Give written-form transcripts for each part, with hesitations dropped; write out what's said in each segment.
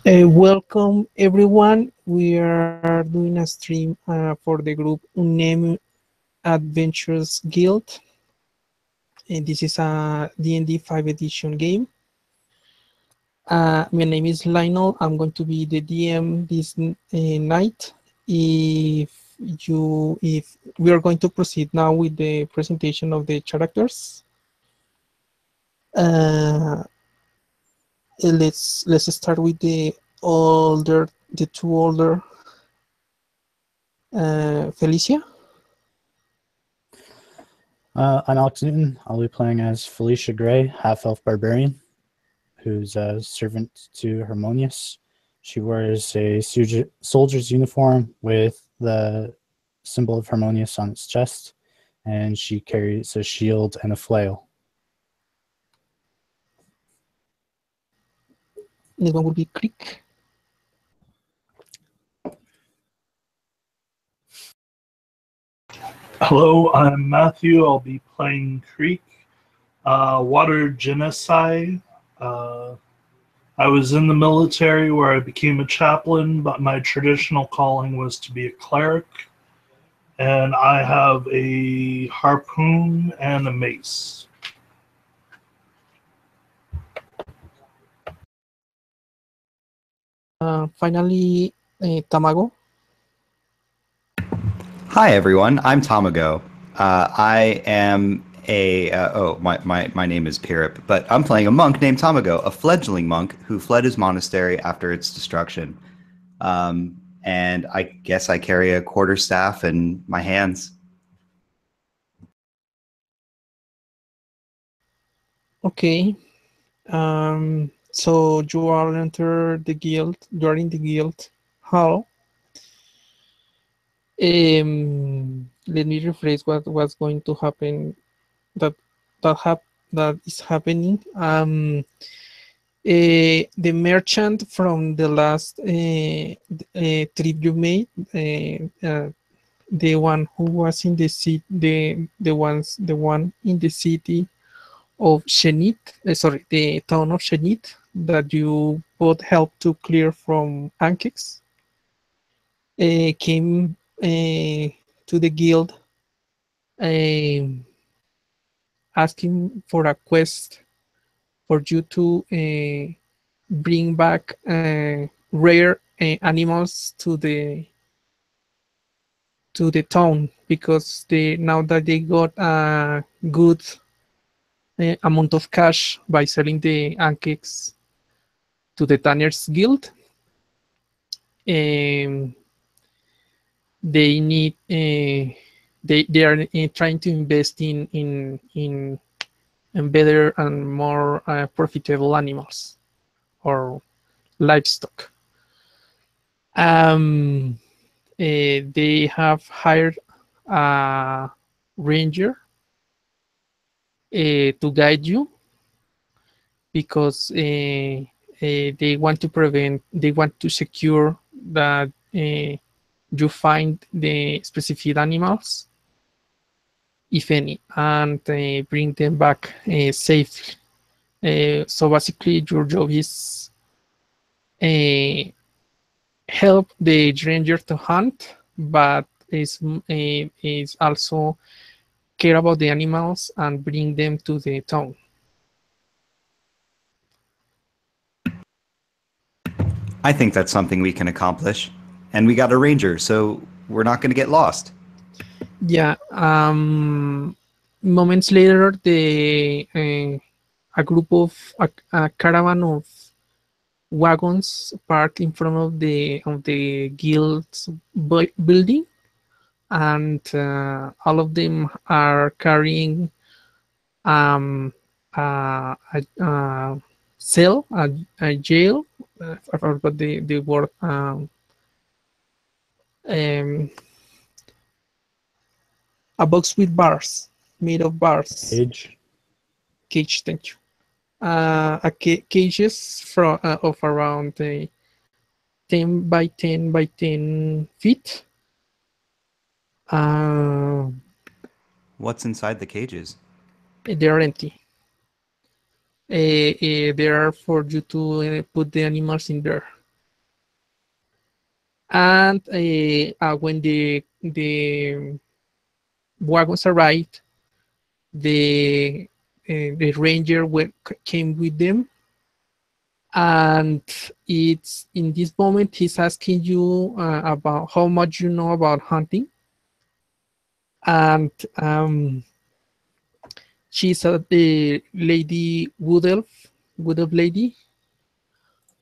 Welcome everyone. We are doing a stream for the group Unnamed Adventurers Guild. And this is a D&D 5 edition game. My name is Lionel. I'm going to be the DM this night. If we are going to proceed now with the presentation of the characters. Let's start with the two older. Felicia. I'm Alex Newton. I'll be playing as Felicia Gray, half-elf barbarian, who's a servant to Harmonious. She wears a soldier's uniform with the symbol of Harmonious on its chest, and she carries a shield and a flail. This one will be Creek. Hello, I'm Matthew. I'll be playing Creek, water genocide. I was in the military where I became a chaplain, but my traditional calling was to be a cleric. And I have a harpoon and a mace. Finally, Tamago. Hi everyone, I'm Tamago. I am my name is Pirip, but I'm playing a monk named Tamago, a fledgling monk who fled his monastery after its destruction. And I guess I carry a quarterstaff in my hands. Okay. So you are entered the guild. You are in the guild. How? Let me rephrase what was going to happen. That is happening. The merchant from the last trip you made, the one who was in the city, the one in the city of Shenit, the town of Shenit that you both helped to clear from Ankex, came to the guild asking for a quest for you to bring back rare animals to the town, because now that they got a good amount of cash by selling the ankex to the Tanners Guild, they need they are trying to invest in better and more profitable animals or livestock. They have hired a ranger to guide you, because they want to secure that you find the specific animals, if any, and bring them back safely. So basically, your job is help the ranger to hunt, but is also care about the animals and bring them to the town. I think that's something we can accomplish. And we got a ranger, so we're not going to get lost. Yeah. Moments later, a caravan of wagons parked in front of the guild's building, and all of them are carrying a cell, a jail. I forgot the word. A box with bars, made of bars. Cage. Thank you. Cages of around 10 by 10 by 10 feet. What's inside the cages? They are empty. there for you to put the animals in there. And when the wagons arrived, the ranger came with them, and it's in this moment he's asking you about how much you know about hunting, and she's the lady wood elf lady,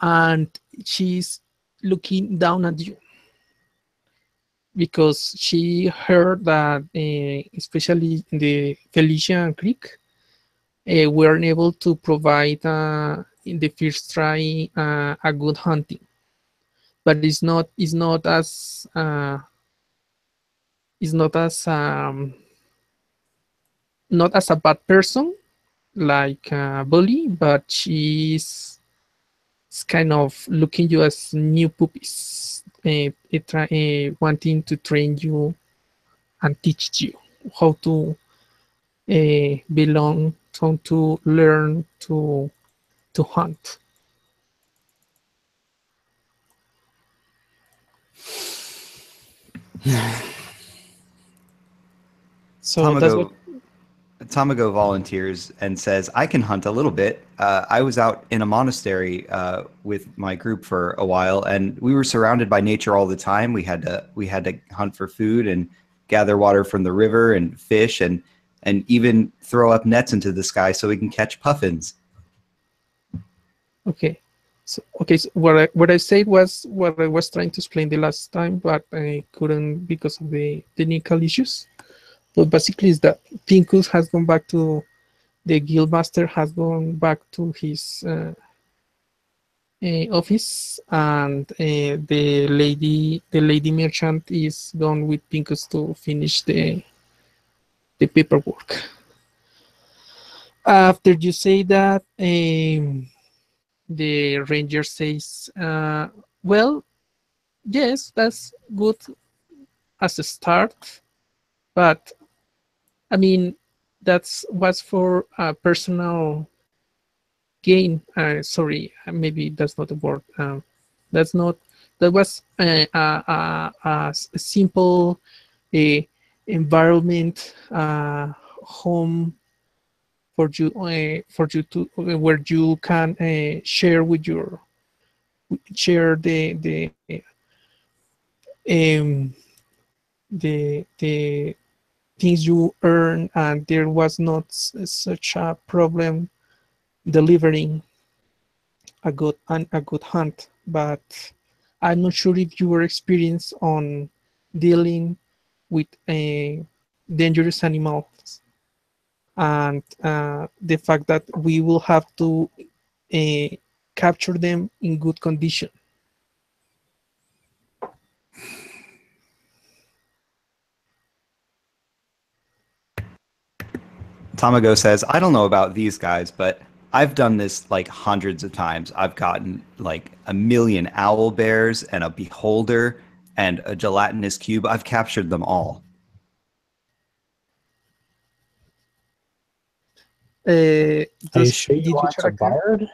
and she's looking down at you because she heard that especially in the Felician Creek weren't able to provide in the first try a good hunting, but it's not as not as a bad person like bully, but it's kind of looking you as new puppies, wanting to train you and teach you how to belong, how to learn to hunt. So that's what. Tamago volunteers and says, "I can hunt a little bit. I was out in a monastery with my group for a while, and we were surrounded by nature all the time. We had to hunt for food and gather water from the river and fish and even throw up nets into the sky so we can catch puffins." Okay. So what I said was what I was trying to explain the last time, but I couldn't because of the technical issues. But basically, is that Pincus has gone back to the guildmaster, has gone back to his office, and the lady merchant is gone with Pincus to finish the paperwork. After you say that, the ranger says, "Well, yes, that's good as a start, but I mean, that's was for personal gain. Sorry, maybe that's not a word. That's not. That was a simple environment, home for you to where you can share um, the things you earn, and there was not such a problem delivering a good hunt. But I'm not sure if you were experienced on dealing with dangerous animals, and the fact that we will have to capture them in good condition. Tamago says, "I don't know about these guys, but I've done this like hundreds of times. I've gotten like a million owl bears and a beholder and a gelatinous cube. I've captured them all." Are you sure you Did you want a character? bard?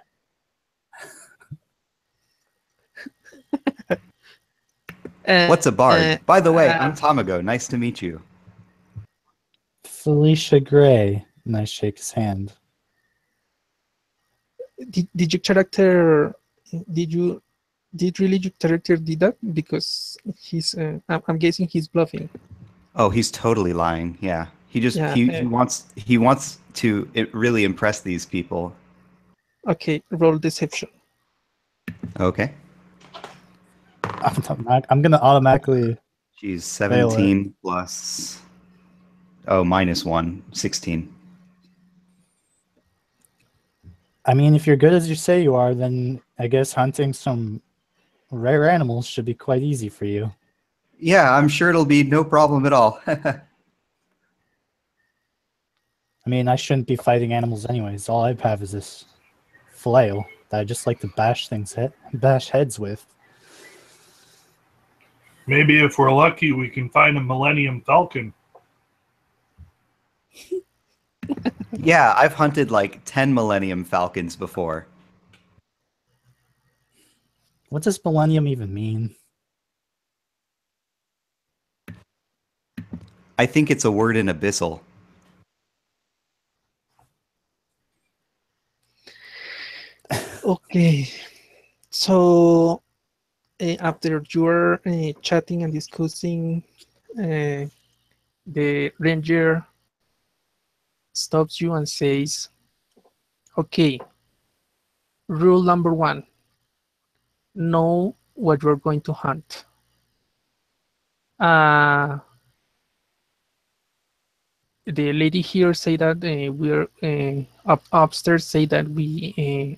What's a bard? By the way, I'm Tamago. Nice to meet you. Felicia Gray. And I shake his hand. Did your character? Did really your character did that? Because I'm guessing he's bluffing. Oh, he's totally lying. Yeah, he just Yeah. he wants to really impress these people. Okay, roll deception. Okay. I'm gonna automatically. She's fail it. 17 plus. Oh, -1, 16. I mean, if you're good as you say you are, then I guess hunting some rare animals should be quite easy for you. Yeah, I'm sure it'll be no problem at all. I mean, I shouldn't be fighting animals anyways. All I have is this flail that I just like to bash heads with. Maybe if we're lucky, we can find a Millennium Falcon. Yeah, I've hunted like 10 Millennium Falcons before. What does millennium even mean? I think it's a word in Abyssal. Okay, so after you're chatting and discussing, the ranger stops you and says, okay, rule number one, know what you're going to hunt. Uh, the lady here say that we're upstairs say that we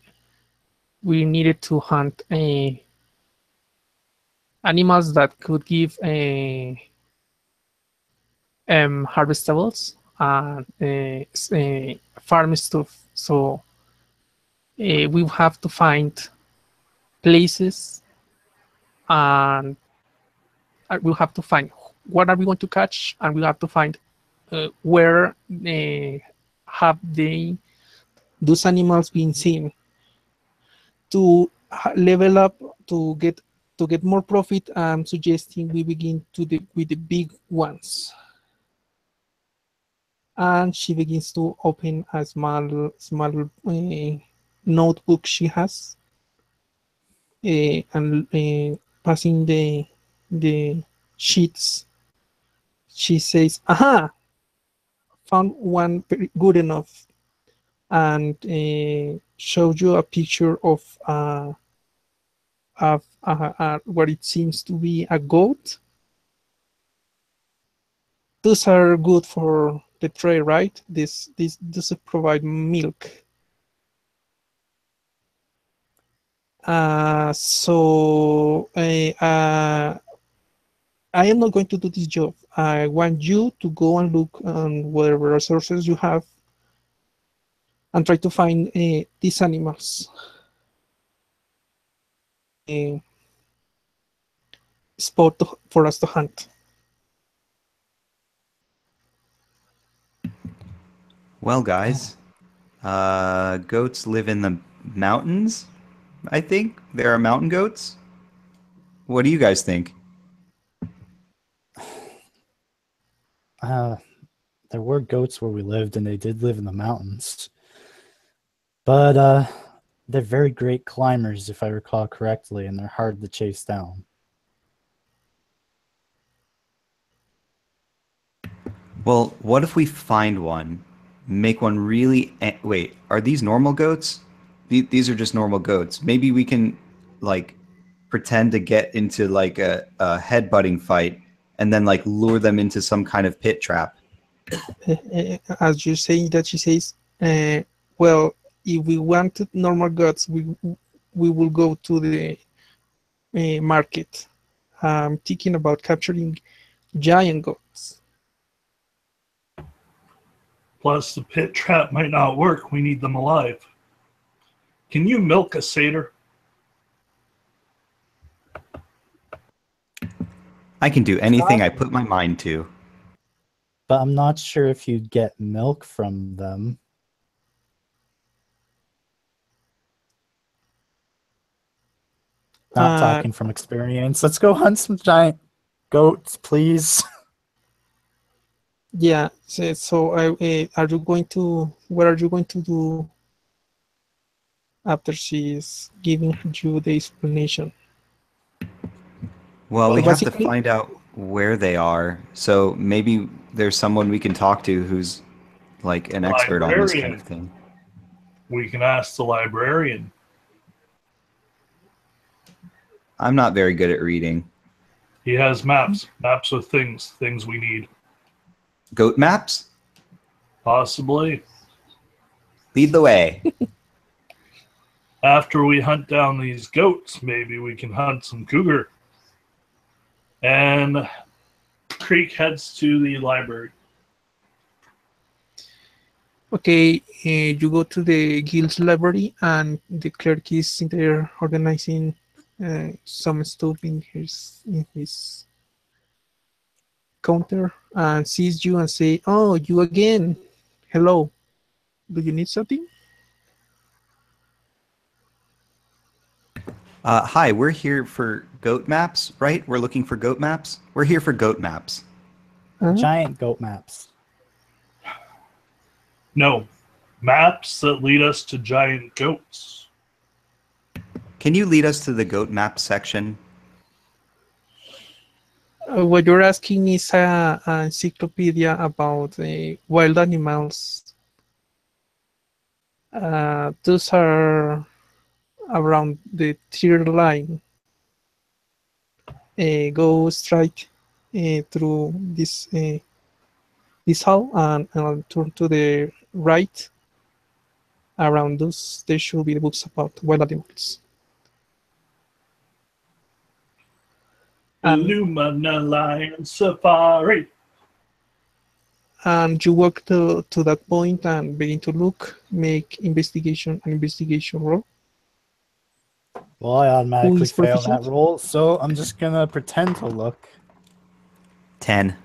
needed to hunt animals that could give harvestables and farm stuff. So we have to find places, and we'll have to find what are we going to catch, and we have to find where have they those animals been seen to level up to get more profit. I'm suggesting we begin with the big ones. And she begins to open a small notebook she has, and passing the sheets. She says, "Aha! Found one good enough," and shows you a picture of what it seems to be a goat. Those are good for the trade, right? This does provide milk. I am not going to do this job. I want you to go and look on whatever resources you have and try to find these animals. Spot for us to hunt. Well, guys, goats live in the mountains, I think. There are mountain goats. What do you guys think? There were goats where we lived, and they did live in the mountains. But they're very great climbers, if I recall correctly, and they're hard to chase down. Well, what if we find one, make one really... Wait, are these normal goats? These are just normal goats. Maybe we can, like, pretend to get into, like, a headbutting fight and then, like, lure them into some kind of pit trap. As you say that, she says, well, if we wanted normal goats, we will go to the market. I'm thinking about capturing giant goats. Plus, the pit trap might not work. We need them alive. Can you milk a satyr? I can do anything I put my mind to. But I'm not sure if you'd get milk from them. Not talking from experience. Let's go hunt some giant goats, please. Yeah. So are you going to? What are you going to do after she's giving you the explanation? Well, we have to Basically, find out where they are. So maybe there's someone we can talk to who's like an expert on this kind of Librarian. thing. We can ask the librarian. I'm not very good at reading. He has maps. Maps of things we need. Goat maps? Possibly. Lead the way. After we hunt down these goats, maybe we can hunt some cougar. And Creek heads to the library. okay, you go to the guild's library, and the clerk is in there organizing some stuff in his counter, and sees you and say, "Oh, you again? Hello." Do you need something? Hi, we're here for goat maps, right? We're looking for goat maps. We're here for goat maps. Giant goat maps. No, maps that lead us to giant goats. Can you lead us to the goat map section? What you're asking is a encyclopedia about wild animals. Those are around the tier line. Go straight through this hall and turn to the right. Around those, there should be the books about wild animals. Illumina Lion Safari. And you walk to that point and begin to look, make an investigation roll. Well, I automatically is fail that proficient? roll, so I'm just gonna pretend to look. 10.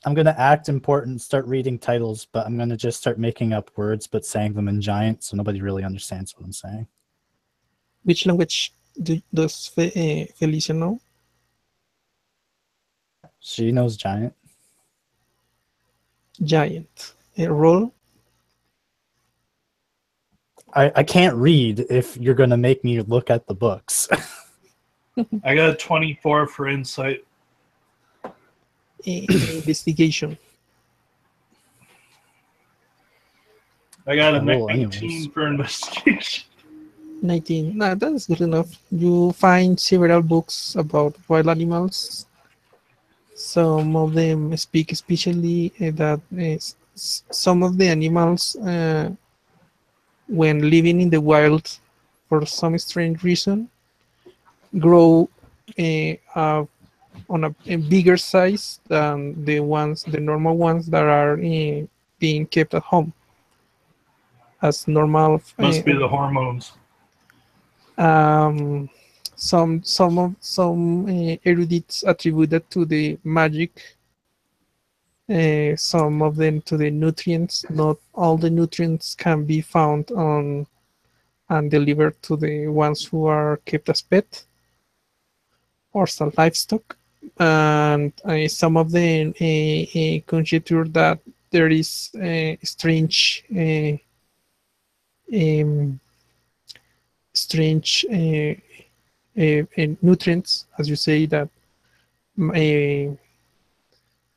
I'm gonna act important, start reading titles, but I'm gonna just start making up words but saying them in giant, so nobody really understands what I'm saying. Which language does Felicia know? She knows giant. Giant. Roll. I can't read if you're gonna make me look at the books. I got a 24 for insight. Investigation. I got a I'll roll 19 anyways. for investigation. 19. Nah, that's good enough. You find several books about wild animals. Some of them speak especially that some of the animals, when living in the wild, for some strange reason, grow on a bigger size than the normal ones that are being kept at home as normal. Must be the hormones. Some erudites attribute that to the magic. Some of them to the nutrients. Not all the nutrients can be found on and delivered to the ones who are kept as pet or some livestock. And some of them conjecture that there is strange nutrients, as you say, that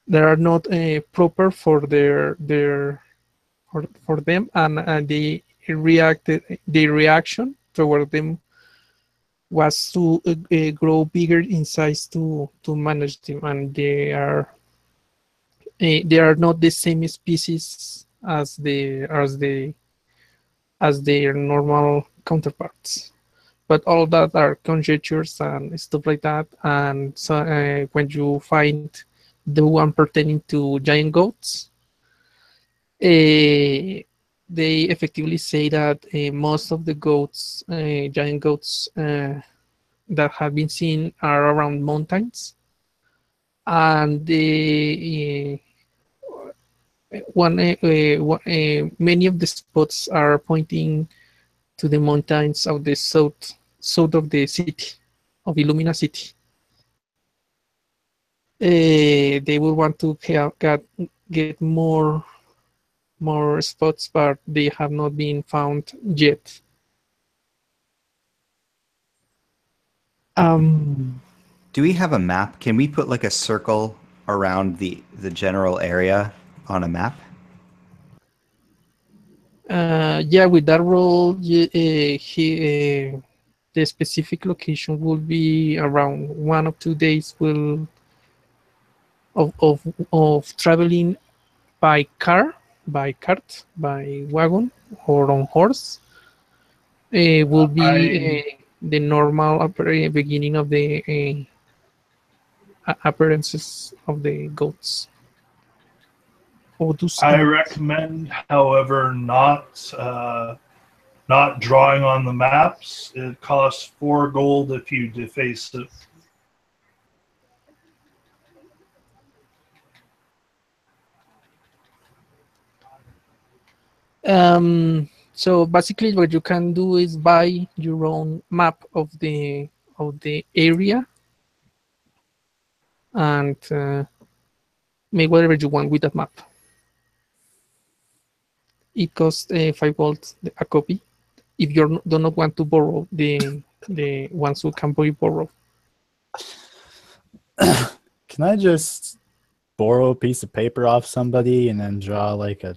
that are not proper for for them, and the reaction toward them was to grow bigger in size to manage them, and they are not the same species as their normal counterparts. But all that are conjectures and stuff like that. And so when you find the one pertaining to giant goats, they effectively say that most of the goats, giant goats that have been seen, are around mountains, and many of the spots are pointing to the mountains of the south of the city of Illumina City. They will want to get more spots, but they have not been found yet. Do we have a map? Can we put like a circle around the general area on a map? Yeah, with that roll, the specific location will be around 1 or 2 days of traveling by car, by cart, by wagon, or on horse. Will be the normal beginning of the appearances of the goats. I recommend, however, not drawing on the maps. It costs 4 gold if you deface it. So basically, what you can do is buy your own map of the area and make whatever you want with that map. It costs 5 gold a copy if you do not want to borrow the ones who can be borrowed. Can I just borrow a piece of paper off somebody and then draw like a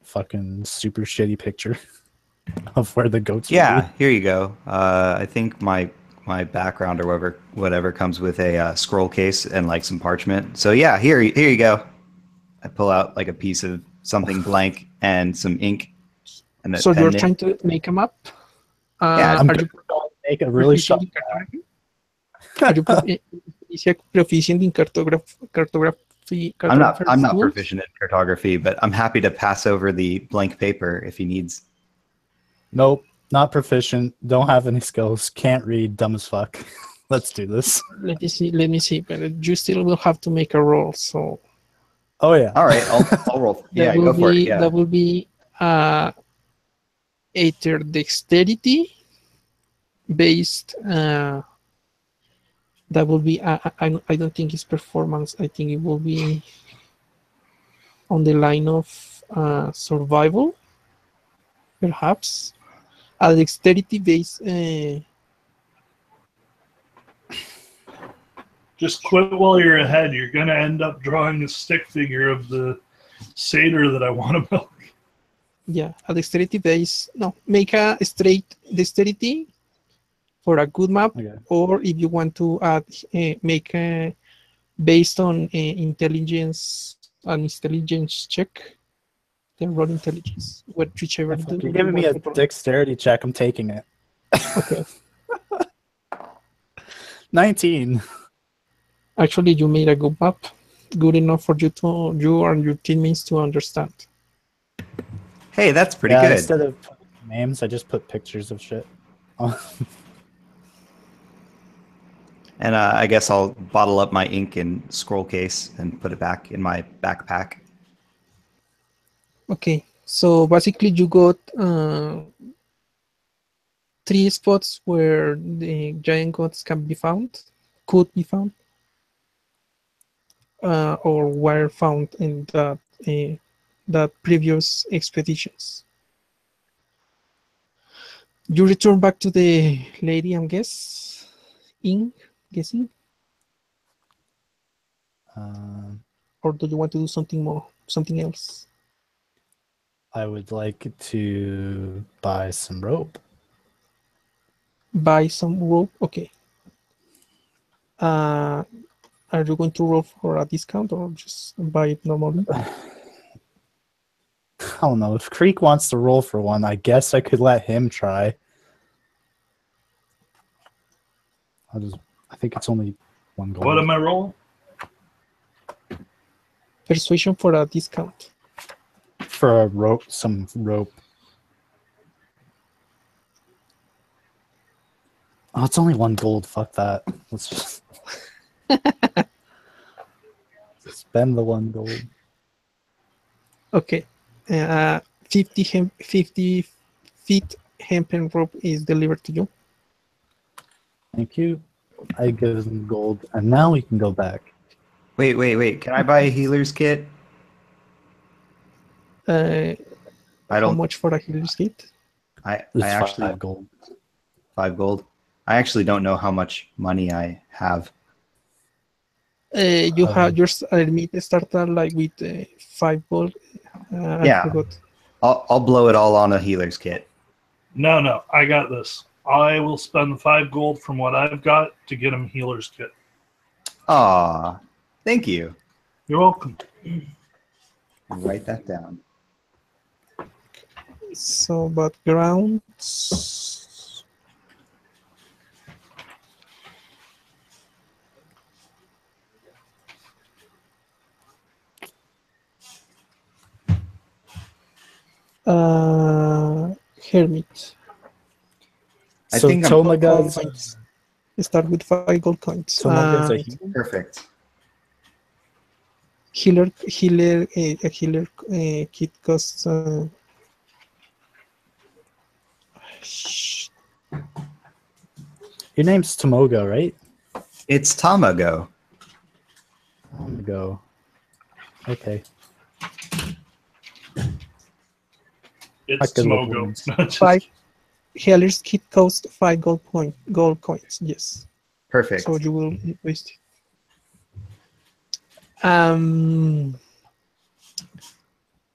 fucking super shitty picture of where the goats would Yeah, be? here you go. I think my background or whatever comes with a scroll case and like some parchment. So yeah, here you go. I pull out like a piece of something blank and some ink and a So you're pen nib. trying to make a map. Yeah, I'm Are gonna you make a really proficient short. in cartography? Are you proficient in cartography? I'm not Cartographer's tools? proficient in cartography, but I'm happy to pass over the blank paper if he needs. Nope, not proficient. Don't have any skills. Can't read. Dumb as fuck. Let's do this. Let me see. But you still will have to make a roll. So Oh yeah. All right, I'll roll. Yeah, go for it. Yeah. that will be either dexterity based. That will be. I don't think it's performance. I think it will be on the line of survival, perhaps. A dexterity based. Just quit while you're ahead. You're going to end up drawing a stick figure of the satyr that I want to milk. Yeah, a dexterity base. No, make a straight dexterity for a good map, Okay. or if you want to add, make a based on an intelligence check. Then roll intelligence, whichever. If you're giving me a dexterity check, I'm taking it. Okay. 19. Actually, you made a good map, good enough for you and your teammates to understand. Hey, that's pretty Yeah, good. instead of putting names, I just put pictures of shit. And I guess I'll bottle up my ink and scroll case and put it back in my backpack. Okay, so basically you got 3 spots where the giant gods could be found, or were found in the previous expeditions. You return back to the lady, I'm guessing, or do you want to do something else? I would like to buy some rope. Buy some rope. Okay. Are you going to roll for a discount or just buy it normally? I don't know. If Creek wants to roll for one, I guess I could let him try. I think it's only 1 gold. What am I rolling? Persuasion for a discount. For a rope, some rope. Oh, it's only 1 gold. Fuck that. Let's just spend the 1 gold. Okay. 50 feet hempen rope is delivered to you. Thank you. I give him gold, and now we can go back. Wait. Can I buy a healer's kit? How don't- much for a healer's kit? I It's actually 5 gold. 5 gold. I actually don't know how much money I have. You have your meat starter like with 5 gold. Yeah. I forgot. I'll blow it all on a healer's kit. No, I got this. I will spend 5 gold from what I've got to get him healer's kit. Aw, thank you. You're welcome. Write that down. So, but grounds. Hermit. I So think I'm Tomaga Coins. Start with 5 gold coins. Tomaga's a healer. perfect. A healer kit costs Your name's Tomogo, right? It's Tamago. Tomogo. Okay. It's Good Tomogo. ones. Just- 5 Heller's kit cost 5 gold coins. Yes. Perfect. So you will waste it.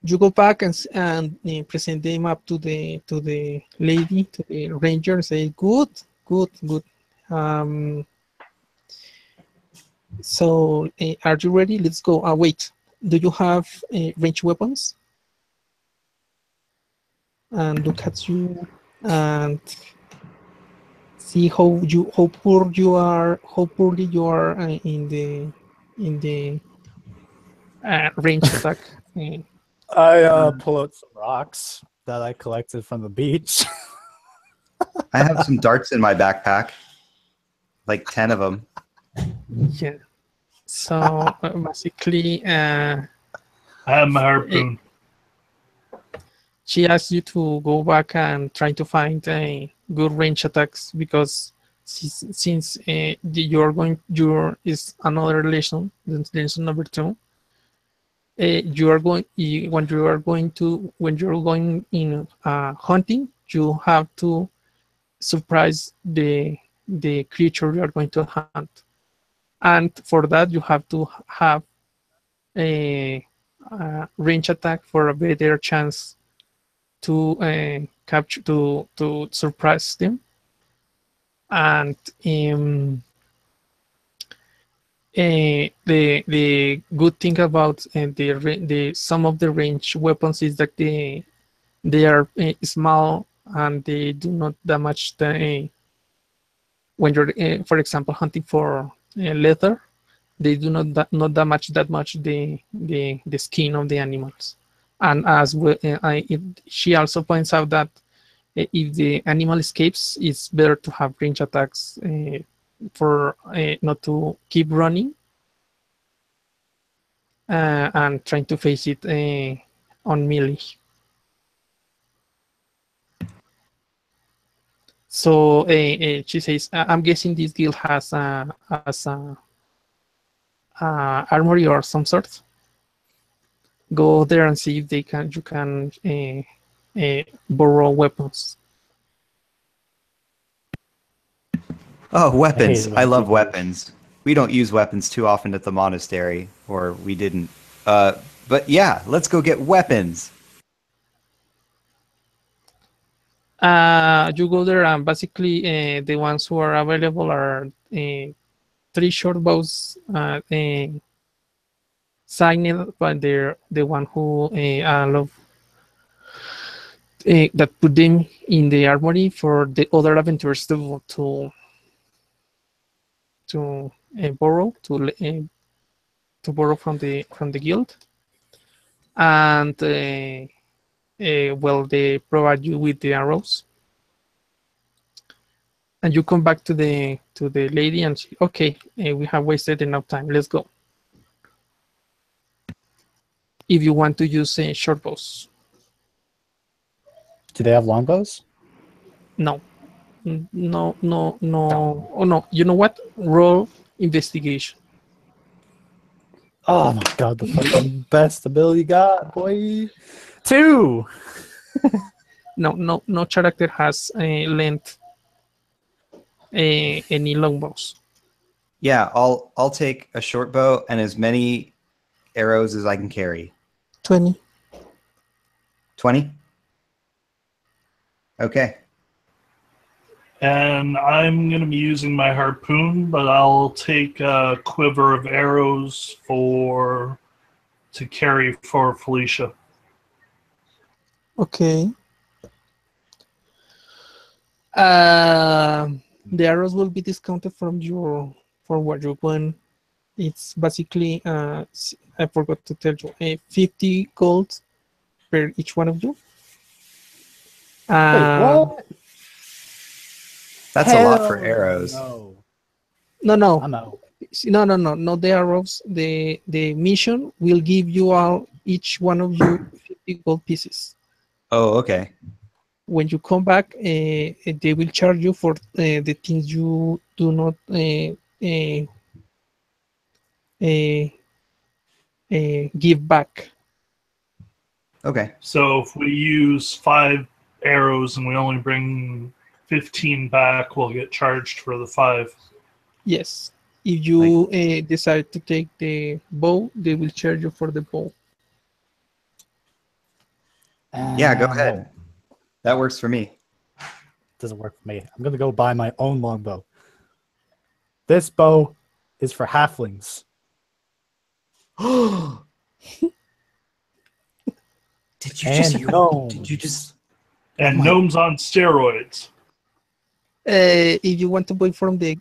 You go back and present the map to the lady, to the ranger, and say, good. So are you ready? Let's go. Wait, do you have range weapons? And look at you and see how poorly you are in the range attack. I pull out some rocks that I collected from the beach. I have some darts in my backpack, like 10 of them. Yeah. So basically, I have my harpoon. she asks you to go back and try to find good range attacks because since you're is another lesson number 2. You are going when you're going in hunting, you have to surprise the creature you are going to hunt, and for that you have to have a range attack for a better chance to capture to surprise them. And the good thing about the some of the range weapons is that they are small and they do not damage the when you're for example hunting for leather. They do not damage that much the skin of the animals. And as well, she also points out that if the animal escapes, it's better to have range attacks for not to keep running and trying to face it on melee. So she says, "I'm guessing this guild has a armory or some sort. Go there and see if you can borrow weapons." Oh, weapons. hate I when love people- weapons. We don't use weapons too often at the monastery, or we didn't. But yeah, let's go get weapons. You go there and basically the ones who are available are 3 short bows signed by the one who love that put them in the armory for the other adventurers to borrow to borrow from the guild. And well, they provide you with the arrows, and you come back to the lady and say, okay, we have wasted enough time, let's go. If you want to use short bows. Do they have longbows? No. Oh no, you know what, roll investigation. Oh my god, the fucking best ability you got, boy. 2! No character has lent any longbows. Yeah, I'll take a short bow and as many arrows as I can carry. 20. 20? Okay. And I'm going to be using my harpoon, but I'll take a quiver of arrows to carry for Felicia. Okay. The arrows will be discounted from what you won. It's basically I forgot to tell you 50 gold per each one of you. Wait, what? That's a lot for Hell arrows. No. No, I'm out. not the arrows. The mission will give you each one of you 50 gold pieces. Oh, okay. when you come back, they will charge you for the things you do not give back. Okay. So if we use 5 arrows and we only bring 15 back, we'll get charged for the 5. Yes. If you decide to take the bow, they will charge you for the bow. Yeah, go ahead. That works for me. Doesn't work for me. I'm gonna go buy my own longbow. This bow is for halflings. Did you And just hear? gnomes. Did you just? And Oh my- gnomes on steroids. If you want to buy from the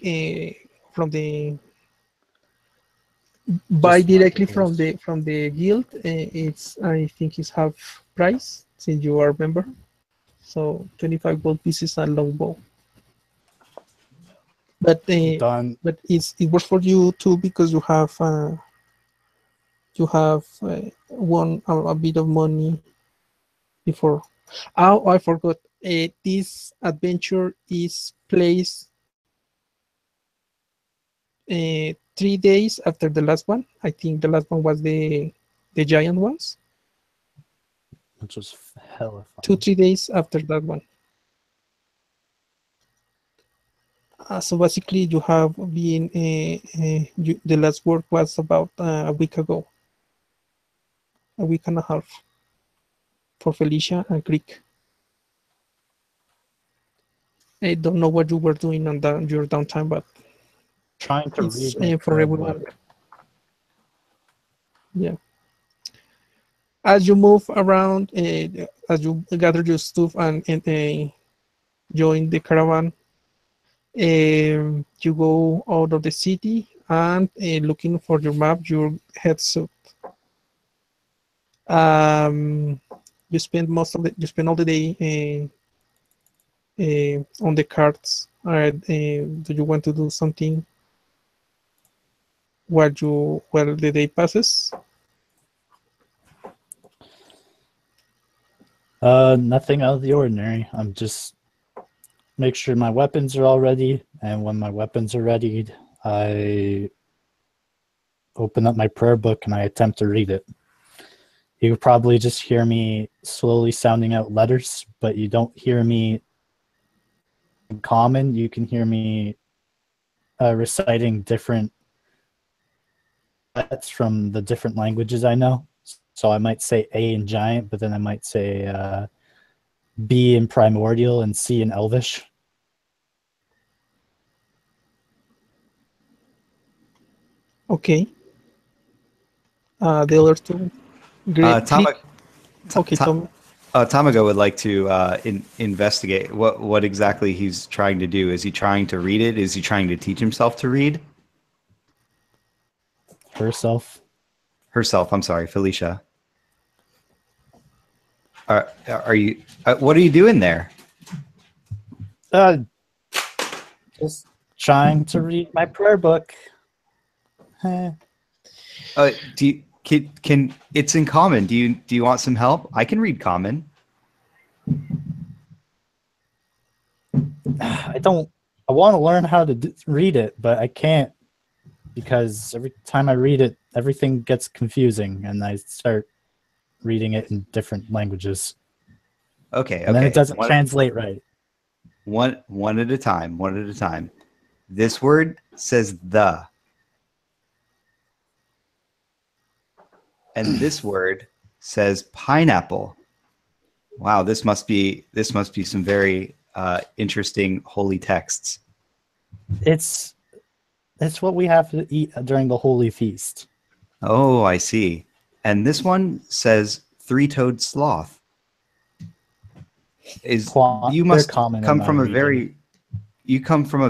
buy Just directly longbows. from the guild, it's I think it's half price since you are a member. So 25 gold pieces a longbow. But Done. but it works for you too because you have won a bit of money before. Oh, I forgot. This adventure is placed 3 days after the last one. I think the last one was the giant ones. Which was hella fun. 2-3 days after that one. So basically, you have been the last work was about a week ago, a week and a half for Felicia and Greek. I don't know what you were doing on your downtime, but Trying to it's read my for prayer everyone. book. Yeah. As you move around, as you gather your stuff and join the caravan, you go out of the city and looking for your map, you head south. You spend all the day on the carts. Do you want to do something while the day passes? Nothing out of the ordinary. I'm just make sure my weapons are all ready, and when my weapons are ready, I open up my prayer book and I attempt to read it. You could probably just hear me slowly sounding out letters, but you don't hear me in common. You can hear me reciting different letters from the different languages I know. So I might say A in giant, but then I might say B in primordial and C in elvish. Okay. The other two. Greek. Okay, Tom. Tamago would like to investigate what exactly he's trying to do. Is he trying to read it? Is he trying to teach himself to read? Herself. Herself. I'm sorry, Felicia. Are you? What are you doing there? Just trying to read my prayer book. Do you, can it's in common? Do you want some help? I can read common. I want to learn how to read it, but I can't because every time I read it, everything gets confusing and I start reading it in different languages. Okay. And then it doesn't translate right. One at a time. One at a time. This word says the. And this word says pineapple. Wow, this must be some very interesting holy texts. It's what we have to eat during the holy feast. Oh, I see. And this one says three-toed sloth. You must come from a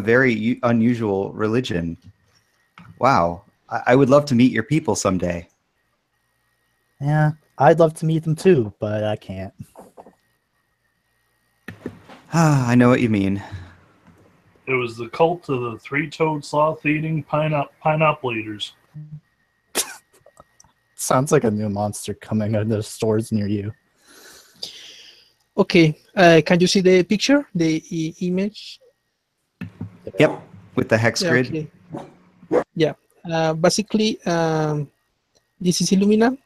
very unusual religion. Wow, I would love to meet your people someday. Yeah, I'd love to meet them too, but I can't. I know what you mean. It was the cult of the three-toed sloth-eating pineapple eaters. Sounds like a new monster coming out of the stores near you. Okay, can you see the picture, the image? Yep, with the hex Yeah, grid. okay. Yeah, basically, this is Illumina,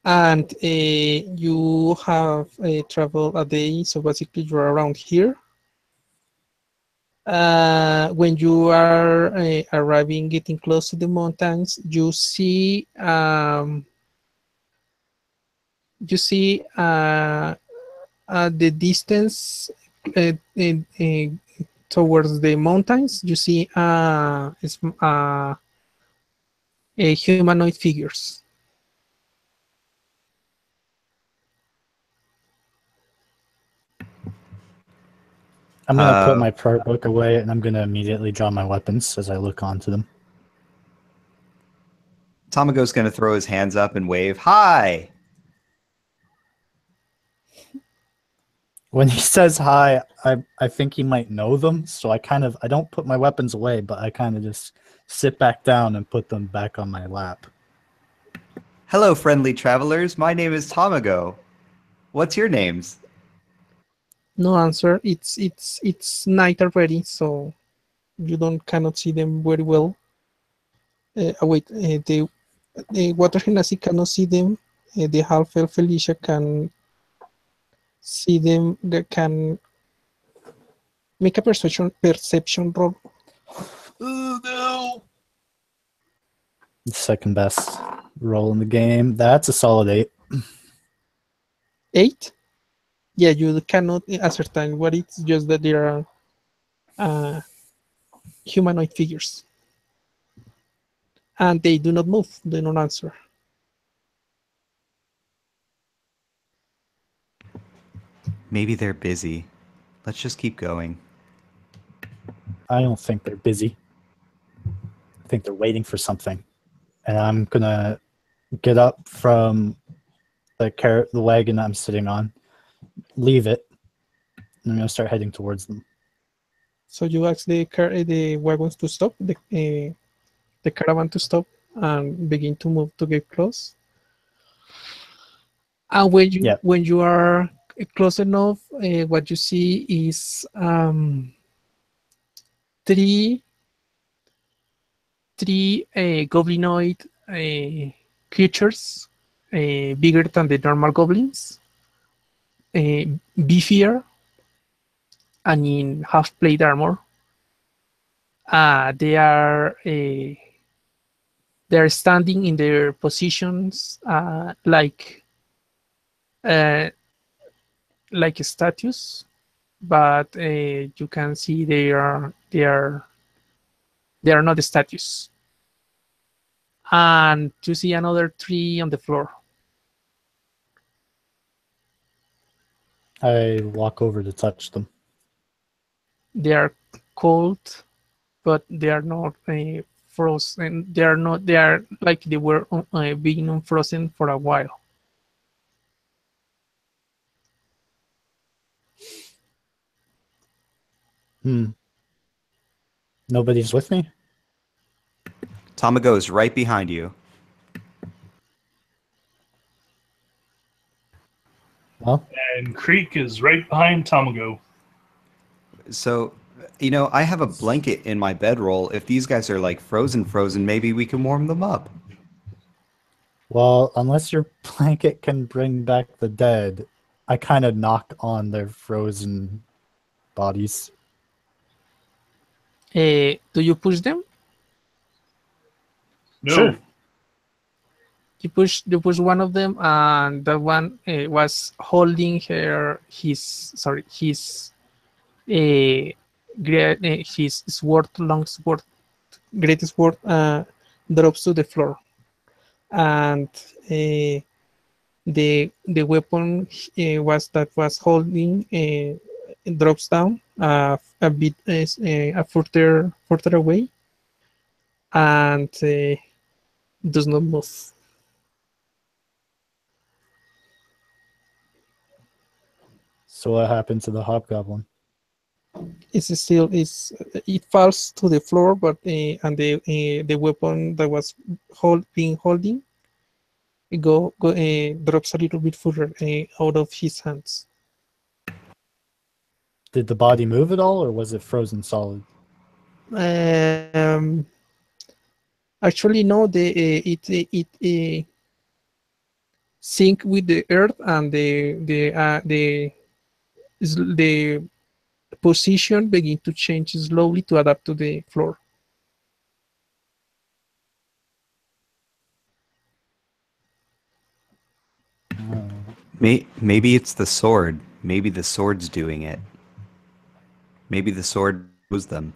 and you have traveled a day, so basically you're around here. When you are arriving, getting close to the mountains, you see at the distance uh, uh, towards the mountains, you see humanoid figures. I'm gonna put my prayer book away, and I'm gonna immediately draw my weapons as I look onto them. Tamago's going to throw his hands up and wave, "Hi!" When he says hi, I think he might know them, so I don't put my weapons away, but I kind of just sit back down and put them back on my lap. "Hello, friendly travelers. My name is Tamago. What's your names?" No answer. It's night already, so you cannot see them very well. Wait, the water genasi cannot see them. The half elf Felicia can see them. They can make a perception roll. Oh no! Second best roll in the game. That's a solid 8. 8. Yeah, you cannot ascertain what it's just that there are humanoid figures, and they do not move. They don't answer. Maybe they're busy. Let's just keep going. I don't think they're busy. I think they're waiting for something. And I'm gonna get up from the wagon I'm sitting on, leave it, and I'm gonna start heading towards them. So you ask the wagons to stop, the caravan to stop, and begin to move to get close. And when you are close enough, what you see is three goblinoid creatures, bigger than the normal goblins, beefier, and in half plate armor. They are standing in their positions uh, like statues, but you can see they are not statues. And you see another 3 on the floor. I walk over to touch them. They are cold, but they are not frozen. They are not. They are like they were being unfrozen for a while. Nobody's with me? Tamago is right behind you. Well, And Creek is right behind Tamago. So, I have a blanket in my bedroll. If these guys are like frozen, maybe we can warm them up. well, unless your blanket can bring back the dead, I kind of knock on their frozen bodies. Do you push them? No. Sure. You push one of them, and that one was holding his sword, long sword, great sword, drops to the floor, and the weapon was holding drops down a bit further away, and does not move. So what happened to the hobgoblin? It falls to the floor, but and the weapon that was being holding drops a little bit further out of his hands. Did the body move at all, or was it frozen solid? Um, Actually, no. It sync with the earth, and the position begin to change slowly to adapt to the floor. Maybe it's the sword. Maybe the sword's doing it. Maybe the sword was them.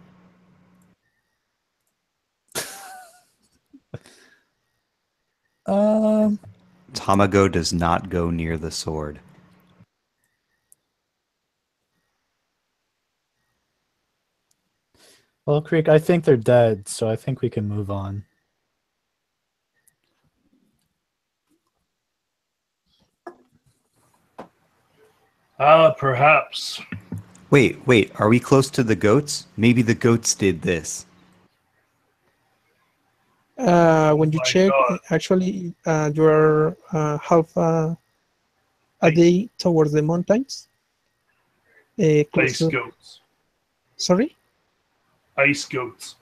Tamago does not go near the sword. Well, Creek, I think they're dead, so I think we can move on. Perhaps. Wait. Are we close to the goats? Maybe the goats did this. When you My check, God. actually, you are half a day towards the mountains. Ice Closer. goats. Sorry, Ice goats.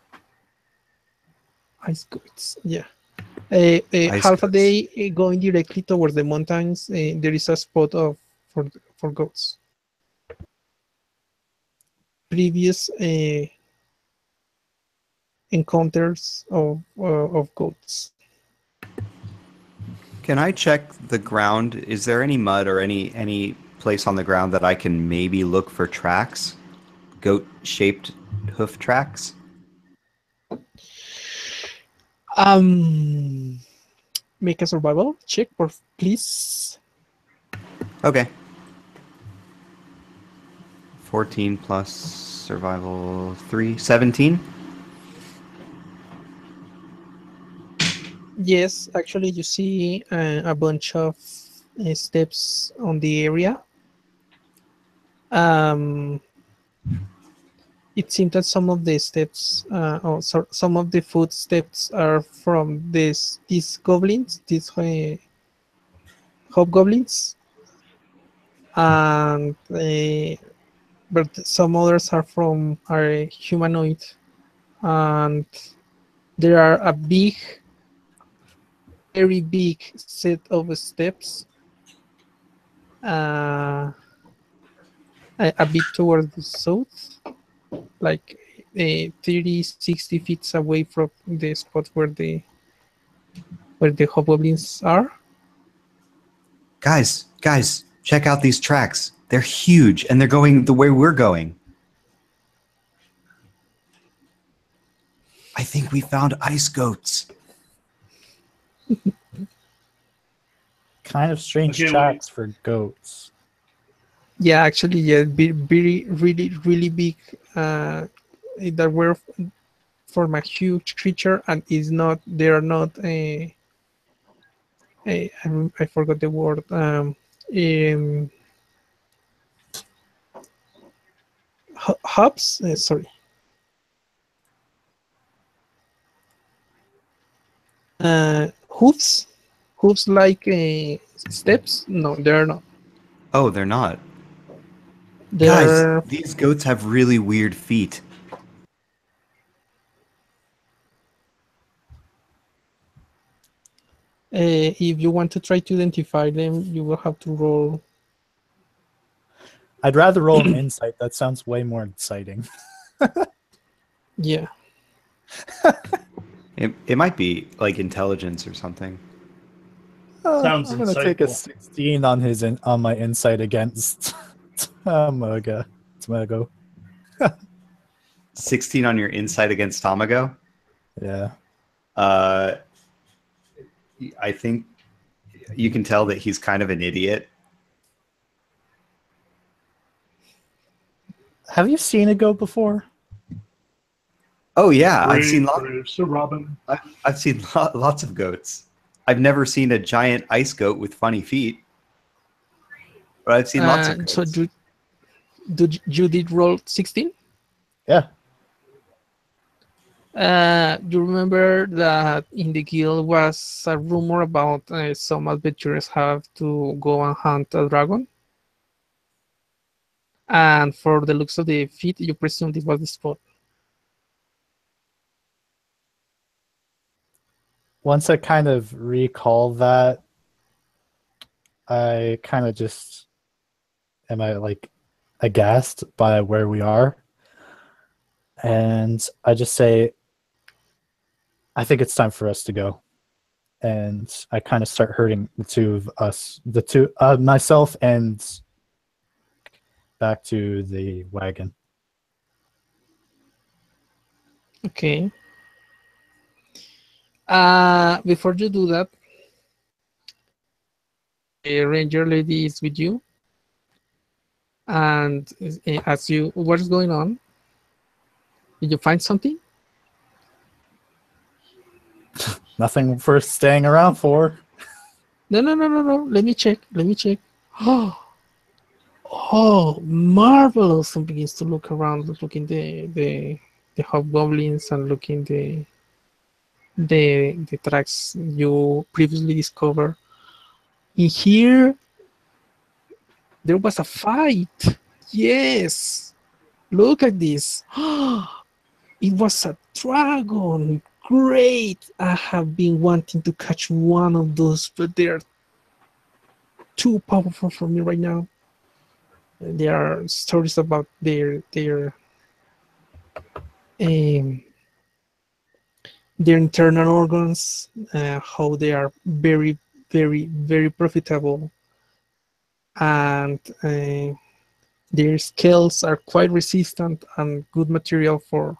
ice goats. Yeah. Ice Half a goats. day going directly towards the mountains. There is a spot for goats. Previous encounters of goats. Can I check the ground? Is there any mud or any place on the ground that I can maybe look for tracks? Goat-shaped hoof tracks? Make a survival check, please. Okay. 14 plus survival 3. 17? Yes, actually, you see a bunch of steps on the area. It seems that some of the steps, some of the footsteps are from these goblins, these hobgoblins, and but some others are humanoid, and there are very big set of steps, uh, a bit towards the south, like 30, 60 feet away from the spot where the hobgoblins are. Guys, check out these tracks. They're huge and they're going the way we're going. I think we found ice goats. Kind of strange Okay, tracks for goats. Yeah, actually, yeah, very, really, really big. That were from a huge creature, and is not. They are not. I forgot the word. Hubs. Sorry. Hoofs. Hoofs like steps. No, they're not. Oh, they're not. Guys, They're. these goats have really weird feet. If you want to try to identify them, you will have to roll. I'd rather roll an insight. That sounds way more exciting. Yeah. It might be like intelligence or something. Sounds I'm gonna take a insightful. 16 on my insight against Tamago. 16 on your insight against Tamago. Yeah. I think you can tell that he's kind of an idiot. Have you seen a goat before? Oh yeah, I've seen Sir Robin. I've seen lots of goats. I've never seen a giant ice goat with funny feet, but I've seen lots of goats. So you did roll 16? Yeah. You remember that in the guild was a rumor about some adventurers have to go and hunt a dragon? And for the looks of the feet, you presumed it was the spot. Once I kind of recall that, I kind of just am I like aghast by where we are, and I just say, I think it's time for us to go. And I kind of start hurting the two of us, myself and back to the wagon. Okay. Before you do that, a ranger lady is with you, and asks you, "What is going on? Did you find something?" Nothing worth staying around for. No, no, no, no, no. Let me check. Let me check. Oh, marvelous! And begins to look around, looking the hobgoblins and looking the tracks you previously discovered. In here, there was a fight. Yes. Look at this. It was a dragon. Great. I have been wanting to catch one of those, but they're too powerful for me right now. There are stories about um, their internal organs, how they are very, very, very profitable, and their scales are quite resistant and good material for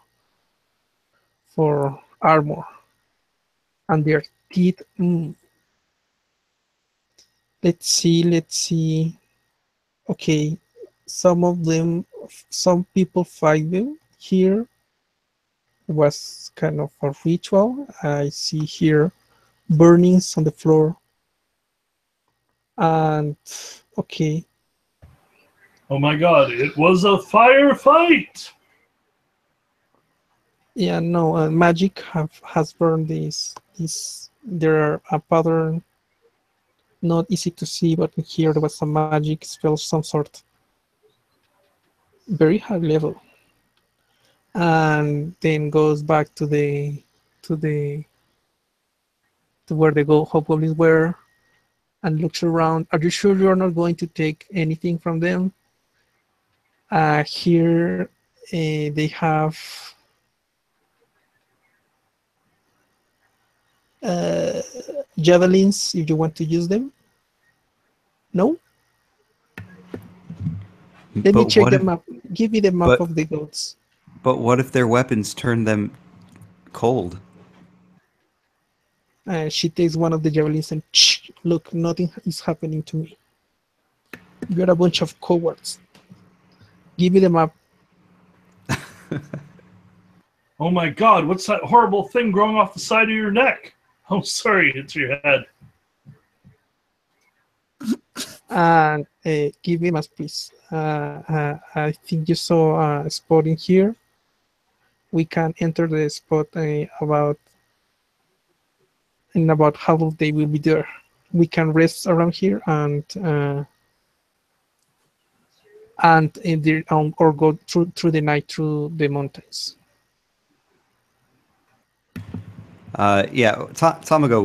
armor. And their teeth. Let's see. Let's see. Okay, some of them, some people fight them. Here was kind of a ritual. I see here burnings on the floor. And okay, Oh my god, it was a firefight! yeah, no, magic has burned there are a pattern, not easy to see, but here there was some magic spell of some sort, very high level, and then goes back to the to where the hobgoblins were, and looks around. Are you sure you're not going to take anything from them? Here they have uh, javelins if you want to use them. No? Let me But check what the if? map. Give me the map But of the goats. but what if their weapons turn them cold? She takes one of the javelins and look, nothing is happening to me. You're a bunch of cowards. Give me the map. Oh my god, what's that horrible thing growing off the side of your neck? Oh, sorry, it's your head. And give me maps, please. I think you saw a spot in here. We can enter the spot in about half of the day we'll be there. We can rest around here or go through the night through the mountains. Yeah, Tamago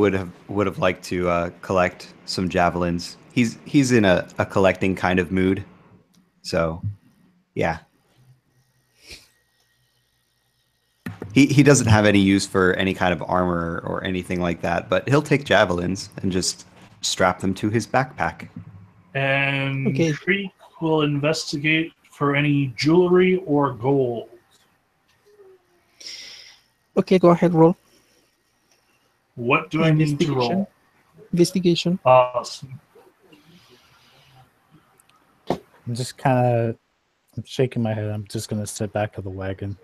would have liked to collect some javelins. He's in a collecting kind of mood, so yeah. He doesn't have any use for any kind of armor or anything like that, but he'll take javelins and just strap them to his backpack. And Okay. Creek will investigate for any jewelry or gold. Okay, go ahead, roll. What do I need to roll? Investigation. Awesome. I'm just kind of shaking my head. I'm just going to sit back of the wagon.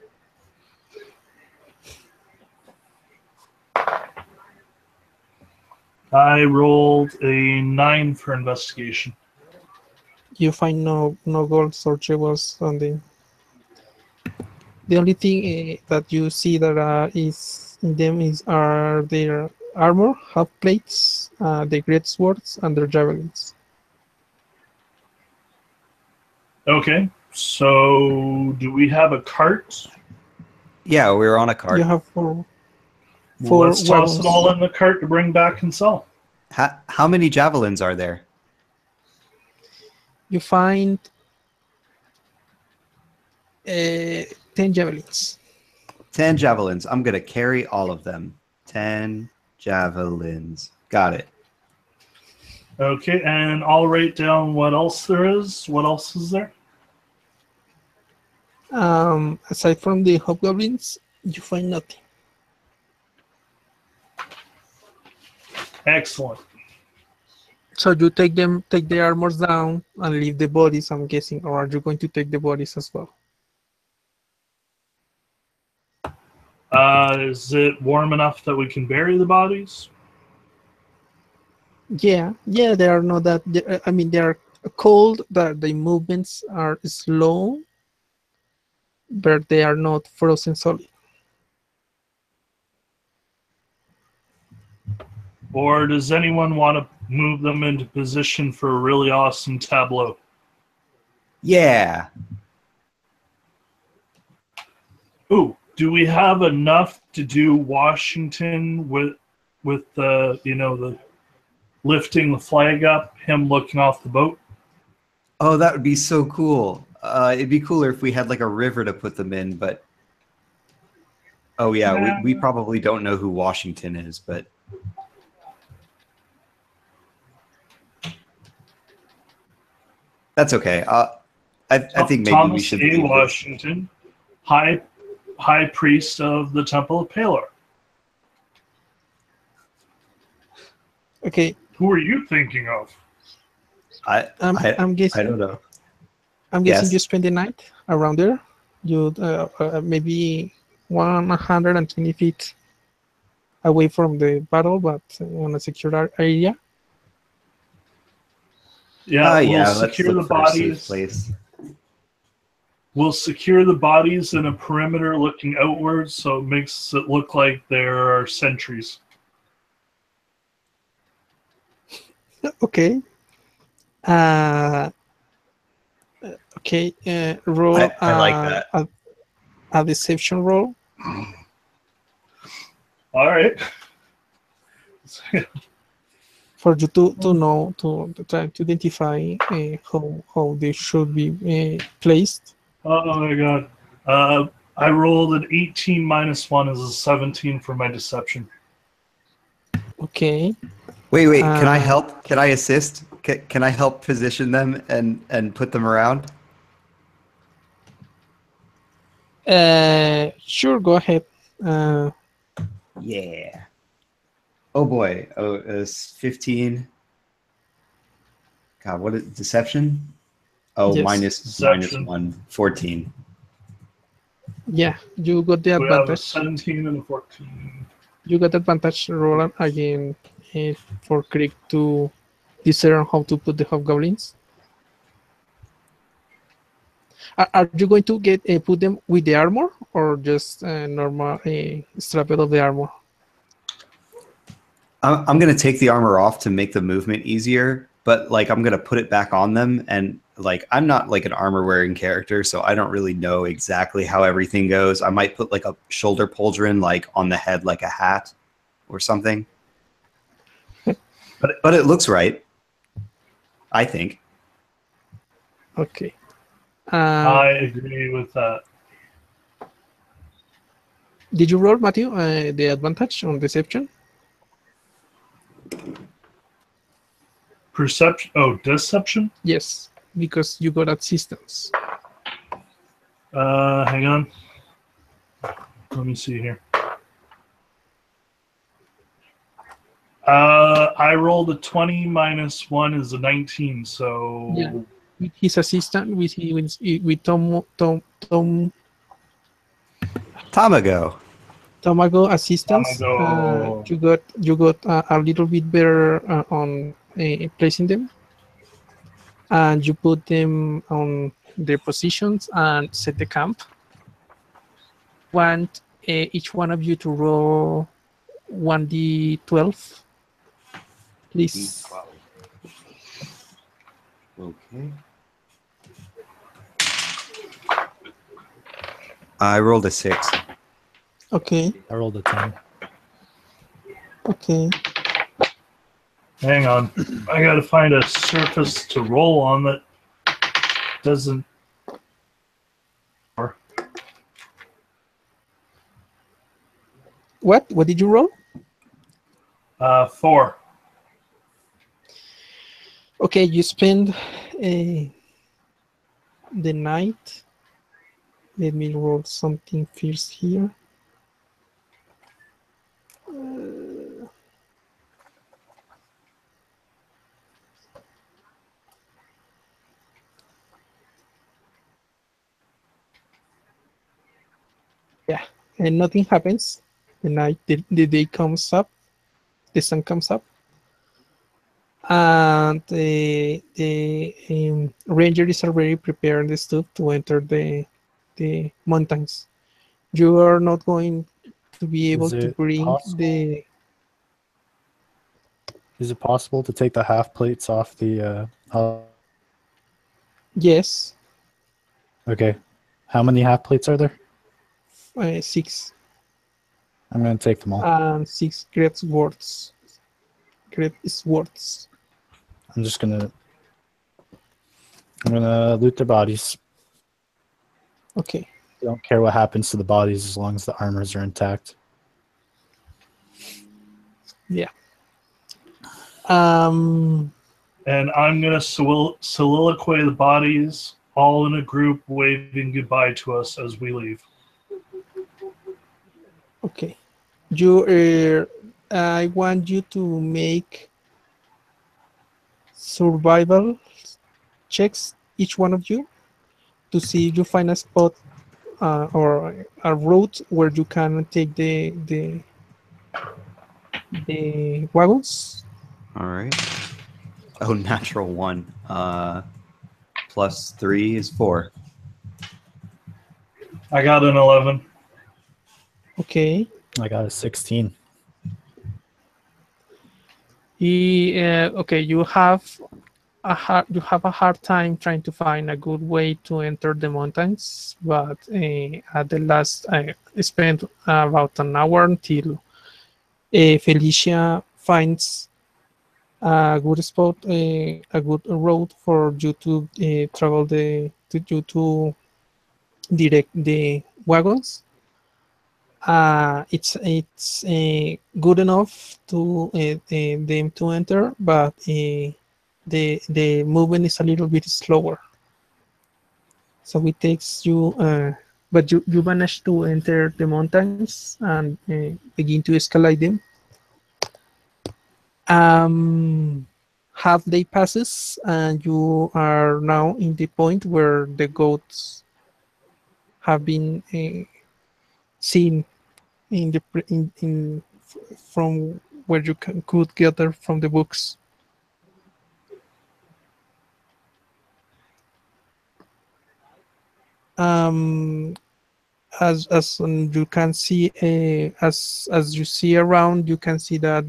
I rolled a 9 for investigation. You find no golds or jewels on the. The only thing that you see that is in them are their armor, half plates, the great swords, and their javelins. Okay, so do we have a cart? Yeah, we were on a cart. You have four Let's toss wagons. it all in the cart to bring back and sell. How many javelins are there? You find 10 javelins. 10 javelins. I'm going to carry all of them. 10 javelins. Got it. Okay, and I'll write down what else there is. What else is there? Aside from the hobgoblins, you find nothing. Excellent. So you take the armors down and leave the bodies, I'm guessing, or are you going to take the bodies as well? Is it warm enough that we can bury the bodies? Yeah, they are not that. I mean, they are cold. That the movements are slow, but they are not frozen solid. Or does anyone want to move them into position for a really awesome tableau? Yeah. Ooh, do we have enough to do Washington with the the lifting the flag up, him looking off the boat? Oh, that would be so cool. It'd be cooler if we had like a river to put them in, but oh yeah, we probably don't know who Washington is, but that's okay. I think maybe Thomas we should A. leave this. Washington, High Priest of the Temple of Pelor. Okay. Who are you thinking of? I'm guessing. I don't know. I'm guessing Yes. you spend the night around there. You maybe 120 feet away from the battle, but on a secure area. Yeah, we'll Yeah. Let's secure the look for a safe bodies. place. We'll secure the bodies in a perimeter looking outwards, so it makes it look like there are sentries. Okay. Okay. Roll. I like that. A deception roll. All right. For you to know, to try to identify how they should be placed. Oh my god. I rolled an 18 minus 1 is a 17 for my deception. Okay. Wait. Can I help? Can I assist? Can I help position them and put them around? Sure, go ahead. Yeah. Oh boy. Oh, it's 15. God, what is deception? Oh, Yes. minus Deception. 1, 14. Yeah, you got the We have a advantage. 17 and a 14. You got the advantage roll again for Krieg to discern how to put the hobgoblins. Are you going to put them with the armor or just normal strap of the armor? I'm going to take the armor off to make the movement easier, but like I'm going to put it back on them, and like I'm not like an armor wearing character, so I don't really know exactly how everything goes. I might put like a shoulder pauldron like on the head like a hat or something. But it looks right, I think. Okay. I agree with that. Did you roll, Matthew, the advantage on deception? Perception. Oh, deception? Yes, because you got assistance. Hang on. Let me see here. I rolled a 20 minus 1 is a 19, so... Yeah. With his assistant, with Tomago assistance, Tomago. you got a little bit better on placing them, and you put them on their positions and set the camp. want each one of you to roll 1d12, please. D12. Okay. I rolled a 6. Okay, I rolled a 10. okay. Hang on. I gotta find a surface to roll on that doesn't. What? What did you roll? 4. Okay, you spend the night. Let me roll something first here. Yeah, and nothing happens. The day comes up, the sun comes up, and the rangers are very prepared and stuff to enter the mountains. You are not going to be able Is to it bring possible? Is it possible to take the half plates off the? Yes, Okay. How many half plates are there? 6 I'm gonna take them all. and 6 great swords. Great swords. I'm gonna loot their bodies. Okay. I don't care what happens to the bodies as long as the armors are intact. Yeah. Um. And I'm gonna soliloquy the bodies all in a group, waving goodbye to us as we leave. Okay. You. I want you to make survival checks, each one of you, to see if you find a spot or a route where you can take the wagons. All right. Oh, natural 1. Plus 3 is 4. I got an 11. Okay. I got a 16. Okay. You have a hard time trying to find a good way to enter the mountains, but at the last I spent about an hour until Felicia finds a good spot, a good road for you to travel to direct the wagons. It's good enough to them to enter, but the movement is a little bit slower. So it takes you, but you manage to enter the mountains and begin to escalate them. Half day passes, and you are now in the point where the goats have been seen in the from where you could gather from the books. Um, as you can see, as you see around, you can see that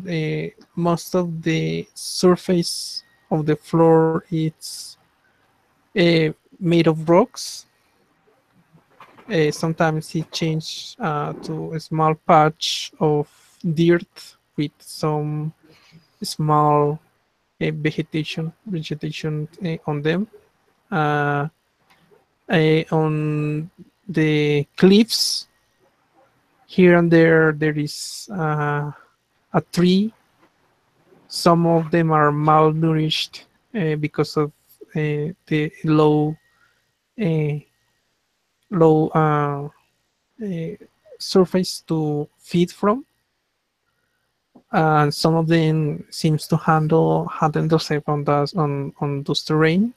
most of the surface of the floor is made of rocks. Sometimes it changes to a small patch of dirt with some small vegetation on them. Uh, on the cliffs, here and there is a tree. Some of them are malnourished because of the uh, low surface to feed from, and some of them seems to handle themselves on those terrains,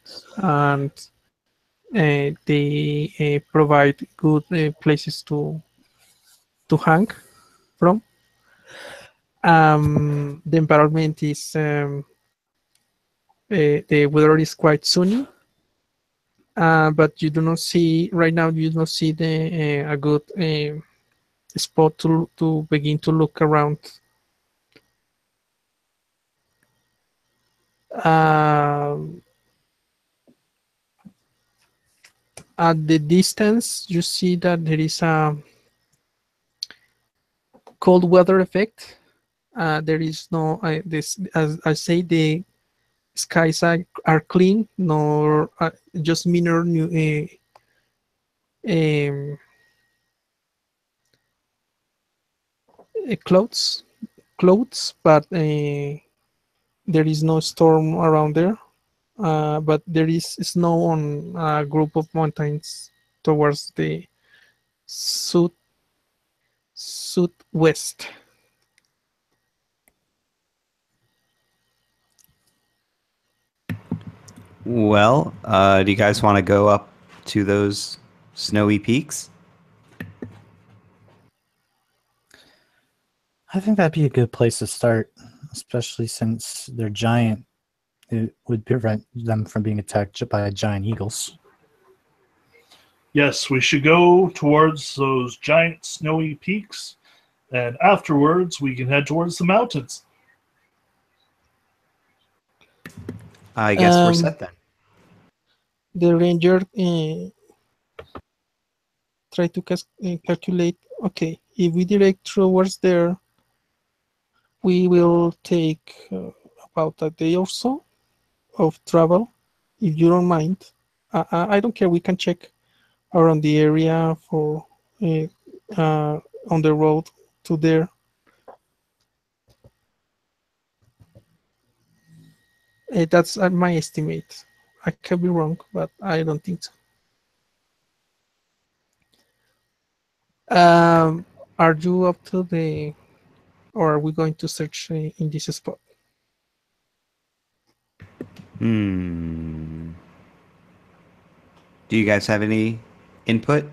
and they provide good places to hang from. The environment is the weather is quite sunny, but you do not see right now. You do not see the a good spot to begin to look around. At the distance, you see that there is a cold weather effect. There is no this, as I say, the skies are clean, nor just minor new um, clouds, but there is no storm around there. But there is snow on a group of mountains towards the southwest. Well, do you guys want to go up to those snowy peaks? I think that'd be a good place to start, especially since they're giant. It would prevent them from being attacked by giant eagles. Yes, we should go towards those giant snowy peaks, and afterwards we can head towards the mountains. I guess we're set then. The ranger try to calculate. Okay, if we direct towards there, we will take about a day or so of travel, if you don't mind. I don't care. We can check around the area for on the road to there. That's my estimate. I could be wrong, but I don't think so. Are you up to the, or are we going to search in this spot? Do you guys have any input?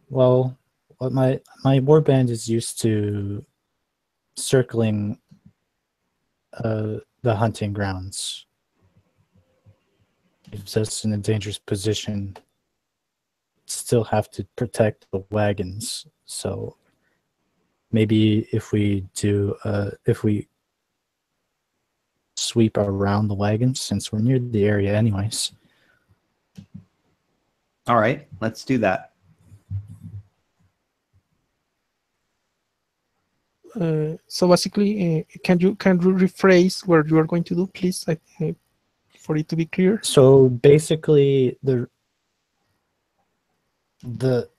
Well, what my warband is used to circling the hunting grounds. It puts us in a dangerous position. Still have to protect the wagons. So maybe if we sweep around the wagons, since we're near the area anyways. All right, let's do that. So basically, can you rephrase what you are going to do, please, for it to be clear? So basically,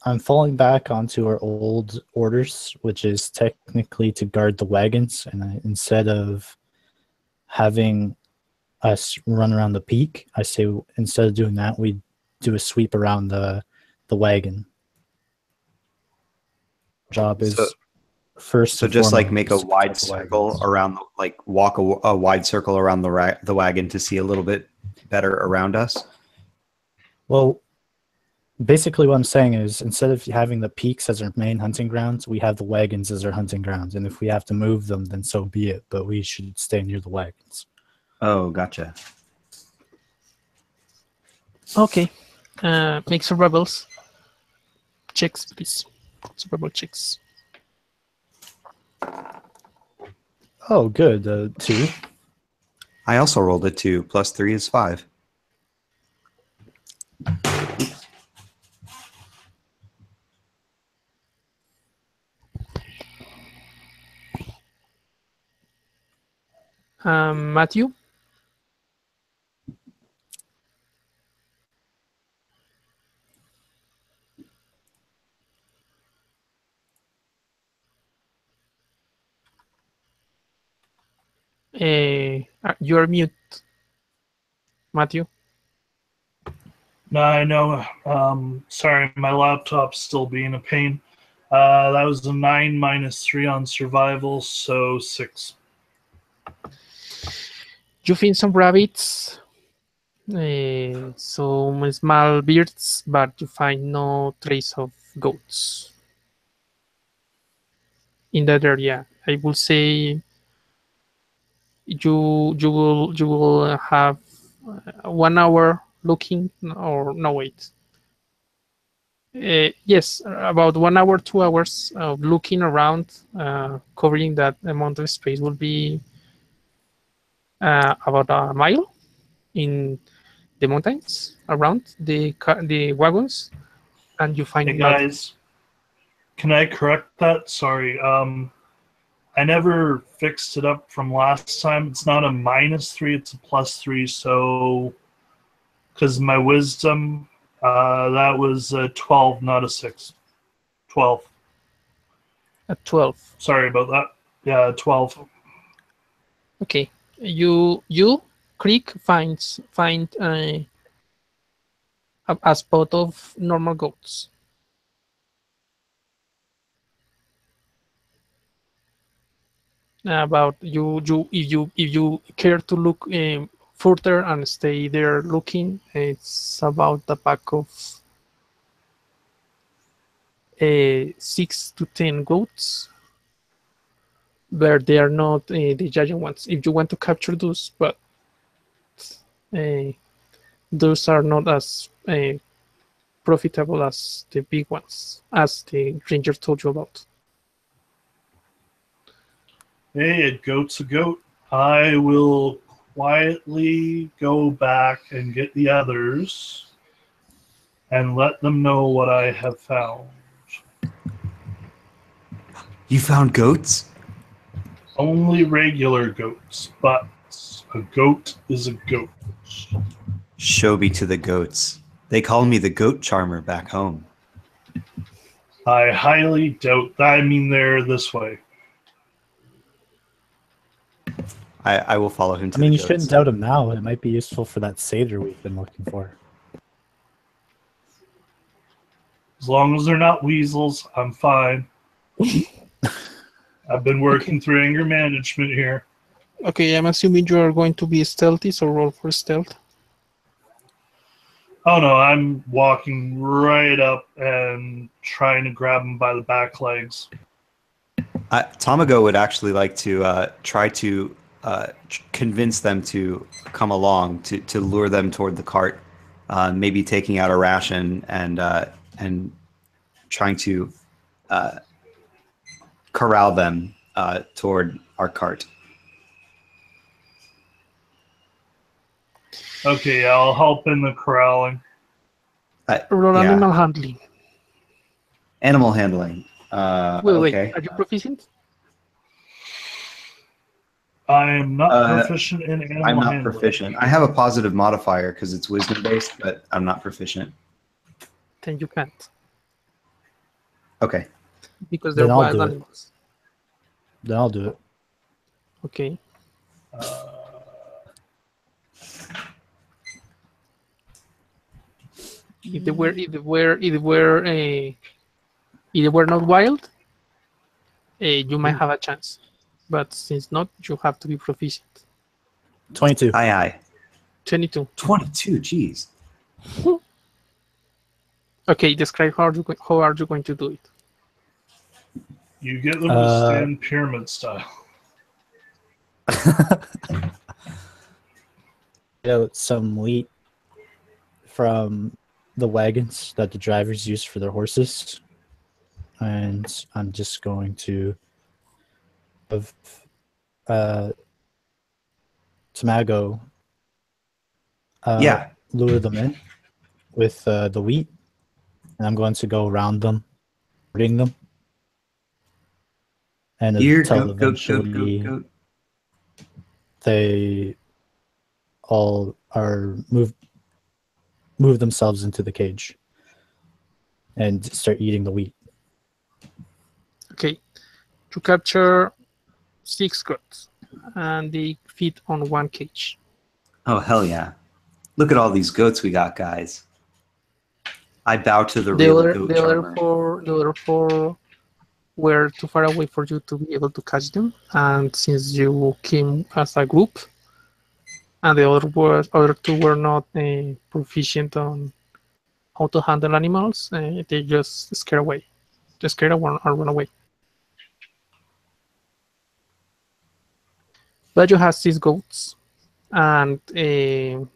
I'm falling back onto our old orders, which is technically to guard the wagons, and instead of having us run around the peak, I say instead of doing that, we do a sweep around the wagon. Job is first. So just like make a wide circle around, walk a wide circle around the wagon to see a little bit better around us. Well, basically what I'm saying is instead of having the peaks as our main hunting grounds, we have the wagons as our hunting grounds. And if we have to move them, then so be it. But we should stay near the wagons. Oh, gotcha. Okay. Make survivals checks, please. Survival checks. Oh, good. 2. I also rolled a 2. Plus 3 is 5. Matthew? You're mute, Matthew. No, I know. Sorry, my laptop's still being a pain. That was a 9 minus 3 on survival, so 6. You find some rabbits, some small birds, but you find no trace of goats in that area. I will say you will have 1 hour looking, or no, wait. Yes, about 1 hour, 2 hours of looking around, covering that amount of space will be about a mile in the mountains around the wagons, and you find Hey nothing. guys, can I correct that? Sorry. I never fixed it up from last time. It's not a -3, it's a +3. So, because my wisdom, that was a 12, not a 6. 12. At 12. Sorry about that. Yeah, 12. Okay, you Creek find a spot of normal goats. About if you care to look further and stay there looking, it's about a pack of 6 to 10 goats, but they are not the giant ones. If you want to capture those, but uh, those are not as profitable as the big ones, as the ranger told you about. Hey, a goat's a goat. I will quietly go back and get the others and let them know what I have found. You found goats? Only regular goats, but a goat is a goat. Show me to the goats. They call me the goat charmer back home. I highly doubt that. I mean, they're this way. I will follow him to I mean, the you goats. shouldn't doubt him now. It might be useful for that satyr we've been looking for. As long as they're not weasels, I'm fine. I've been working through anger management here. Okay, I'm assuming you are going to be stealthy, so roll for stealth. Oh no, I'm walking right up and trying to grab them by the back legs. Tamago would actually like to try to convince them to come along, to lure them toward the cart, maybe taking out a ration and trying to corral them toward our cart. Okay, I'll help in the corralling. Roll Yeah. animal handling. Animal handling. Wait, Okay. are you proficient? I am not proficient in animal I'm not handling. proficient. I have a positive modifier because it's wisdom based, but I'm not proficient. Then you can't, Okay. because they're Then I'll wild do it. animals. Then I'll do it. Okay. If they were not wild, you might have a chance. But since not, you have to be proficient. 22. Aye, aye. 22. 22, geez. Okay, describe how are you going to do it? You get them to stand pyramid style. Get out some wheat from the wagons that the drivers use for their horses, and I'm just going to have Tamago lure them in with the wheat, and I'm going to go around them, hurting them, and Here, until goat, eventually they all are move themselves into the cage and start eating the wheat. Okay, you capture 6 goats, and they fit on 1 cage. Oh, hell yeah. Look at all these goats we got, guys. I bow to the real goat charmer. The other 4 were too far away for you to be able to catch them, and since you came as a group, and the other 2 were not proficient on how to handle animals, they just scare away. They scare and run away. But you have 6 goats, and the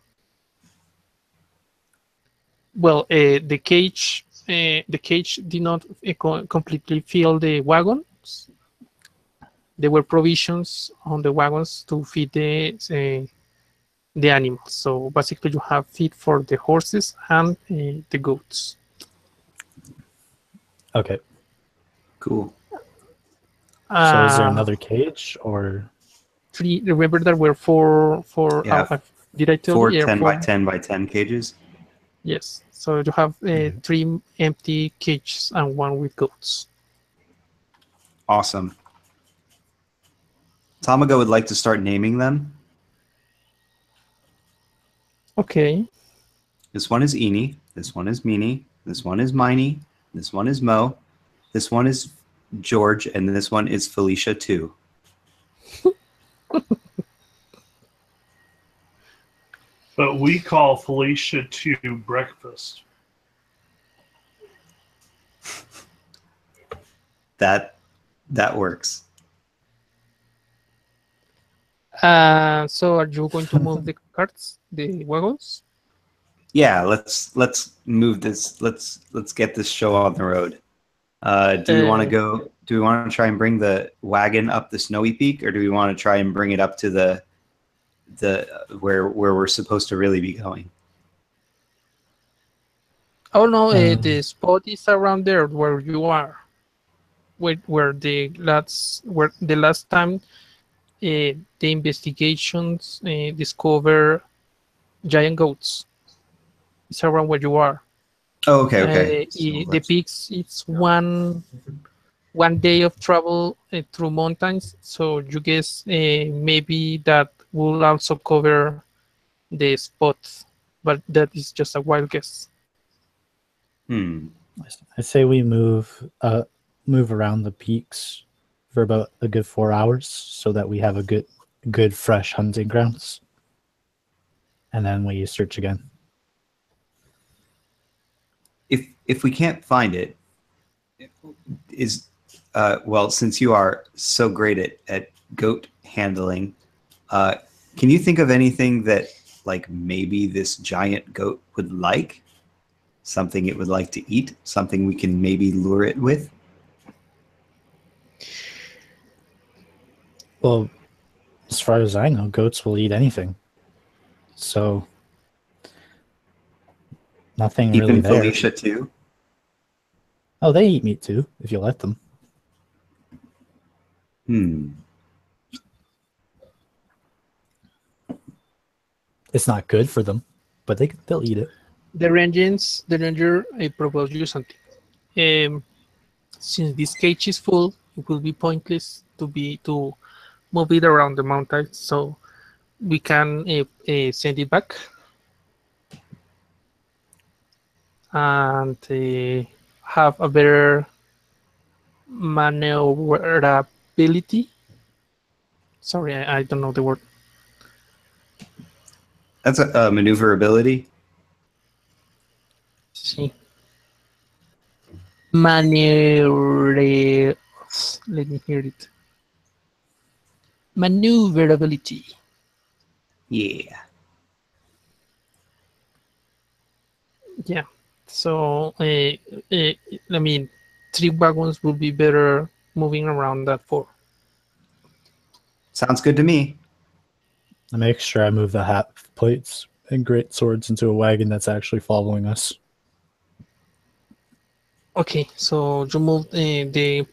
cage the cage did not completely fill the wagons. There were provisions on the wagons to feed the animals. So basically, you have feed for the horses and the goats. Okay. Cool. So is there Uh, another cage or? Three. Remember there were four. Yeah. Did I tell Four you? Yeah, 10 four. by 10 by 10 cages. Yes. So you have three empty cages and one with goats. Awesome. Tamago would like to start naming them. Okay. This one is Eenie. This one is Meanie. This one is Miney. This one is Mo. This one is George. And this one is Felicia too. But we call Felicia to breakfast. That works. So are you going to move the carts, the wagons? Yeah, let's move this. Let's get this show on the road. Do we want to go? Do we want to try and bring the wagon up the snowy peak, or do we want to try and bring it up to the where we're supposed to really be going? Oh no, the spot is around there where you are. Where the last time the investigations discover giant goats. It's around where you are. Oh, okay. So The peaks, it's one day of travel through mountains. So you guess maybe that will also cover the spot, but that is just a wild guess. I say we move around the peaks for about a good 4 hours so that we have a good fresh hunting grounds. And then we search again. If we can't find it, well, since you are so great at goat handling, can you think of anything that like maybe this giant goat would like? Something it would like to eat? Something we can maybe lure it with? Well, as far as I know, goats will eat anything. So nothing really Even there. Felicia too? Oh, they eat meat too, if you let them. It's not good for them, but they'll eat it. The ranger proposed you something. Since this cage is full, it will be pointless to move it around the mountains. So we can send it back and have a better maneuverability. Sorry, I don't know the word. That's a maneuverability. Sí. Maneuver. Let me hear it. Maneuverability. Yeah. Yeah. So, I mean, 3 wagons will be better moving around that 4. Sounds good to me. I make sure I move the hat plates and great swords into a wagon that's actually following us. Okay, so you move the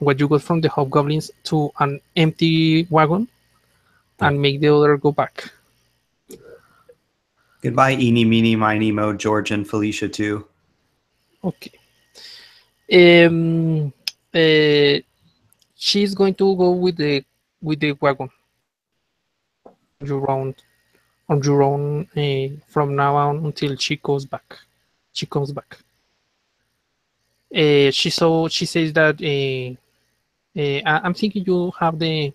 what you got from the hobgoblins to an empty wagon and make the other go back. Goodbye, Eenie, Meenie, Miny, Mo, George, and Felicia too. Okay. She's going to go with the wagon on your own from now on until she goes back. She comes back. She says that I'm thinking you have the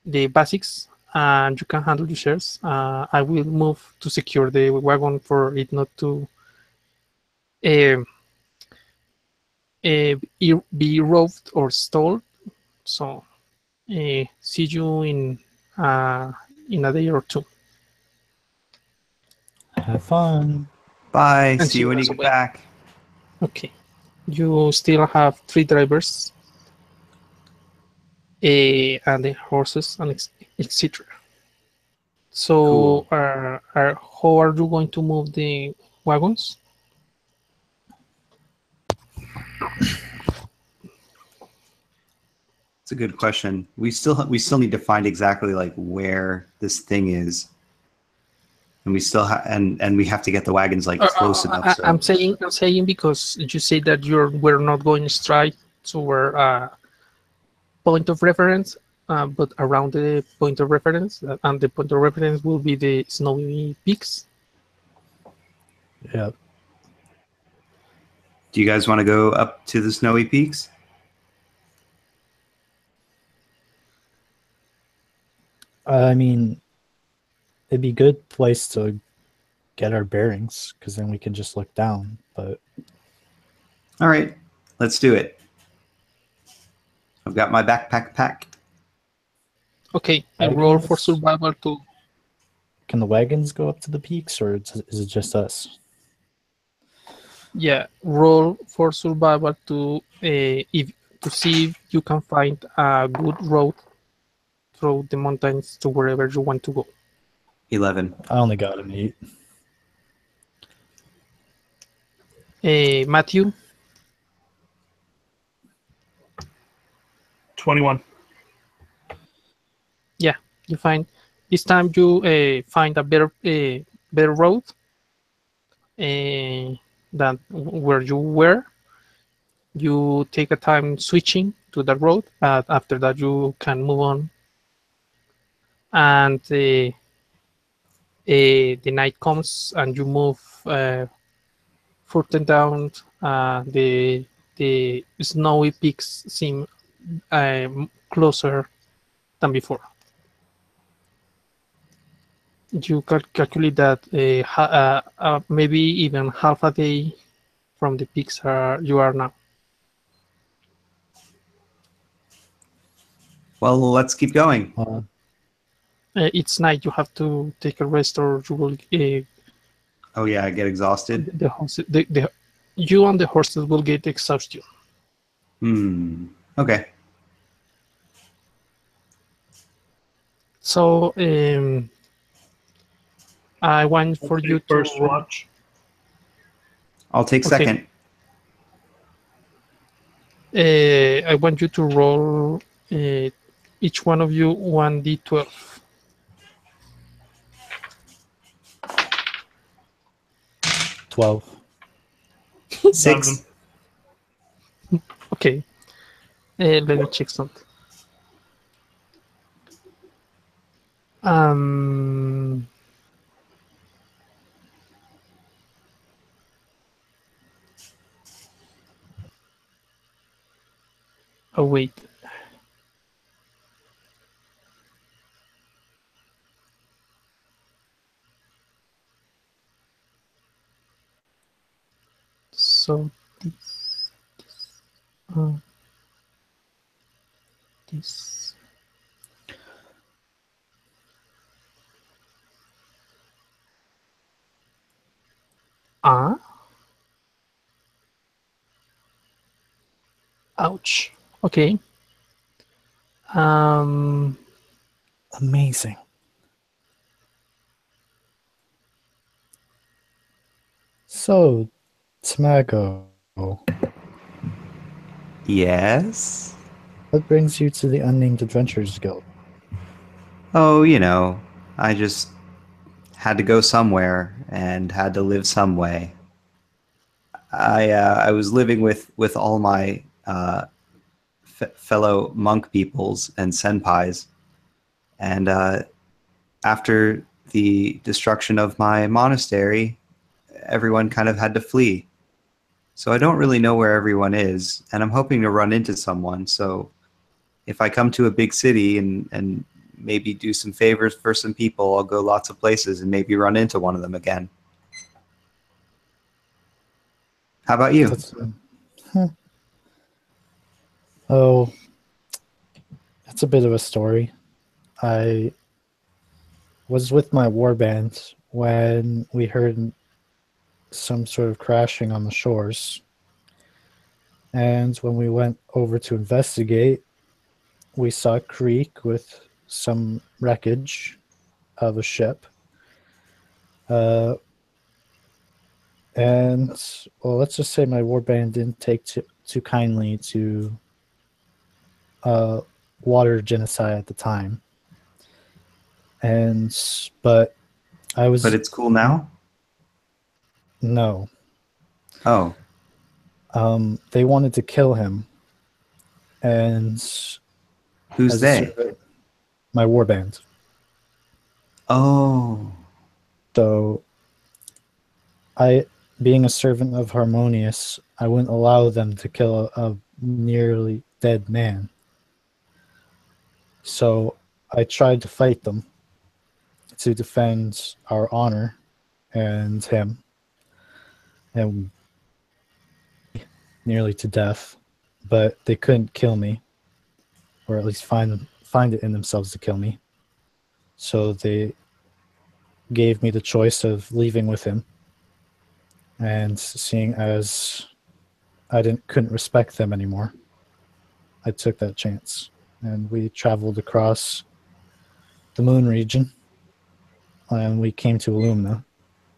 basics and you can handle the shares. I will move to secure the wagon for it not to be robbed or stolen. So see you in a day or 2. Have fun. Bye. And See she you when you runs get away. back. Okay. You still have 3 drivers, and the horses, and etc. So, Cool. how are you going to move the wagons? It's a good question. We still need to find exactly like where this thing is, and we still and we have to get the wagons like close enough. So I'm saying because you say that we're not going straight to our point of reference, but around the point of reference, and the point of reference will be the snowy peaks. Yeah. do you guys want to go up to the snowy peaks? I mean, it'd be a good place to get our bearings because then we can just look down. But All right, let's do it. I've got my backpack packed. Okay, I roll for wagons, survival to. can the wagons go up to the peaks, or is it just us? Yeah, roll for survival to if to see if you can find a good road through the mountains to wherever you want to go. 11. I only got an 8. Matthew, 21. yeah, you find this time you find a better road than where you were. You take a time switching to the road, but after that you can move on. And the night comes, and you move further down. The snowy peaks seem closer than before. You calculate that maybe even half a day from the peaks you are now. Well, let's keep going. It's night. You have to take a rest, or you will Oh yeah, I get exhausted. you and the horses will get exhausted. Okay. So I want I'll for take you to first watch. I'll take Okay. second. I want you to roll each one of you 1d12. 12. 6. Okay. Let me check something. Oh wait. So this. Ouch. Okay. Amazing. So, Tamago, Yes. what brings you to the Unnamed Adventurers Guild? Oh, I just had to go somewhere and had to live some way. I was living with all my fellow monk peoples and senpais, and after the destruction of my monastery, everyone kind of had to flee. So I don't really know where everyone is, and I'm hoping to run into someone. So if I come to a big city and maybe do some favors for some people, I'll go lots of places and maybe run into one of them again. How about you? Oh, it's a bit of a story. I was with my war band when we heard some sort of crashing on the shores. And when we went over to investigate, we saw a creek with some wreckage of a ship. And, well, let's just say my warband didn't take too kindly to water genocide at the time. But I was... But it's cool now? No. Oh. They wanted to kill him. And... Who's they? My warband. Oh. So, being a servant of Harmonious, I wouldn't allow them to kill a nearly dead man. So I tried to fight them to defend our honor and him, and nearly to death, but they couldn't kill me, or at least find it in themselves to kill me. So they gave me the choice of leaving with him, and seeing as I couldn't respect them anymore, I took that chance, and we traveled across the moon region, and we came to Illumina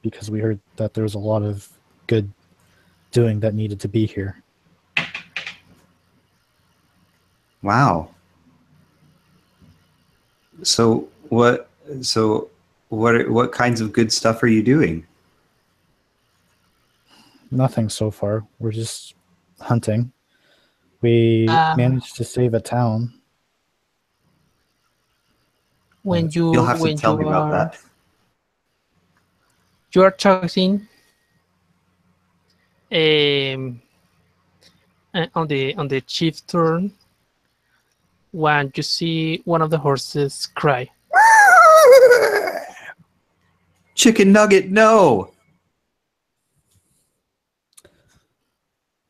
because we heard that there was a lot of good doing that needed to be here. Wow. So what kinds of good stuff are you doing? Nothing so far. We're just hunting. We managed to save a town. When you You'll have to tell me about that. You are talking on the chief turn when you see one of the horses cry. Chicken nugget, no.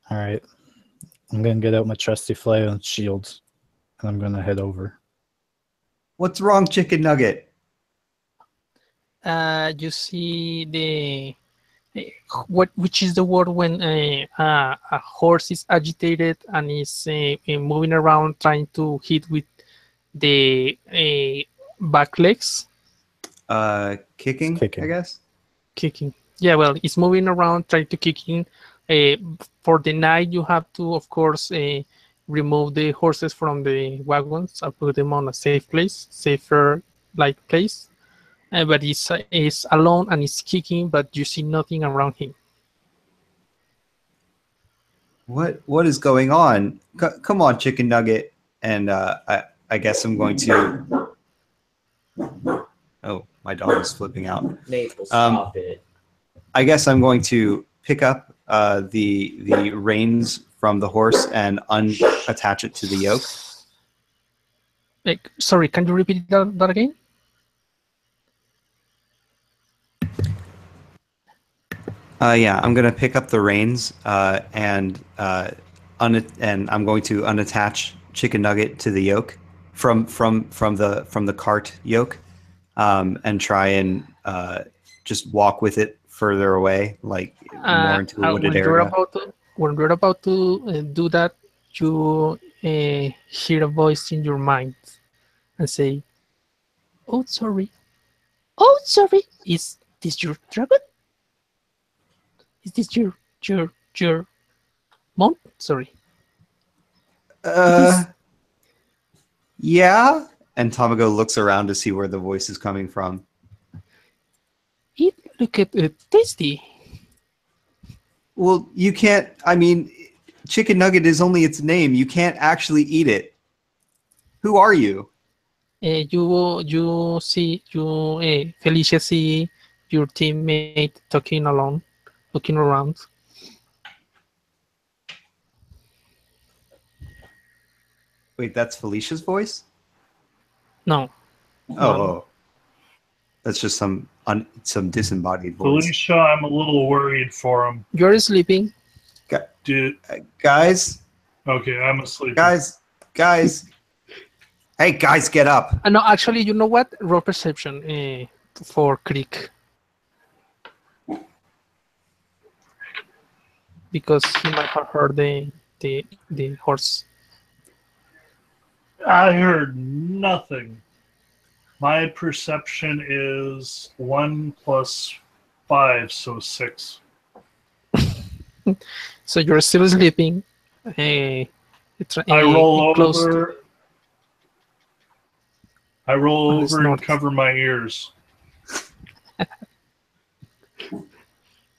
All right. I'm going to get out my trusty flail and shield, and I'm going to head over. What's wrong, chicken nugget? You see which is the word when a horse is agitated and is moving around trying to hit with the back legs? Kicking, I guess. Kicking. Yeah, well, it's moving around trying to kick in. For the night, you have to, of course, remove the horses from the wagons and put them on a safe place, safer place. But he's alone and he's kicking, but you see nothing around him. What is going on? Come on, chicken nugget. And I guess I'm going to... Oh, my dog is flipping out. Maple, stop it. I guess I'm going to pick up the reins from the horse and unattach it to the yoke. Sorry, can you repeat that again? Yeah, I'm going to pick up the reins and I'm going to unattach Chicken Nugget to the yoke from the cart yoke, and try and just walk with it further away, like more into a wooded area. When you're about to do that, you hear a voice in your mind and say, "Oh, sorry. Oh, sorry. Is this your dragon? Is this your mount? Sorry." Yeah. And Tamago looks around to see where the voice is coming from. It look at tasty. Well, you can't. I mean, Chicken Nugget is only its name. You can't actually eat it. Who are you? You see Felicia see your teammate talking alone, looking around. Wait, that's Felicia's voice? No. Oh. That's just some disembodied voice. Felicia, I'm a little worried for him. You're sleeping. Dude. Guys. Okay, I'm asleep. Guys. Hey, guys, get up. No, actually, you know what? Raw perception for Creek. because he might have heard the horse. I heard nothing. My perception is 1 plus 5, so 6. So you're still sleeping. I roll Close over. I roll On the over and snort. cover my ears.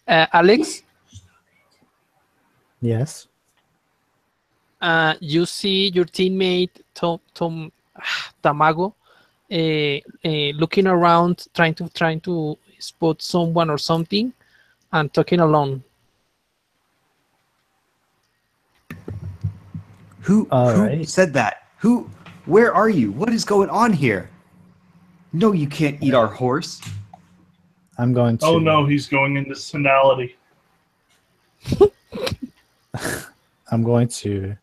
Alex, Yes. you see your teammate Tamago looking around, trying to spot someone or something, and talking alone. Who Alright. said that? Where are you? What is going on here? No, you can't eat our horse. I'm going to. Oh no, he's going into senality. I'm going to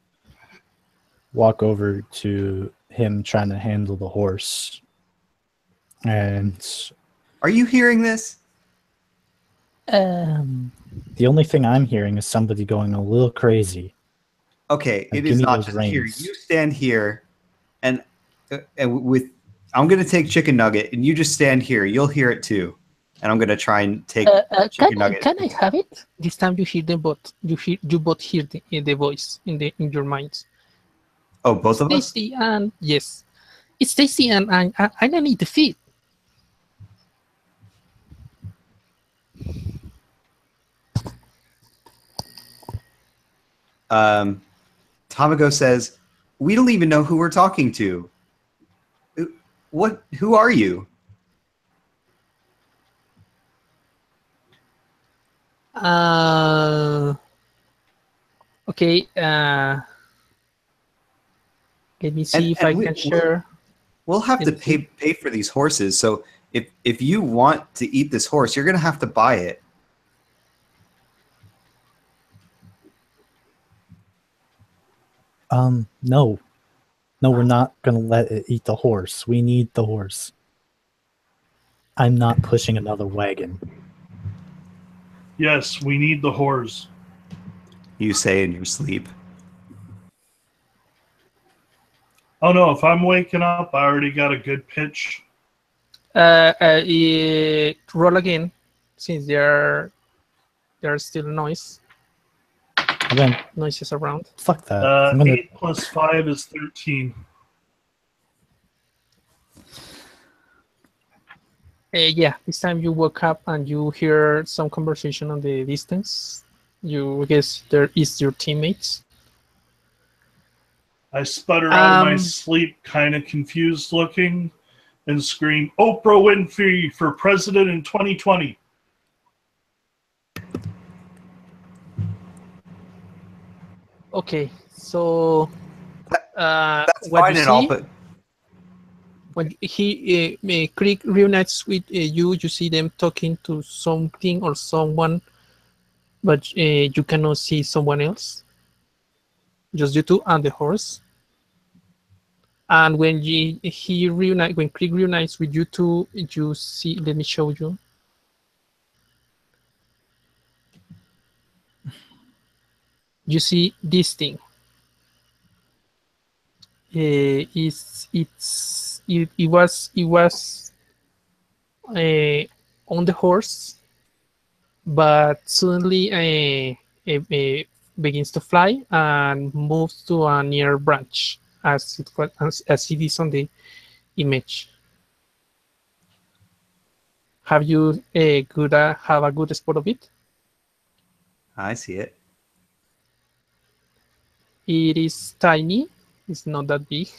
walk over to him trying to handle the horse. And Are you hearing this? the only thing I'm hearing is somebody going a little crazy. Okay, Now it give is me not those just here. reins. You stand here, and with I'm gonna take Chicken Nugget, and you just stand here. You'll hear it too, and I'm gonna try and take Chicken Nugget. Can I have it? This time you hear them both. You both hear the voice in your minds. Oh, both of us. Stacy and yes, it's Stacy and I don't need the feed. Tamago says, "We don't even know who we're talking to. What? Who are you?" Okay. Let me see if I can share. We'll have to pay for these horses. So if you want to eat this horse, you're gonna have to buy it. No. No, we're not going to let it eat the horse. We need the horse. I'm not pushing another wagon. Yes, we need the horse. You say in your sleep. Oh no, if I'm waking up, I already got a good pitch. Roll again, since there's still noises around. Fuck that. I'm gonna... 8 plus 5 is 13. Yeah, this time you woke up and you hear some conversation on the distance. You guess there is your teammates. I sputter out of my sleep, kind of confused looking, and scream, "Oprah Winfrey for president in 2020. Okay, so That's what fine you and all, see, but when he Creek reunites with you see them talking to something or someone, but you cannot see someone else. Just you two and the horse. And when when Creek reunites with you two, you see. Let me show you. You see this thing. It was on the horse, but suddenly begins to fly and moves to a near branch as it is on the image. Have you have a good spot of it? I see it. It is tiny. It's not that big.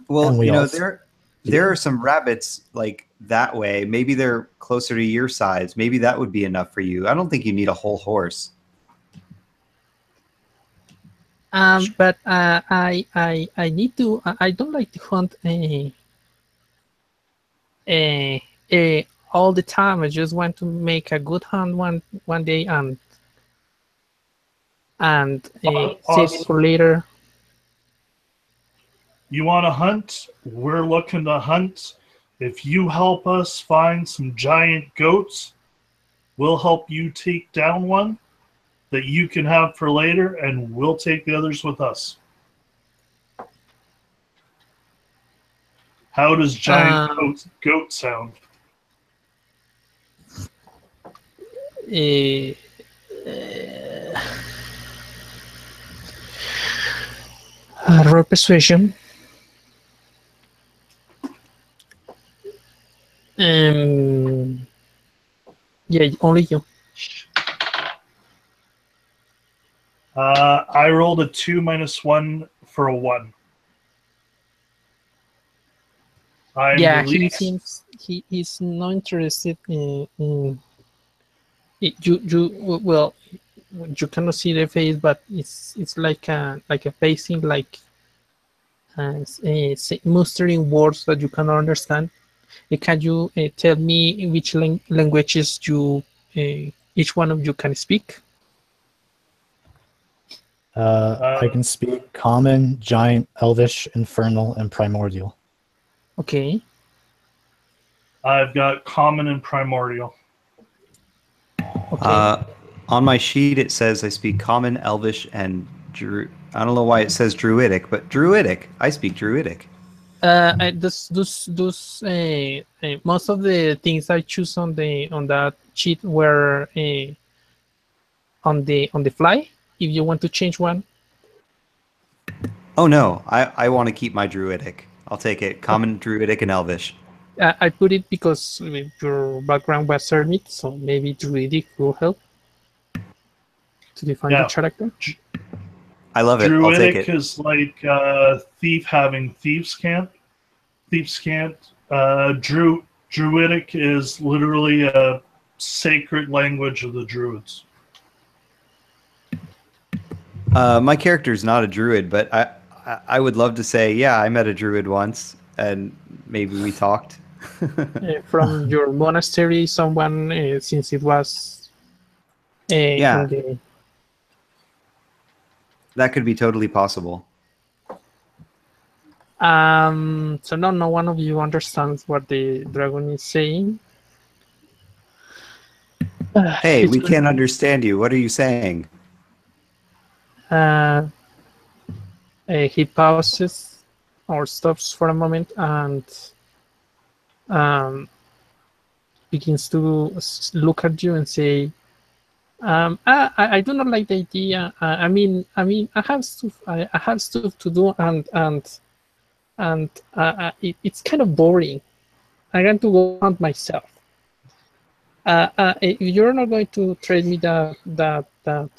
Well, And we you know, also- there are some rabbits like that way. Maybe they're closer to your size. Maybe that would be enough for you. I don't think you need a whole horse. But I need to. I don't like to hunt all the time. I just want to make a good hunt one day and save it for later. You want to hunt? We're looking to hunt. If you help us find some giant goats, We'll help you take down one that you can have for later, and we'll take the others with us. How does giant goat sound? Uh, roll persuasion. Yeah, only you. I rolled a 2 minus 1 for a 1. Yeah, he seems he's not interested in you. Well, you cannot see the face, but it's like a facing, like mustering words that you cannot understand. Can you tell me in which languages you each one of you can speak? I can speak Common, Giant, Elvish, Infernal, and Primordial. Okay. I've got Common and Primordial. Okay. On my sheet, it says I speak Common, Elvish, and I don't know why it says Druidic, but Druidic. I speak Druidic. Those most of the things I choose on that sheet were on the fly. If you want to change one. Oh no, I want to keep my Druidic. I'll take it. Common, Druidic, and Elvish. I put it because your background was Shenit, so maybe Druidic will help to define your character. I love it. Druidic I'll take it. is like thief having thieves can't. Thieves can't. Druidic is literally a sacred language of the Druids. My character is not a druid, but I would love to say, yeah, I met a druid once, and maybe we talked. From your monastery, someone, since it was yeah, that could be totally possible. So no one of you understands what the dragon is saying. Hey, we can't understand you. What are you saying? He pauses or stops for a moment and begins to look at you and say, I do not like the idea. I mean, I have stuff to do, and it's kind of boring. I want to go hunt myself. If you're not going to trade me that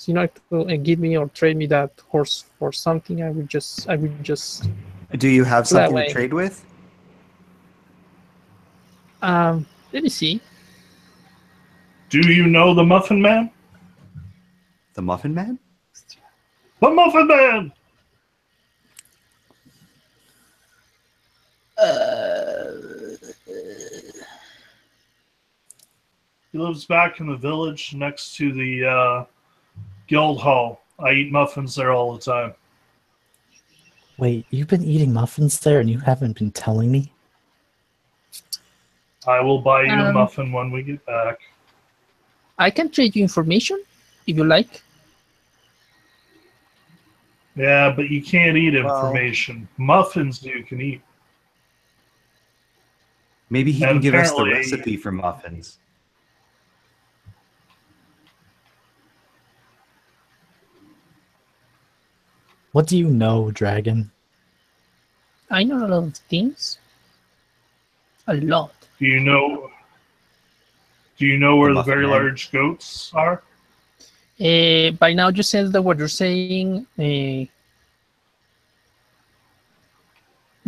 you know, to give me or trade me that horse for something, I would just. Do you have something to trade with? Let me see. Do you know the Muffin Man? The Muffin Man? The Muffin Man! He lives back in the village next to the guild hall. I eat muffins there all the time. Wait, you've been eating muffins there and you haven't been telling me? I will buy you a muffin when we get back. I can trade you information if you like. Yeah, but you can't eat information. Muffins you can eat. Maybe he can give us the recipe for muffins. What do you know, dragon? I know a lot of things. A lot. Do you know where the very large goats are? By now you sense that what you're saying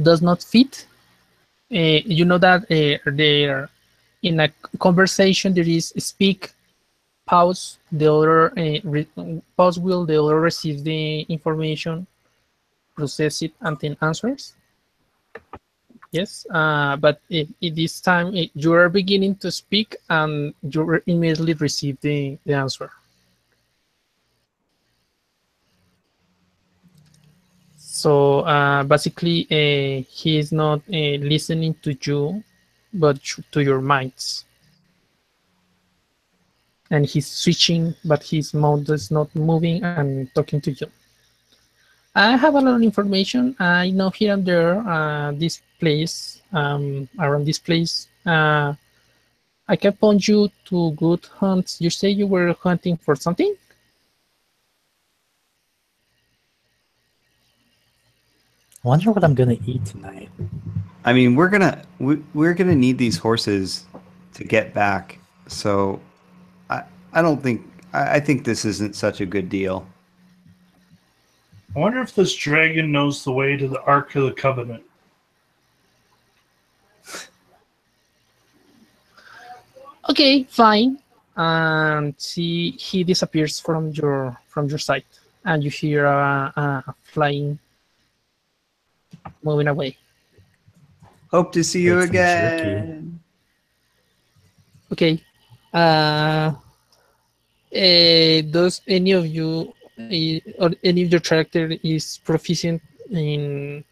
does not fit. You know that there, in a conversation, there is speak, pause, the other pause will, the other receives the information, process it, and then answers. Yes, but in this time you are beginning to speak and you immediately receive the answer. So basically, he is not listening to you, but to your minds. and he's switching, but his mouth is not moving and talking to you. I have a lot of information. I know here and there, this place, around this place. I can point you to good hunts. You say you were hunting for something? I wonder what I'm gonna eat tonight. I mean, we're gonna need these horses to get back. So, I don't think I think this isn't such a good deal. I wonder if this dragon knows the way to the Ark of the Covenant. Okay, fine. And he disappears from your sight, and you hear a flying, moving away. Hope to see you Make some again. Okay. Does any of you or any of your character is proficient in?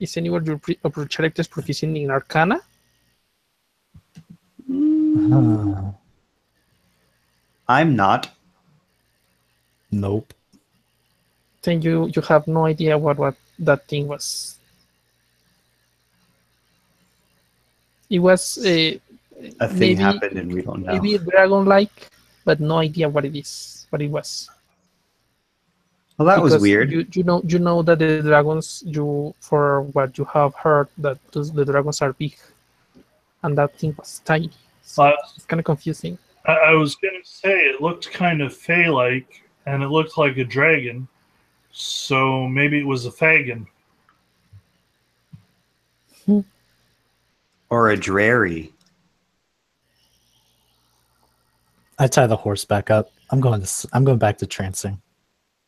Is anyone of your characters proficient in Arcana? I'm not. Nope. Then you have no idea what that thing was. It was A thing maybe happened and we don't know. maybe dragon-like, but no idea what it is, what it was. Well, that was Because weird. You know that the dragons, for what you have heard, that the dragons are big, and that thing was tiny. So But it's kind of confusing. I was going to say it looked kind of fey-like, and it looked like a dragon. So maybe it was a fagin. Or a drary. I tie the horse back up. I'm going back to trancing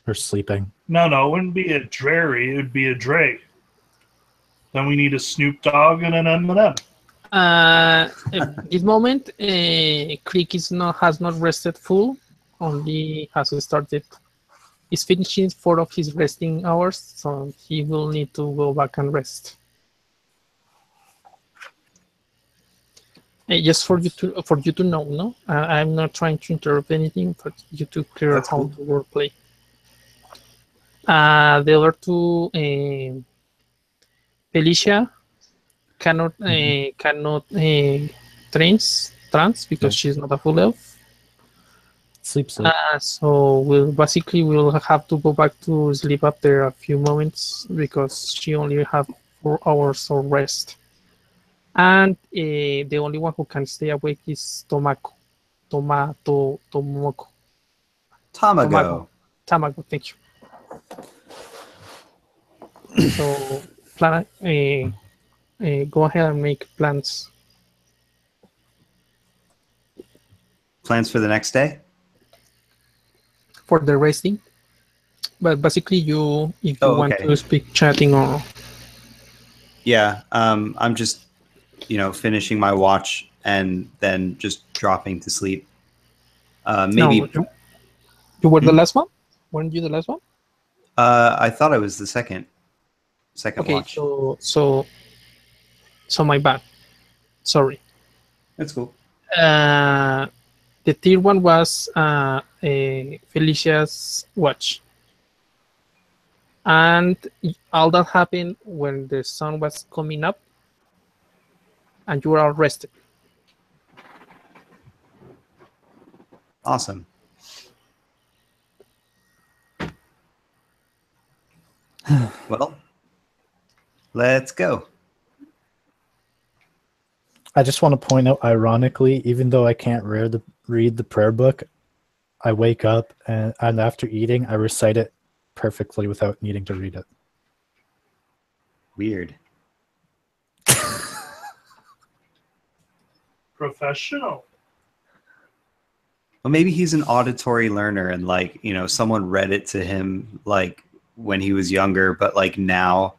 or sleeping. No, it wouldn't be a drary. It would be a dray. Then we need a Snoop Dogg and an M&M. At this moment, Creek has not rested full. Only has started. He's finishing 4 of his resting hours, so he will need to go back and rest. Just for you to know, no, I'm not trying to interrupt anything, but you to clear out how the word play. The other two, Felicia cannot trance because she's not a full elf. Sleep. So we'll have to go back to sleep after a few moments because she only have 4 hours of rest. And the only one who can stay awake is Tamago. Tamago. Tamago, thank you. So plan. Go ahead and make plans. Plans for the next day? For the resting, but basically if you want okay. to speak chatting or Yeah, I'm just finishing my watch and then just dropping to sleep. Maybe no, you were the last one. Weren't you the last one? I thought I was the second watch. So my bad, sorry. That's cool. The third one was Felicia's watch. And all that happened when the sun was coming up and you were all rested. Awesome. Well, let's go. I just want to point out, ironically, even though I can't read the prayer book, I wake up and after eating, I recite it perfectly without needing to read it. Weird. Professional. Well, maybe he's an auditory learner and someone read it to him when he was younger, but now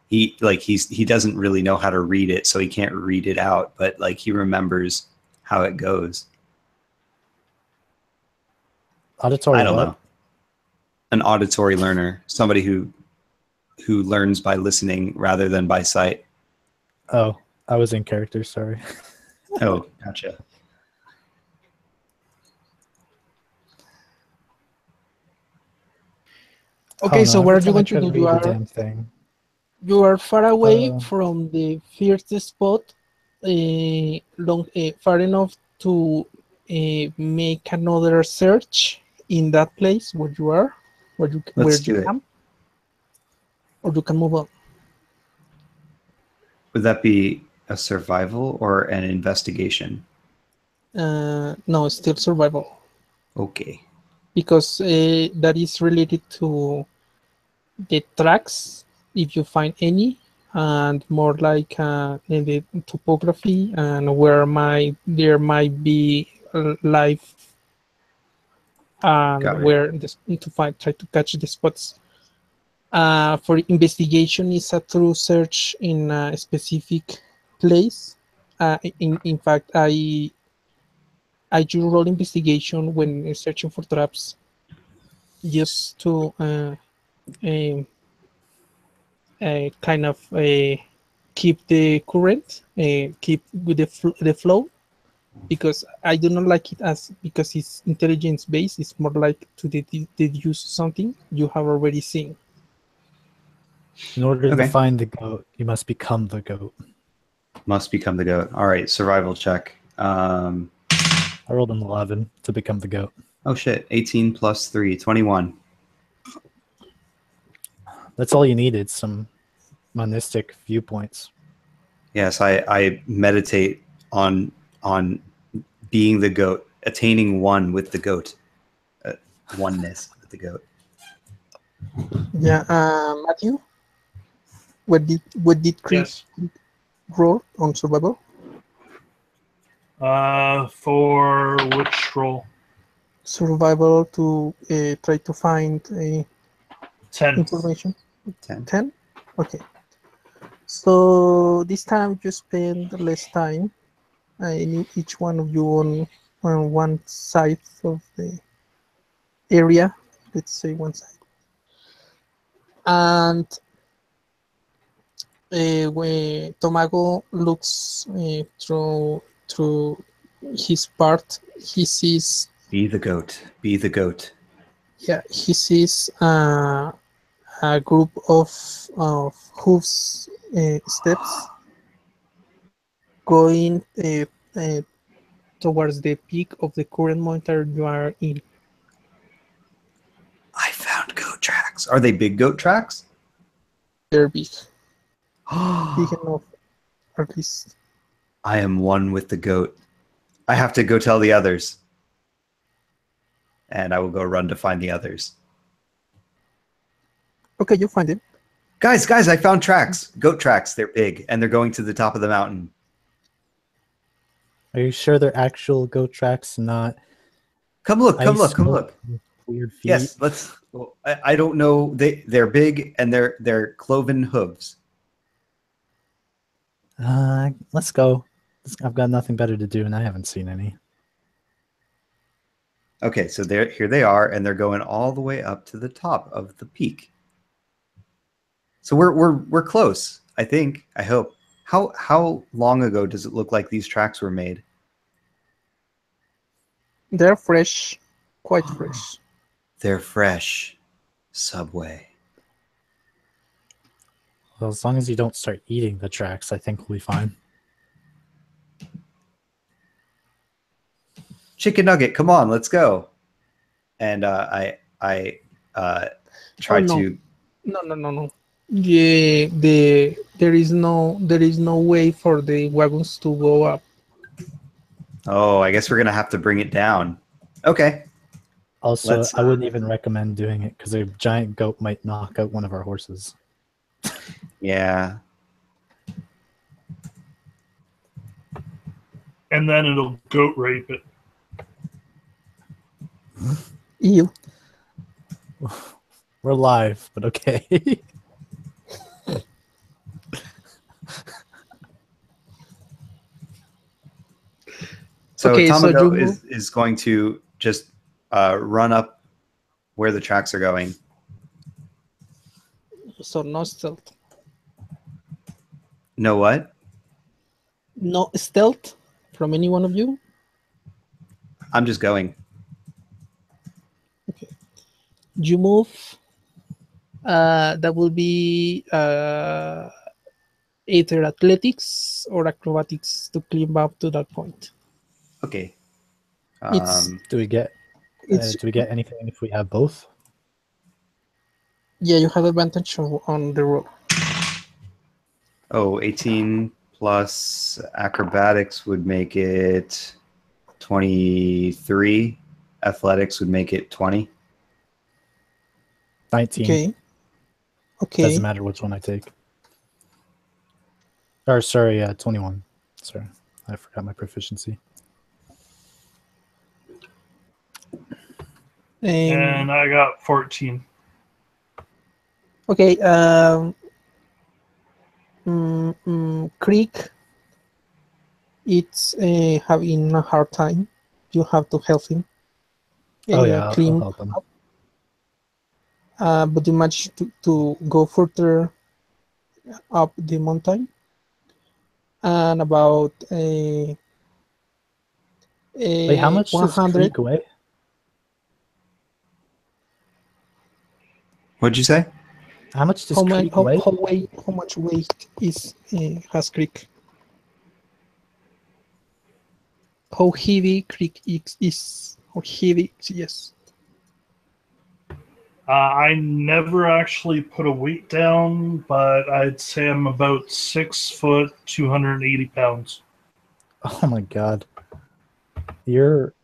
he doesn't really know how to read it, so he can't read it out, but he remembers how it goes. Auditory. I don't know. An auditory learner, somebody who learns by listening rather than by sight. Oh, I was in character, sorry. Oh, gotcha. Okay, so what every are you time I going to try to do? read the damn thing. You are far away Uh, from the first spot, far enough to make another search in that place where you are, where Let's you do it. camp, or you can move on. Would that be a survival or an investigation? No, still survival, Okay. because that is related to the tracks, if you find any, and more like in the topography and where there might be life, and Got it. where to find, try to catch the spots. For investigation is a true search in a specific place. In fact, I do roll investigation when searching for traps, just to uh, kind of keep the current, keep with the flow, because I do not like it as because it's intelligence based. It's more like to deduce something you have already seen. In order to Okay. find the goat, you must become the goat. Must become the goat. All right. Survival check. I rolled an 11 to become the goat. Oh shit. 18 plus 3, 21. That's all you needed, some monistic viewpoints. Yes, I meditate on being the goat, attaining one with the goat, oneness with the goat. Yeah, Matthew, what did Chris Yes. roll on survival? For which role? Survival to try to find 10. information. 10. 10. Okay. So this time you spend less time. Each one of you on one side of the area. Let's say one side. And when Tomago looks through his part, he sees, Be the goat. Be the goat. yeah, he sees a group of hooves, steps going towards the peak of the current mountain you are in. I found goat tracks. Are they big goat tracks? They're big I enough, at least. am one with the goat. I have to go tell the others. And I will go run to find the others. Okay, you find it. Guys, I found tracks. Goat tracks. They're big and they're going to the top of the mountain. Are you sure they're actual goat tracks, not Come look, come look, come ice look. weird feet? Yes, let's. I don't know. They're big and they're cloven hooves. Let's go. I've got nothing better to do, and I haven't seen any. Okay, so here they are, and they're going all the way up to the top of the peak. So we're close. I think. I hope. How long ago does it look like these tracks were made? They're fresh, quite fresh. They're fresh. Subway. Well, as long as you don't start eating the tracks, I think we'll be fine. Chicken nugget, come on, let's go. And I try no. to. No. Yeah, there is no way for the wagons to go up. Oh, I guess we're gonna have to bring it down. Okay. Also, Let's, I wouldn't even recommend doing it because a giant goat might knock out one of our horses. Yeah. And then it'll goat rape it. Ew. We're live, but okay. So Okay, so Tamago you move. is going to just run up where the tracks are going. So no stealth. Know what? No stealth from any one of you. I'm just going. You move That will be either athletics or acrobatics to climb up to that point. Okay. It's Do we get it's anything if we have both? yeah, you have advantage on the roll. 18 plus acrobatics would make it 23. Athletics would make it 20. 19. Okay. Okay. Doesn't matter which one I take. Or sorry, 21. Sorry, I forgot my proficiency. And I got 14. Okay. Creek, it's having a hard time. You have to help him. Oh yeah, I'll Climb, help him. but you manage to go further up the mountain, and about Wait, how much does 100. Creek weigh? What'd you say? How much does Creek weigh? How much weight is has Creek? How heavy Creek is? How heavy? Yes. I never actually put a weight down, but I'd say I'm about 6 foot, 280 pounds. Oh my god. You're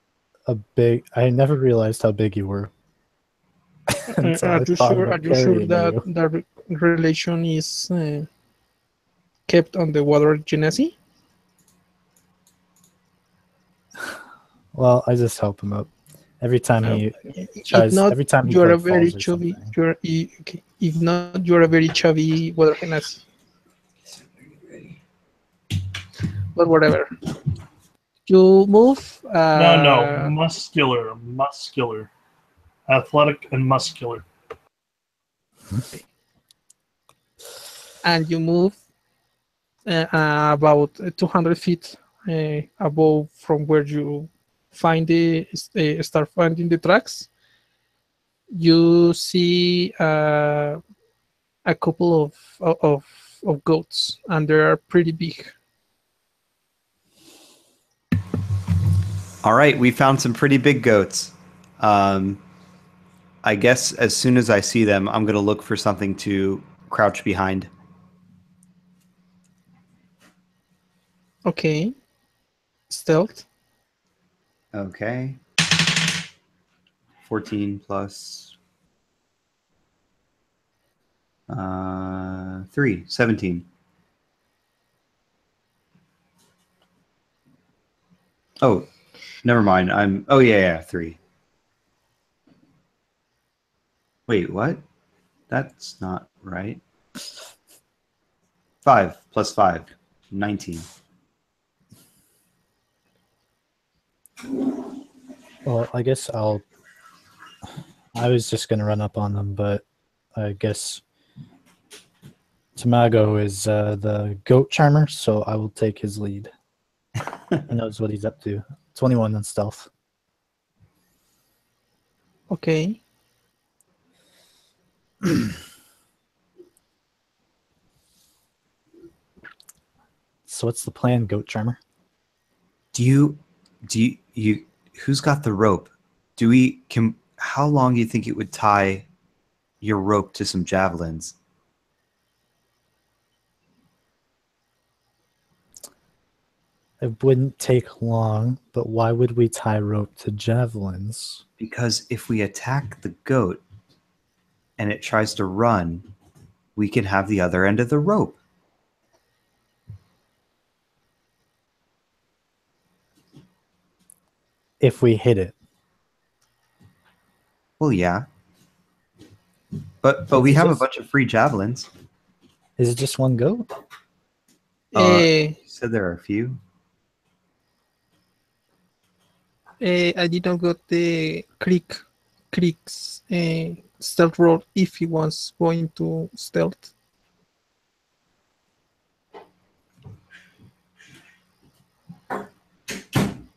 a big... I never realized how big you were. Until I thought Are about you sure carrying that you. the relation is kept on the water genasi? Well, I just help him up. Every time he If tries... not, Every time he you are a like very falls or chubby. something. Okay. If not, you are a very chubby water genasi. But whatever. You move. No, muscular. Athletic and muscular. And you move about 200 feet above from where you find start finding the tracks. You see a couple of goats, and they are pretty big. All right, we found some pretty big goats. I guess as soon as I see them, I'm going to look for something to crouch behind. Okay. Stealth. Okay. 14 plus 3, 17. Oh, never mind. Oh yeah, 3. Wait, what? That's not right. 5 plus 5, 19. Well, I guess I was just gonna run up on them, but I guess Tamago is the goat charmer, so I will take his lead. He knows what he's up to. 21 in stealth. Okay. So what's the plan, goat charmer? Who's got the rope? How long do you think it would tie your rope to some javelins? It wouldn't take long, but why would we tie rope to javelins? Because if we attack the goat and it tries to run, we can have the other end of the rope. If we hit it. Well, yeah. But we have a bunch of free javelins. Is it just one goat? You said there are a few. I did not got the Creek's stealth roll if he was going to stealth.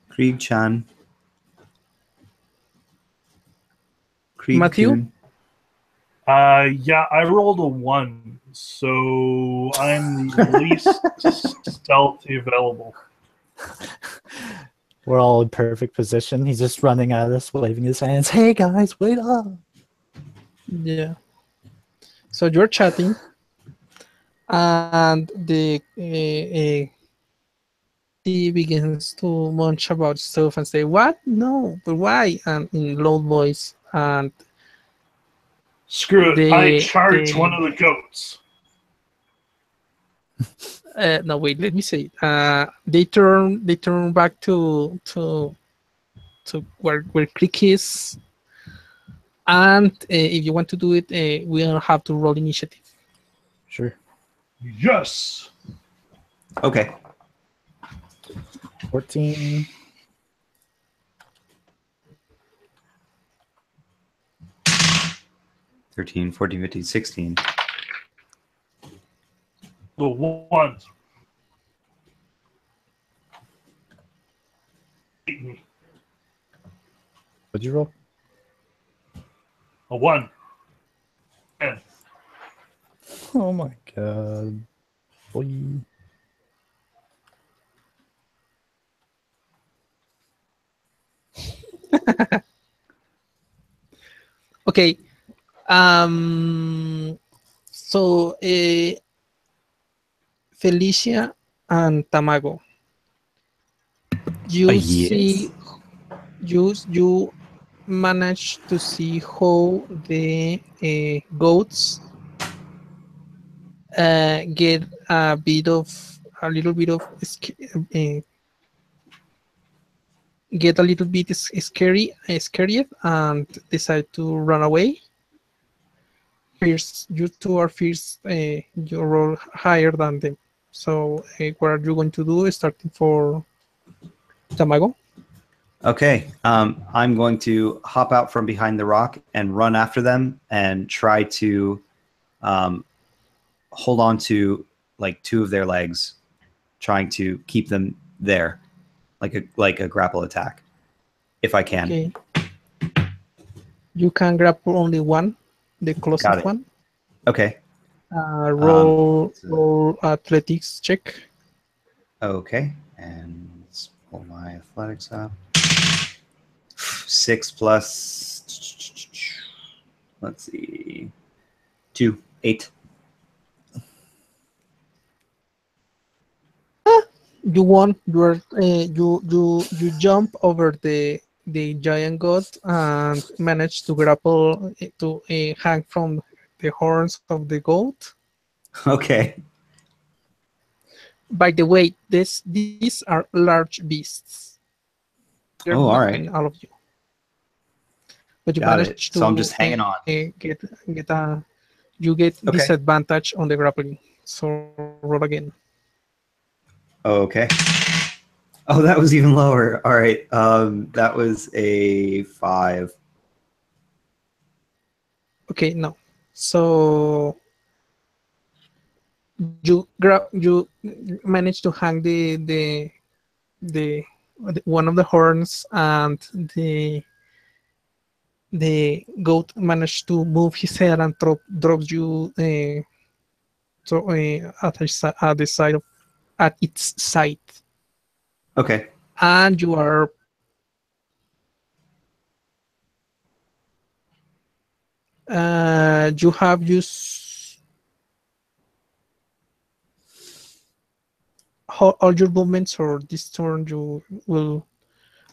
Krieg-chan. Krieg Matthew? Kun. Yeah, I rolled a 1, so I'm the least stealthy available. We're all in perfect position. He's just running at us, waving his hands. Hey guys, wait up! Yeah. So you're chatting, and the he begins to munch about stuff and say, "What? No, but why?" And in loud voice, and Screw it, I the charge one of the goats. no, wait, let me say it. They turn back to where Creek is, and if you want to do it, we'll have to roll initiative. Sure. Yes! Okay. 14. 13, 14, 15, 16. The 1. What'd you roll? A 1. 10. Oh my god. Boy. Okay. So Felicia and Tamago, you see, Yes. you manage to see how the goats get a little bit of get a little bit scary and decide to run away. First, you two are first. You roll higher than them. So, what are you going to do? Starting for Tamago. Okay. I'm going to hop out from behind the rock and run after them and try to hold on to like 2 of their legs, trying to keep them there, like a grapple attack, if I can. Okay. You can grapple only one, the Got closest it. one. Okay. Roll athletics check. Okay. And let's pull my athletics up. 6 plus, let's see, 2, 8. You won. You jump over the giant goat and manage to grapple to hang from the horns of the goat. Okay. By the way, these are large beasts. They're Oh, all bigger right. than all of you. But you Got it. manage So I'm to just hanging on. get a you get Okay. disadvantage on the grappling. So roll again. Okay. Oh, that was even lower. All right. That was a 5. Okay, no. So you manage to hang the one of the horns, and the goat managed to move his head and drops you at the side of at its side, Okay. and you are you have used all your movements, or this turn you will,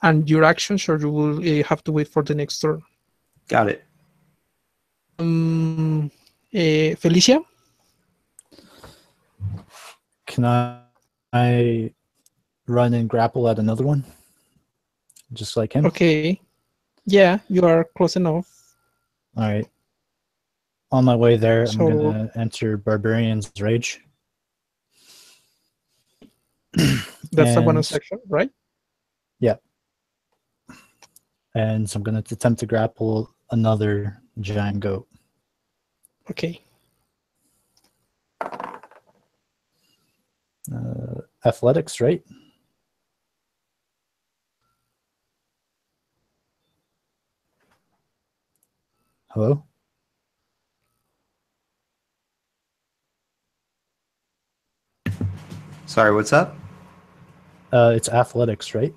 and your actions, or you will have to wait for the next turn. Got it. Felicia. Can I run and grapple at another one? Just like him? Okay. Yeah, you are close enough. All right. On my way there, I'm So going to enter Barbarian's Rage. that's a bonus And action, right? yeah. And so I'm going to attempt to grapple another giant goat. Okay. Athletics, right? Hello? Sorry, what's up? It's athletics, right?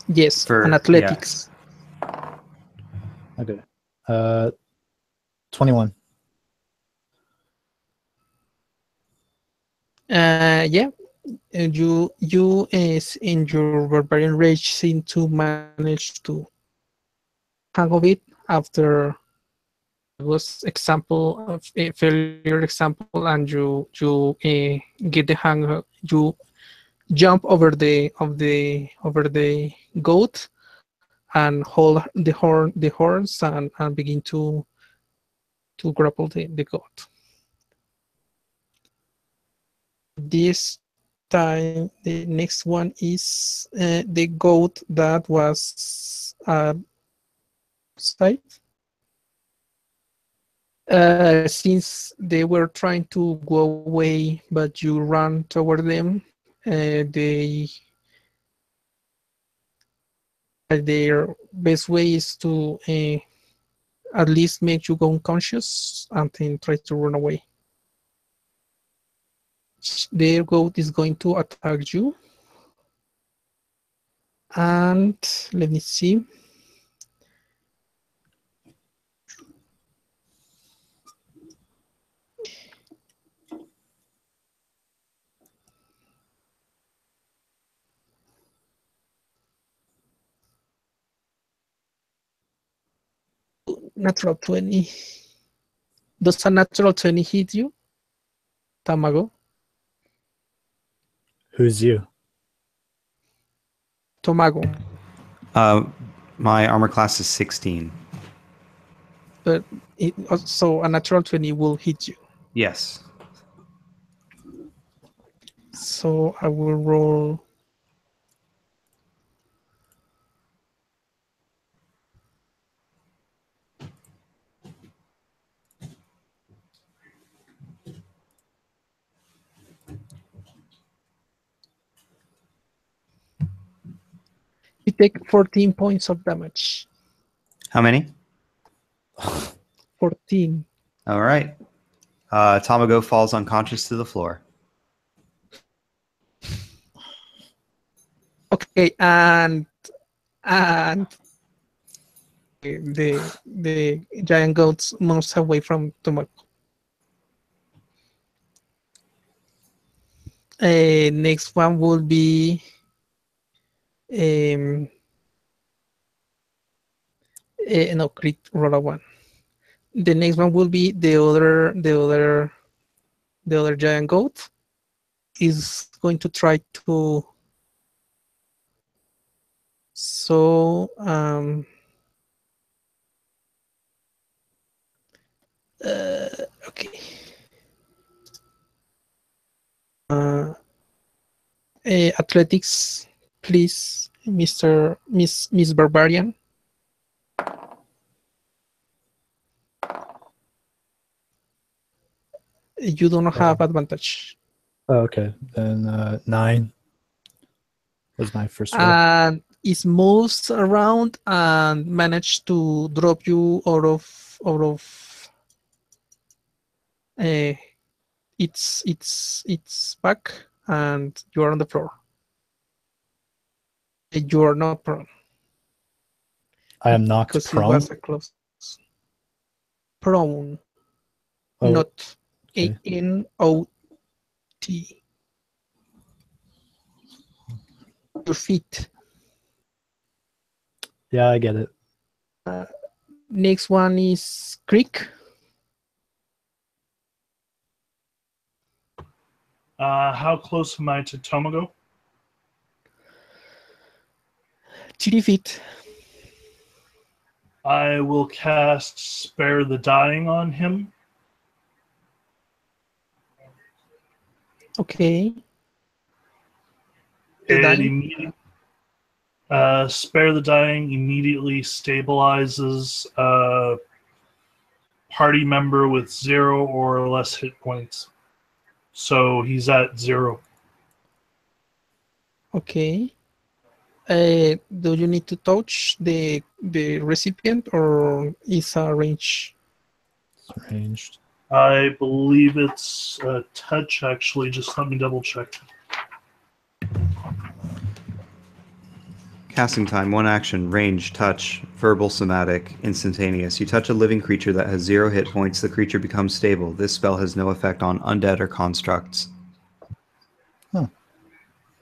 Yes, For- and athletics. Okay. 21. Yeah, and you is in your barbarian rage seem to manage to hang of it after was example of a failure example, and you get the hang of, you jump over the goat and hold the horns and begin to grapple the goat. This time the next one is the goat that was side. Since they were trying to go away, but you run toward them, they their best way is to at least make you go unconscious and then try to run away. Their goat is going to attack you, and let me see. Natural 20. Does a natural 20 hit you, Tamago? Who's you? Tomago. My armor class is 16. But so a natural 20 will hit you. Yes. So I will roll. You take 14 points of damage. How many? 14. All right. Tamago falls unconscious to the floor. Okay, and the giant goats moves away from Tomago. Next one will be no crit roll a one. The next one will be the other giant goat is going to try to okay. Athletics, please, Miss Barbarian. You do not have advantage. Oh, okay. Then 9 was my first roll. And it moves around and managed to drop you out of its back, and you are on the floor. You are not prone. I am knocked Because it prone. was a close prone, Oh, not okay. ANOT. Your feet. Yeah, I get it. Next one is Creek. How close am I to Tomago? 30 feet. I will cast Spare the Dying on him. Okay. Spare the Dying immediately stabilizes a party member with 0 or less hit points. So he's at 0. Okay. Do you need to touch the recipient, or is a range? It's ranged. I believe it's a touch, actually. Just let me double check. Casting time, 1 action, range, touch, verbal, somatic, instantaneous. You touch a living creature that has 0 hit points, the creature becomes stable. This spell has no effect on undead or constructs.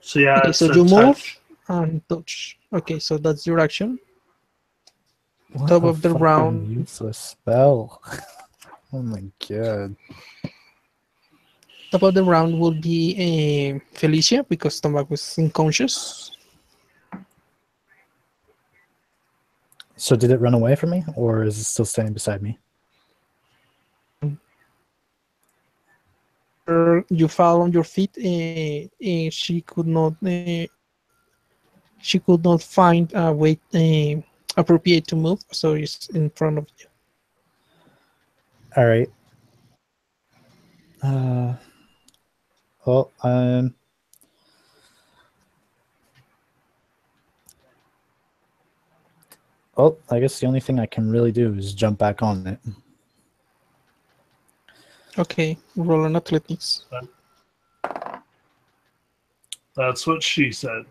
So yeah, Okay, it's so a you move touch. and touch. Okay, so that's your action. What Top a of the fucking round. useless spell. Oh my god. Top of the round will be Felicia because Tomac was unconscious. So did it run away from me, or is it still standing beside me? You fall on your feet. She could not find a way appropriate to move, so it's in front of you. All right. Well, well, I guess the only thing I can really do is jump back on it. Okay, roll on athletics. That's what she said.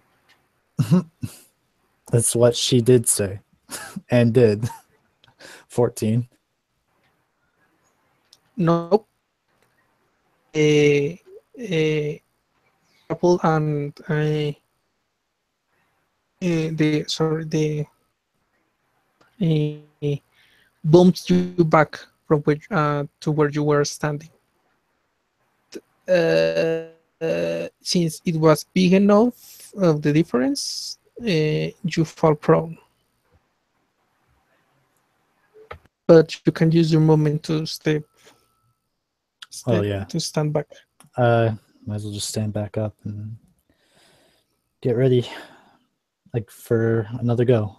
That's what she did say, and did. 14. Nope. A couple and the bumps you back from where to where you were standing. Since it was big enough of the difference, you fall prone. But you can use your movement to Oh yeah. to stand back. Might as well just stand back up and get ready, like for another go.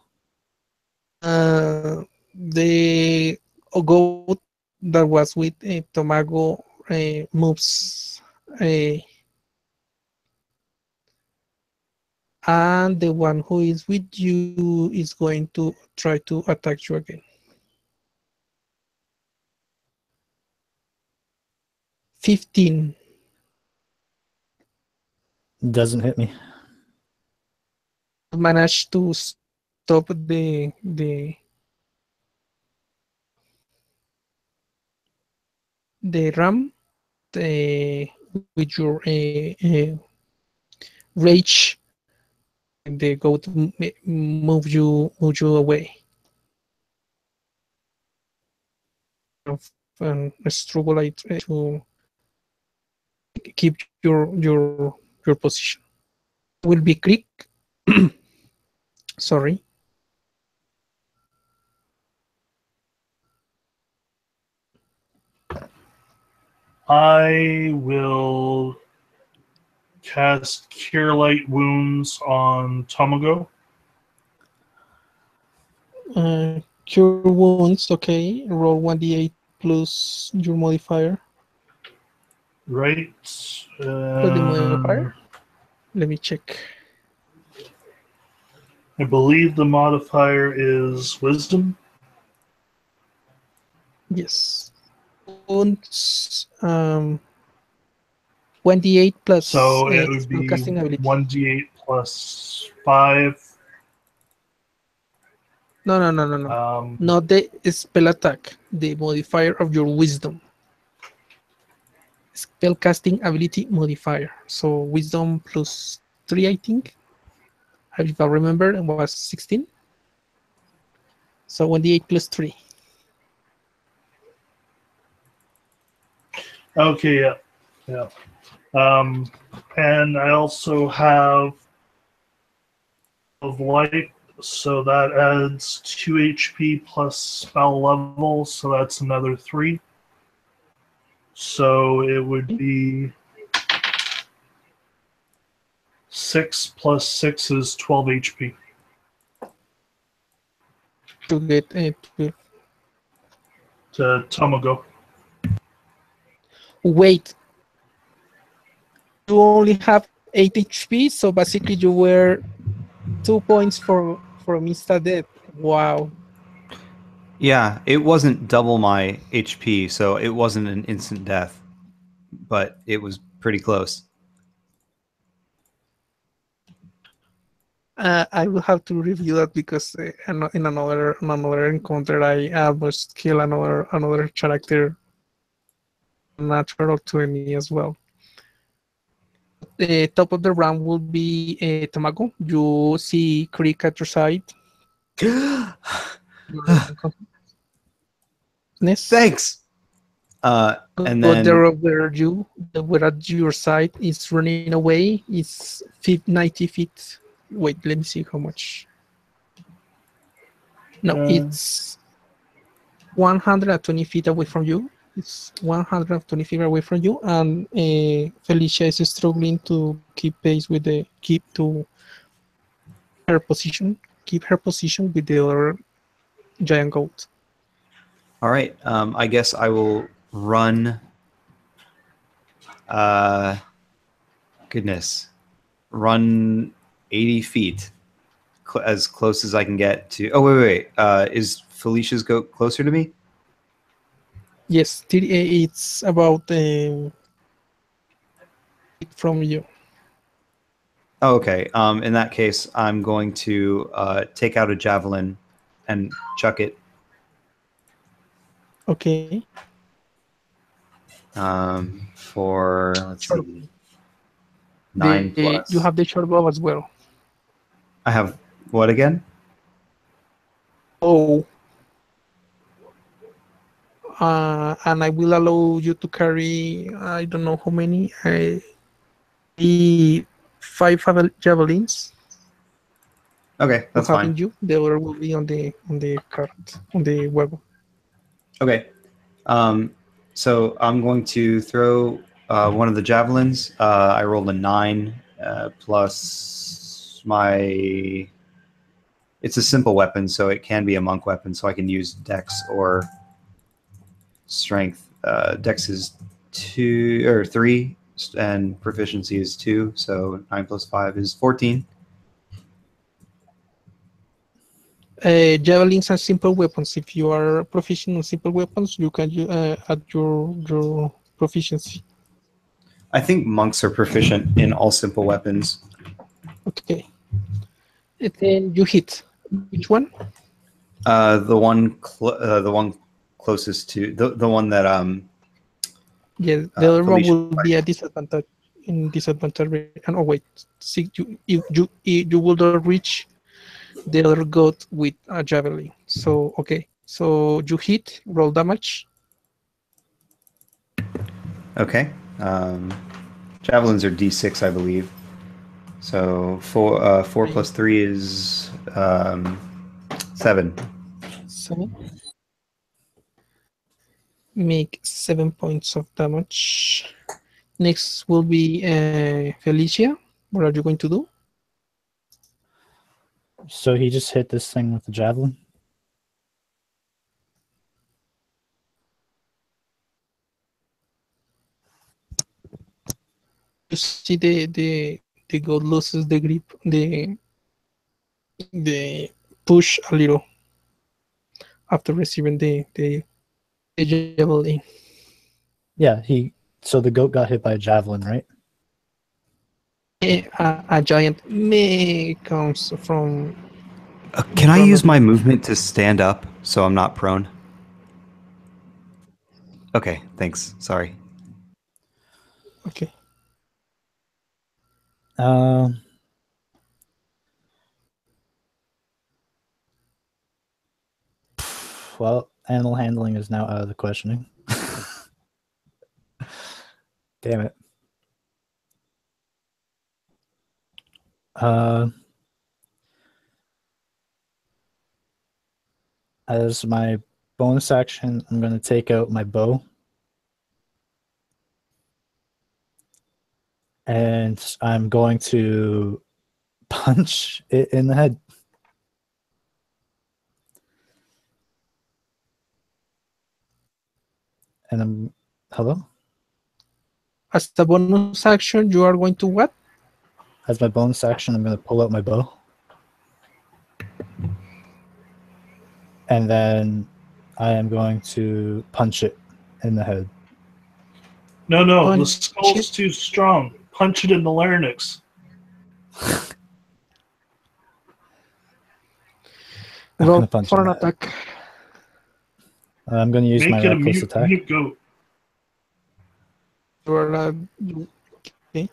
The goat that was with Tomago moves, and the one who is with you is going to try to attack you again. 15. Doesn't hit me. Managed to stop the ram with your rage. The goat move you away. And struggle to keep your position. Will be Creek. Sorry. I will cast Cure Light Wounds on Tomago. Cure wounds. Okay. Roll 1d8 plus your modifier. Right. What's the modifier? Let me check. I believe the modifier is Wisdom. Yes. Wounds. 1d8 plus So it would be casting ability. 1d8 plus 5. No. Not the spell attack. The modifier of your wisdom. Spell casting ability modifier. So wisdom plus 3, I think. If I remember, it was 16. So 1d8 plus 3. Okay, yeah. And I also have of light, so that adds 2 HP plus spell level, so that's another 3. So it would be 6 plus 6 is 12 HP. To get To Tomago. Wait. You only have 8 HP, so basically you were 2 points from insta death. Wow. Yeah, it wasn't double my HP, so it wasn't an instant death, but it was pretty close. I will have to review that because in another encounter I almost kill another character, natural 20 as well. The top of the round will be Tamago. You see Creek at your side. Thanks. And But then where at your side is running away. It's 90 feet. Wait, let me see how much. No, it's 120 feet away from you. It's 120 feet away from you, and Felicia is struggling to keep pace with keep her position with the other giant goat. All right. I guess I will run. Run 80 feet as close as I can get to. Oh, wait. Is Felicia's goat closer to me? Yes, it's about from you. Oh, okay. In that case, I'm going to take out a javelin and chuck it. Okay. For let's see, 9 plus. You have the short bow as well. I have what again? Oh. And I will allow you to carry, I don't know how many, 5 javelins. Okay, that's fine. You, the other will be on the cart, on the weapon. Okay. So I'm going to throw one of the javelins. I rolled a 9 plus my. It's a simple weapon, so it can be a monk weapon. So I can use Dex or Strength. Dex is 2 or 3, and proficiency is 2. So 9 plus 5 is 14. Javelins are simple weapons. If you are proficient in simple weapons, you can add your proficiency. I think monks are proficient in all simple weapons. Okay. And then you hit. Which one? The one closest to the one that Yeah, the other one Felicia will be a disadvantage. In disadvantage. And oh wait, see, you will not reach the other goat with a javelin. So okay, so you hit, roll damage. Okay. Javelins are D6, I believe. So 4 plus 3 is 7. 7. Make 7 points of damage. Next will be Felicia. What are you going to do? So he just hit this thing with the javelin. You see the goat loses the grip, the push a little after receiving the javelin. Yeah, so the goat got hit by a javelin, right? A giant meh comes from. Can I use my movement to stand up so I'm not prone? Okay, thanks. Sorry. Okay. Well, animal handling is now out of the questioning. Damn it. As my bonus action, I'm going to take out my bow. And I'm going to punch it in the head. And hello? As the bonus action, you are going to what? As my bonus action, I'm going to pull out my bow. And then I am going to punch it in the head. No, Punch the skull's too strong. Punch it in the larynx. I'm Roll gonna punch for him. an attack. I'm gonna use my Make it a reckless attack. mute goat. You're, okay.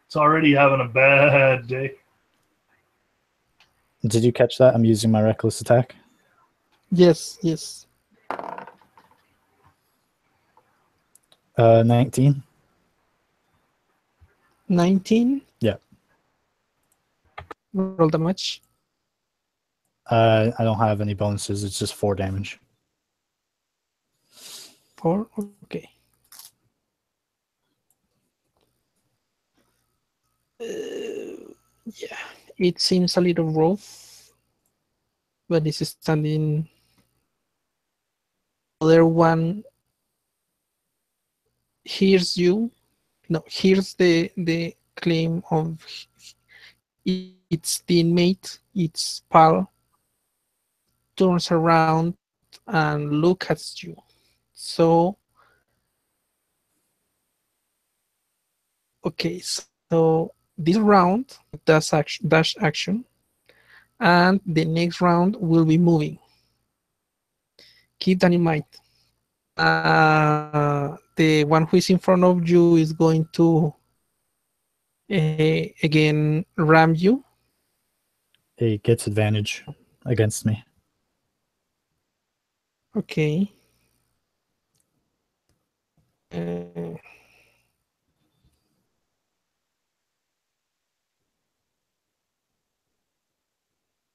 It's already having a bad day. Did you catch that? I'm using my reckless attack. Yes, yes. 19. 19. Yeah. Roll damage. I don't have any bonuses. It's just 4 damage. 4. Okay. Yeah, it seems a little rough, but it's standing. Other one hears you. No, hears the claim of its teammate, its pal, turns around and look at you. So, okay, so this round dash action, and the next round will be moving. Keep that in mind. The one who is in front of you is going to again ram you. It gets advantage against me. Okay.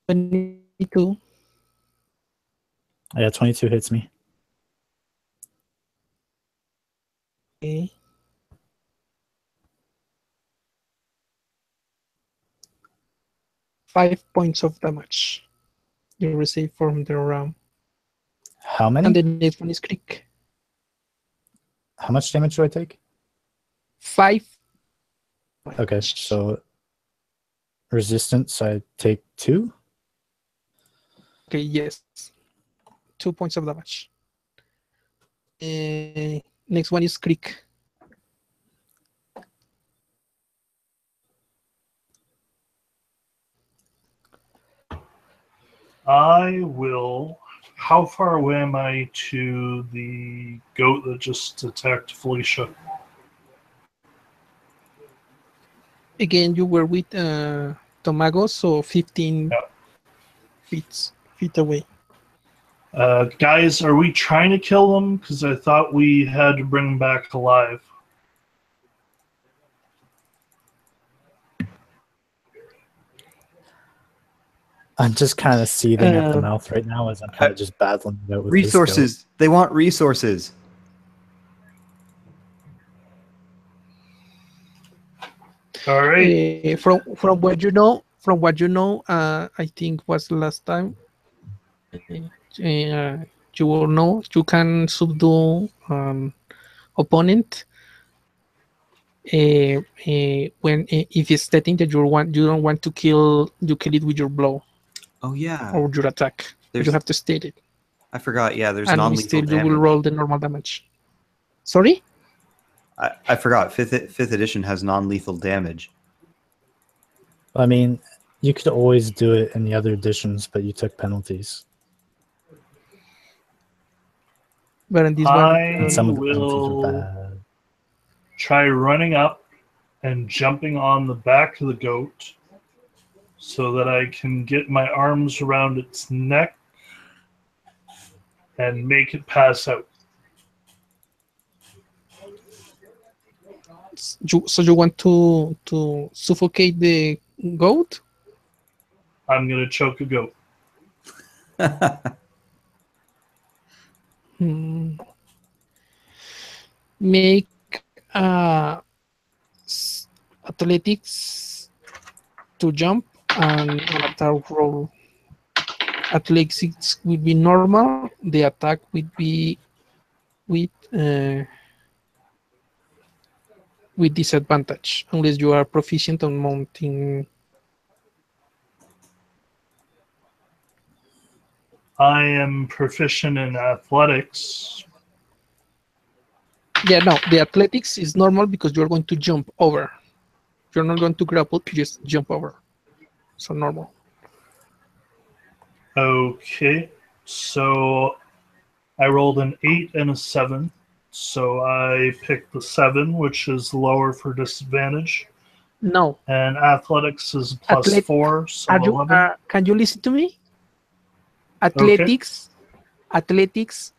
22. Yeah, 22 hits me. Okay. Five points of damage you receive from the ram. How many? And the next one is Creek. How much damage do I take? 5. Okay, so resistance, I take 2. Okay, yes. 2 points of damage. Next one is Creek. I will. How far away am I to the goat that just attacked Felicia? Again, you were with Tomago, so 15 Yeah. feet away. Guys, are we trying to kill them? Because I thought we had to bring them back alive. I'm just kind of seething at the mouth right now as I'm kind of just battling it out with this goat. Resources. They want resources. All right. From what you know, I think was the last time. You will know you can subdue opponent when if it's stating that you don't want to kill it with your blow Oh yeah. or your attack. You have to state it. I forgot. Yeah, there's and non-lethal still damage. you will roll the normal damage. Sorry? I forgot. Fifth edition has non-lethal damage. I mean, you could always do it in the other editions, but you took penalties. But in this I Some of the penalties are will bad. try running up and jumping on the back of the goat so that I can get my arms around its neck and make it pass out. So you want to suffocate the goat? I'm going to choke a goat. Make athletics to jump and an attack roll. Athletics would be normal. The attack would be with disadvantage unless you are proficient on mounting. I am proficient in athletics. Yeah, no, the athletics is normal because you're going to jump over. You're not going to grapple, you just jump over. so normal. Okay, so I rolled an 8 and a 7. So I picked the 7, which is lower for disadvantage. No, And athletics is plus Athlet- 4, so are you? 11. Can you listen to me? Okay. Athletics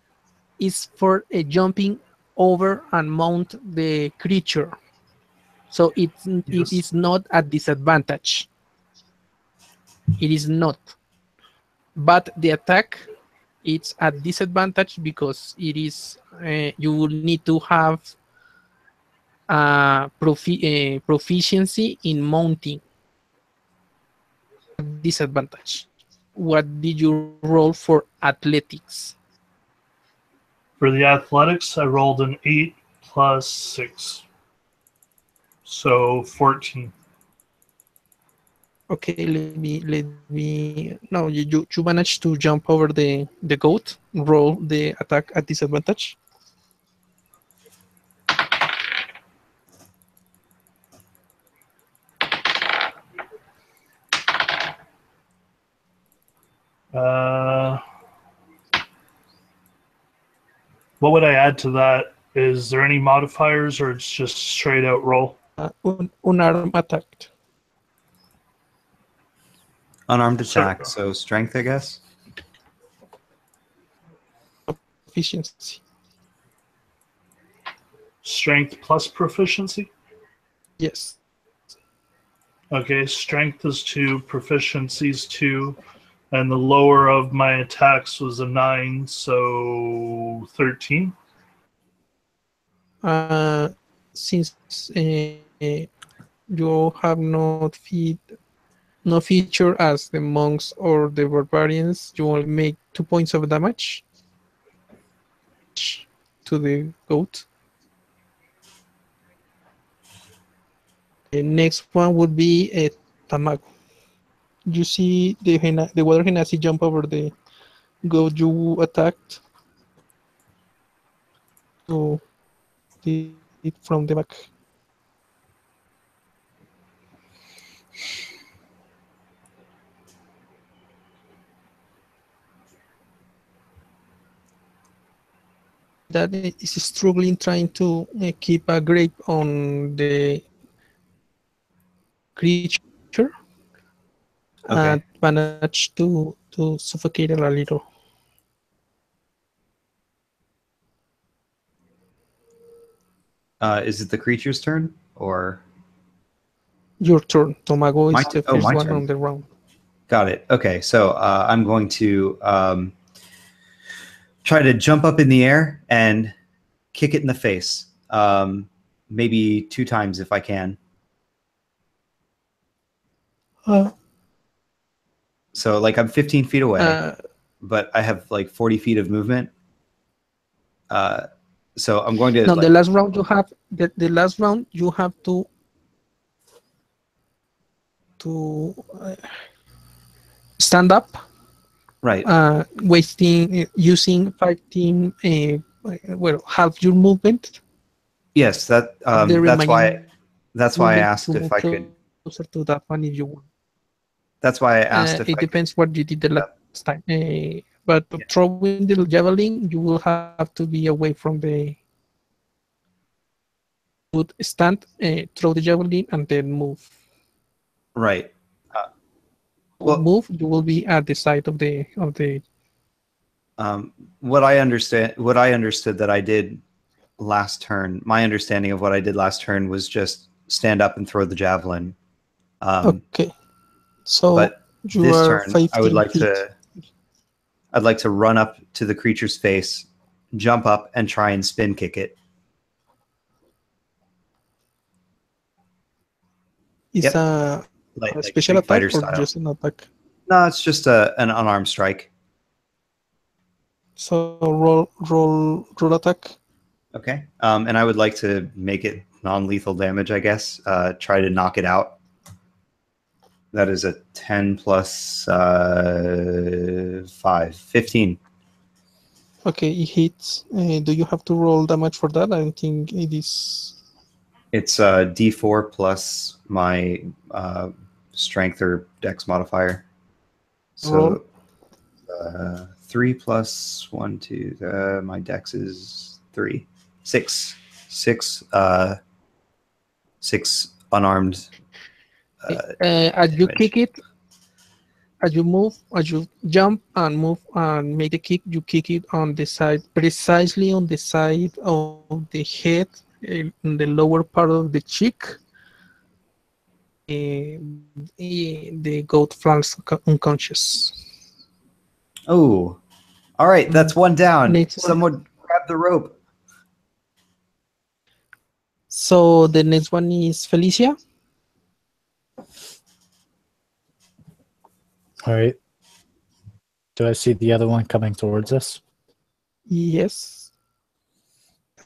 is for jumping over and mount the creature, so it Yes. is not a disadvantage. It is not, but the attack it's a disadvantage because it is you will need to have proficiency in mounting. Disadvantage. What did you roll for athletics? For the athletics, I rolled an 8 plus 6. So 14. Okay, let me. No, you managed to jump over the goat. Roll the attack at disadvantage. What would I add to that? Is there any modifiers, or it's just straight out roll? Unarmed attack. Unarmed So- attack, so strength, I guess. Proficiency. Strength plus proficiency? Yes. Okay, strength is 2, proficiency is 2, and the lower of my attacks was a 9, so 13. Since you have no feature as the monks or the barbarians, you will make 2 points of damage to the goat. The next one would be a tamago. You see the water genasi jump over the goat you attacked. So it from the back. That is struggling trying to keep a grip on the creature and manage to suffocate it a little. Is it the creature's turn or? Your turn. Tomago is My the t- oh, first my one turn. on the round. Got it. Okay, so I'm going to try to jump up in the air and kick it in the face. Maybe 2 times if I can. So like I'm 15 feet away, but I have like 40 feet of movement. So I'm going to. No, like, the last round you have the last round you have to stand up. Right. Using 15 half your movement. Yes, that The that's why remaining I movement asked to if move I could. closer to that one if you want. That's why I asked if It I depends what you did the last time. But Yeah. throwing the javelin, you will have to be away from the would stand, throw the javelin, and then move. could. Right. Well, Well, move, you will be at the side of the what I understood that I did last turn. My understanding of what I did last turn was just stand up and throw the javelin. Okay. So But you this are turn, 15 I would like feet. I'd like to run up to the creature's face, jump up, and try and spin kick it. Is Yep. a Like special Street Fighter attack or style. just an attack? No, it's just an unarmed strike. So roll attack. Okay. And I would like to make it non-lethal damage, I guess. Try to knock it out. That is a 10 plus 5, 15. Okay, it hits. Do you have to roll damage for that? I think it is. It's D4 plus my strength or dex modifier. Roll. So 3 plus 1, 2. My dex is 3. 6. 6. 6 unarmed. As you damage. kick it, as you move, as you jump and move and make the kick, you kick it on the side, precisely on the side of the head, in the lower part of the cheek. The goat falls unconscious. Oh, all right. That's one down. Next one. Someone grab the rope. So the next one is Felicia. All right. Do I see the other one coming towards us? Yes.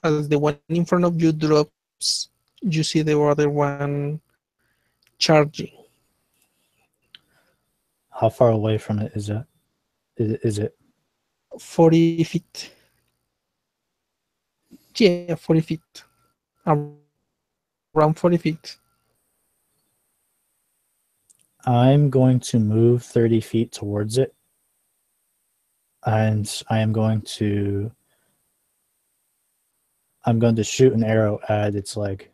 As the one in front of you drops, you see the other one charging. How far away from it is it? Is it? 40 feet. Yeah, 40 feet. Around 40 feet. I'm going to move 30 feet towards it. And I'm going to shoot an arrow at its leg.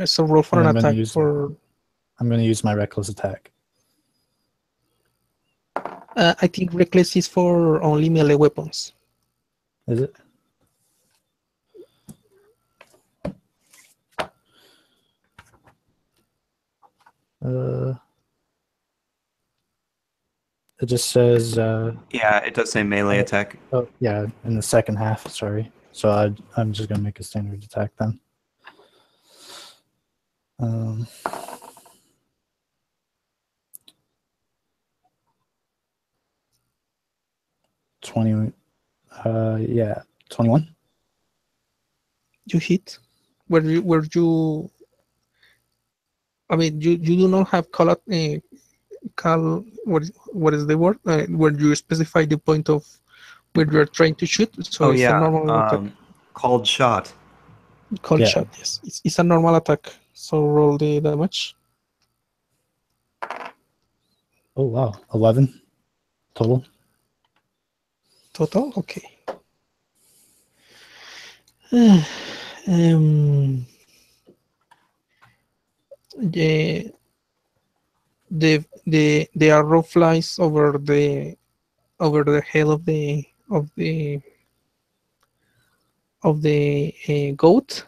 So roll for And an I'm gonna attack use- for. I'm going to use my reckless attack. I think reckless is for only melee weapons. Is it? It just says, Yeah, it does say melee attack. oh yeah, in the second half. Sorry. So I'm just gonna make a standard attack then. 20. Yeah, 21. You hit. Where you. I mean, you do not have call. What is the word? Where you specify the point of where you are trying to shoot. So it's a normal attack. Called shot. Call Yeah. shot. Yes, it's a normal attack. So roll the damage. Oh wow, 11 total. Total. Okay. Yeah, the arrow flies over the head of the goat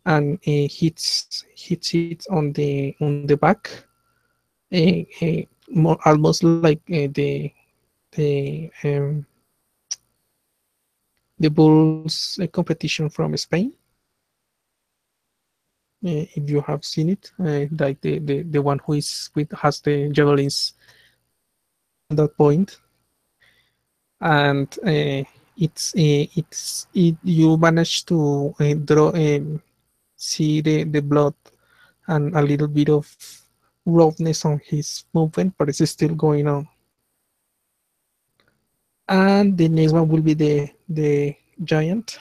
and hits it on the back, almost like the the bulls competition from Spain. If you have seen it, like the one who has the javelins at that point, and you manage to draw see the blood and a little bit of roughness on his movement, but it's still going on. And the next one will be the giant.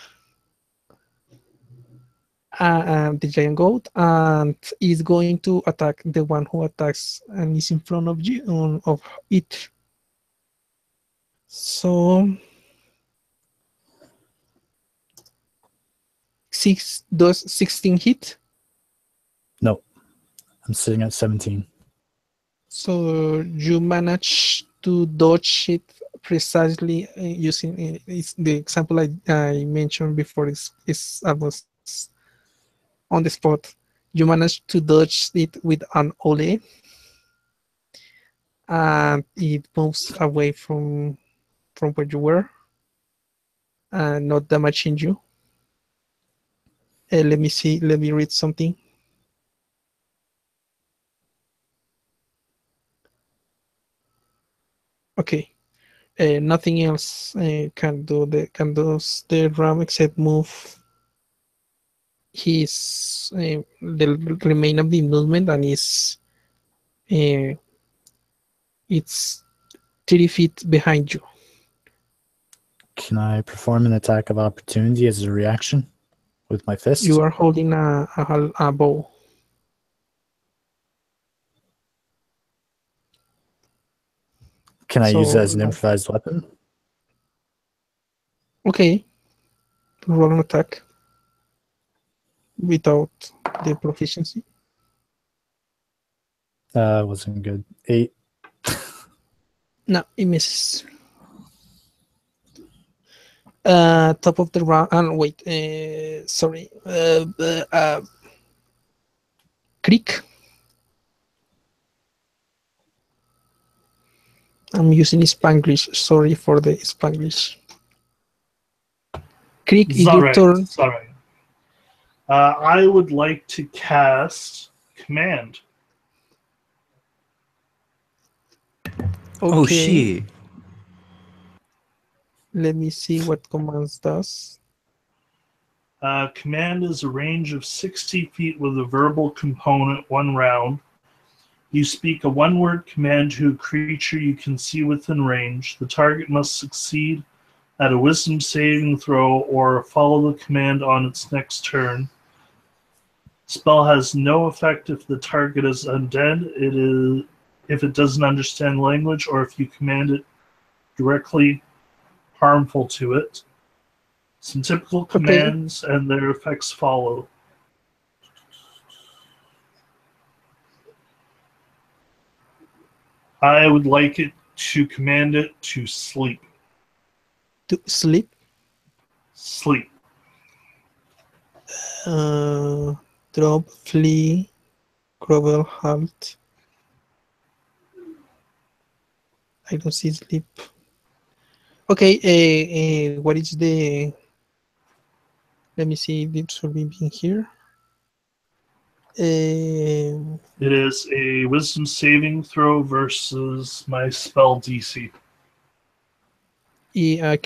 The giant goat, and is going to attack the one who attacks and is in front of you of it. So does 16 hit? No, I'm sitting at 17. So you manage to dodge it precisely using it's the example I mentioned before is almost on the spot. You manage to dodge it with an ole, and it moves away from where you were, and not damaging you. Let me see. Let me read something. Okay. Nothing else can do the ram except move his the remain of the movement, and it's 30 feet behind you. Can I perform an attack of opportunity as a reaction with my fist? You are holding a bow. Can I use it as an So, improvised weapon? okay, roll an attack without the proficiency. Wasn't good. 8. No, it misses. Top of the round. Wait. Sorry. Creek. I'm using Spanglish. Sorry for the Spanglish. Creek, It's it's not your right. turn. It's all right. I would like to cast Command. Oh, Okay. shit. Let me see what commands does. Command is a range of 60 feet with a verbal component, 1 round. You speak a one-word command to a creature you can see within range. The target must succeed at a wisdom saving throw or follow the command on its next turn. Spell has no effect if the target is undead, if it doesn't understand language, or if you command it directly harmful to it. Some typical Okay. commands and their effects follow. I would like it to command it to sleep. To sleep. Sleep. Drop, flee, grovel, halt. I don't see sleep. Okay, what is the... Let me see, it should be being here. It is a wisdom saving throw versus my spell DC. I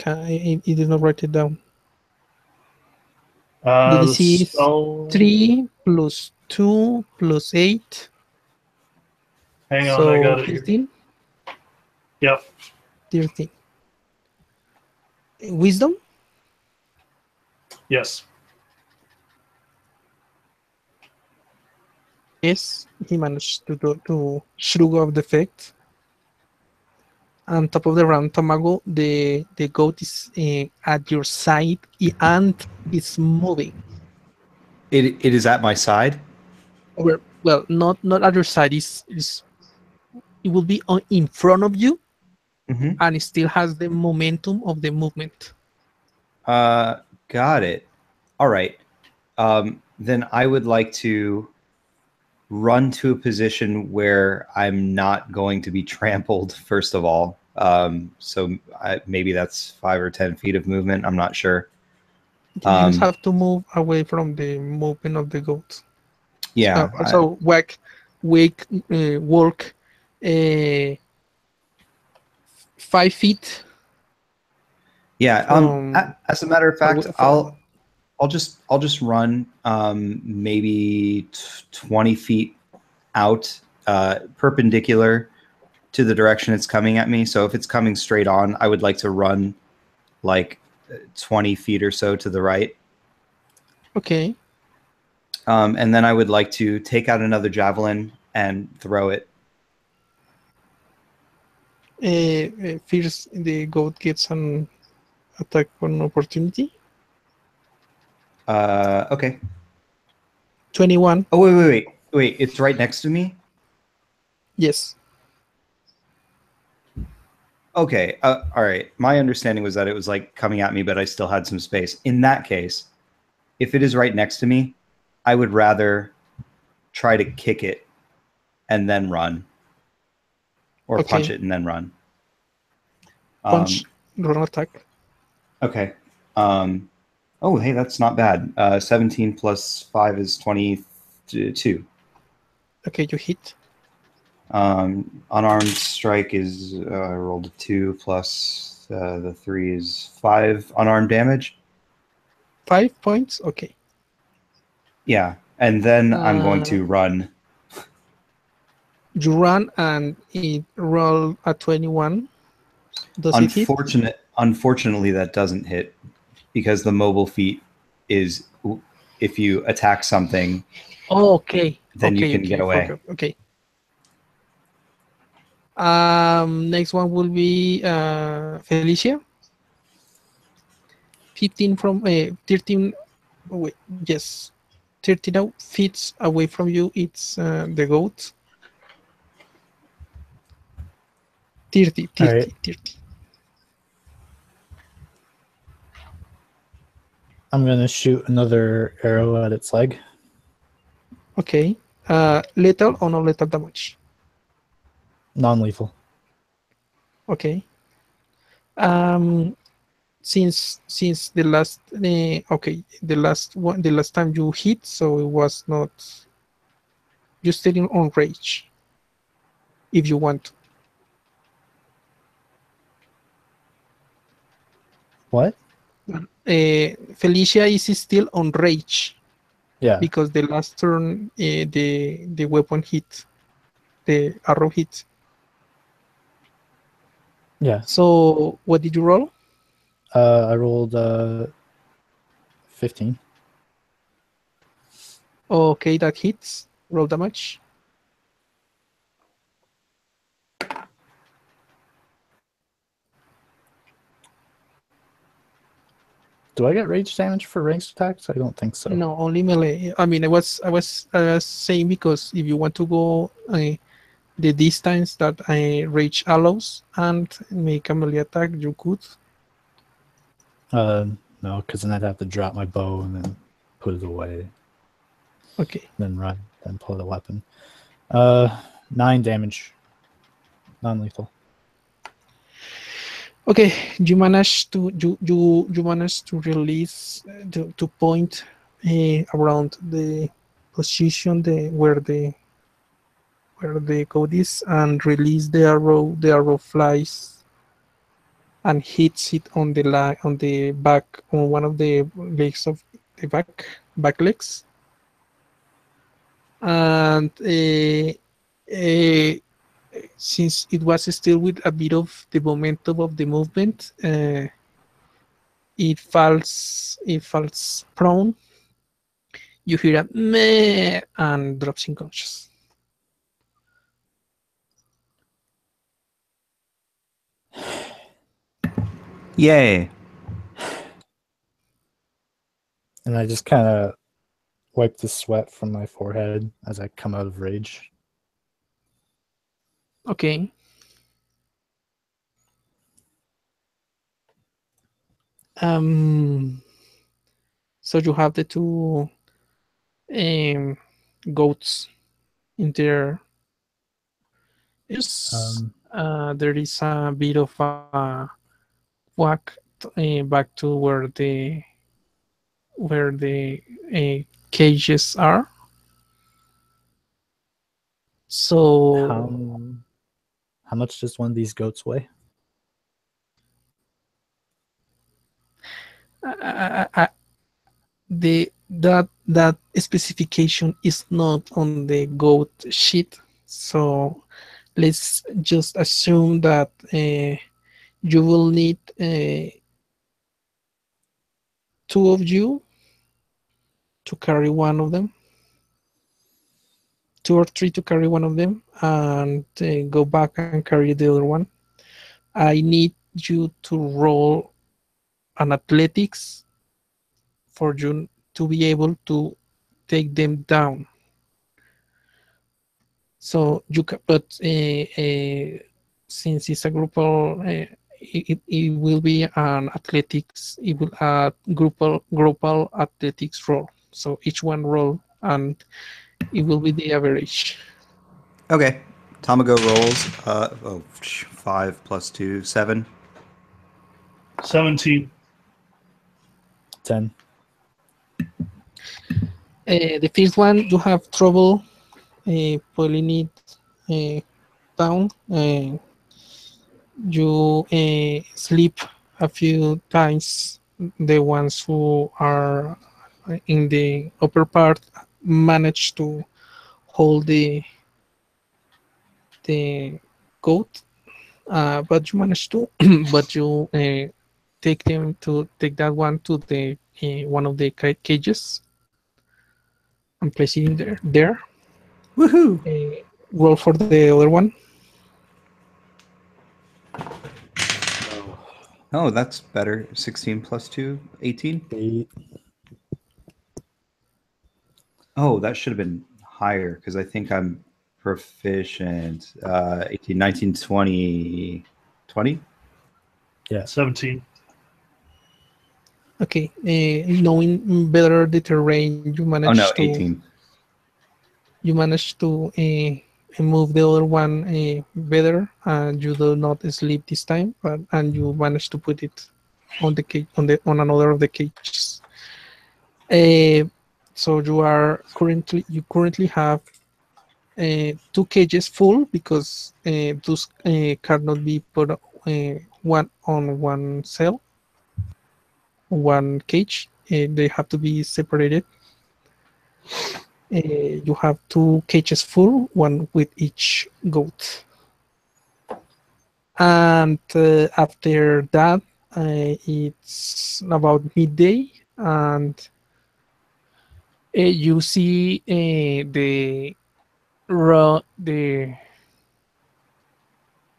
did not write it down. The The DC is spell. 3 plus 2 plus 8. Hang on, I So got it here. 15? Yep. 13. Wisdom? Yes. Yes, he managed to shrug off the effect. On top of the round, Tamago, the goat is at your side and it's moving. It is at my side. Well, not at your side. It will be in front of you, Mm-hmm. and it still has the momentum of the movement. Got it. All right. Then I would like to run to a position where I'm not going to be trampled, first of all. So maybe that's 5 or 10 feet of movement. I'm not sure. You just have to move away from the movement of the goat. Yeah. So walk 5 feet. Yeah. As a matter of fact, from- I'll just run maybe 20 feet out, perpendicular to the direction it's coming at me. So if it's coming straight on, I would like to run like 20 feet or so to the right. Okay. And then I would like to take out another javelin and throw it. First, the goat gets an attack on opportunity. Okay. 21. Oh, wait. It's right next to me? Yes. Okay. All right. My understanding was that it was like coming at me, but I still had some space. In that case, if it is right next to me, I would rather try to kick it and then run. Or punch it and then run. Punch, run attack. Okay. Oh, hey, that's not bad. 17 plus 5 is 22. Okay, you hit. Unarmed strike is I rolled a 2 plus the 3 is 5 unarmed damage. 5 points? Okay. Yeah, and then I'm going to run. You run and it rolled a 21. Does it hit? Unfortunately, that doesn't hit because the mobile feat is if you attack something, Oh, okay. then you Okay, can okay, get away. okay. Next one will be Felicia. 15 from 13. Oh, wait, yes, 13 feet away from you. It's the goat. 30, All right. 30, 30. I'm gonna shoot another arrow at its leg. Okay. Lethal or non lethal damage? Non-lethal. Okay. Um, since the last the last time you hit, so it was not. You're still on rage. If you want. What? Felicia is still on rage Yeah. because the last turn the weapon hit, the arrow hit. Yeah. So what did you roll? I rolled 15. Okay, that hits. Roll damage. Do I get rage damage for ranged attacks? I don't think so. No, only melee. I mean, I was saying because if you want to go the distance that rage allows and make a melee attack, you could. No, because then I'd have to drop my bow and then put it away, Okay. then run, then pull the weapon. 9 damage. Non-lethal. Okay, you managed to release to point around the position where the code is and release the arrow. The arrow flies and hits it on on the back, on one of the legs of the back legs, and since it was still with a bit of the momentum of the movement, it falls prone. You hear a meh and drops unconscious. Yay! And I just kind of wipe the sweat from my forehead as I come out of rage. Okay. So you have the two goats in there. There is a bit of a walk back to where the cages are. So How much does one of these goats weigh? that specification is not on the goat sheet. So let's just assume that you will need two of you to carry one of them, 2 or 3 to carry one of them, and go back and carry the other one. I need you to roll an athletics for you to be able to take them down. So you can, but since it's a groupal, it will be an athletics. It will groupal athletics roll. So each one roll, and it will be the average. Okay. Tamago rolls 5 plus 2, 7. 17. 10. The first one you have trouble pulling it down. You sleep a few times. The ones who are in the upper part manage to hold the goat, but you manage to, but you take that one to the one of the cages and place it in there. Woohoo! Roll for the other one. Oh, that's better. 16 plus 2, 18. 8. Oh, that should have been higher because I think I'm proficient. 18, 19, 20. 20? Yeah. 17. Okay, knowing better the terrain, Oh, no, 18. you manage to move the other one better, and you do not sleep this time, but and you manage to put it on the cage on another of the cages. Uh, so you currently have two cages full because those cannot be put one on one cell, one cage. They have to be separated. You have two cages full, one with each goat. And after that, it's about midday, and you see the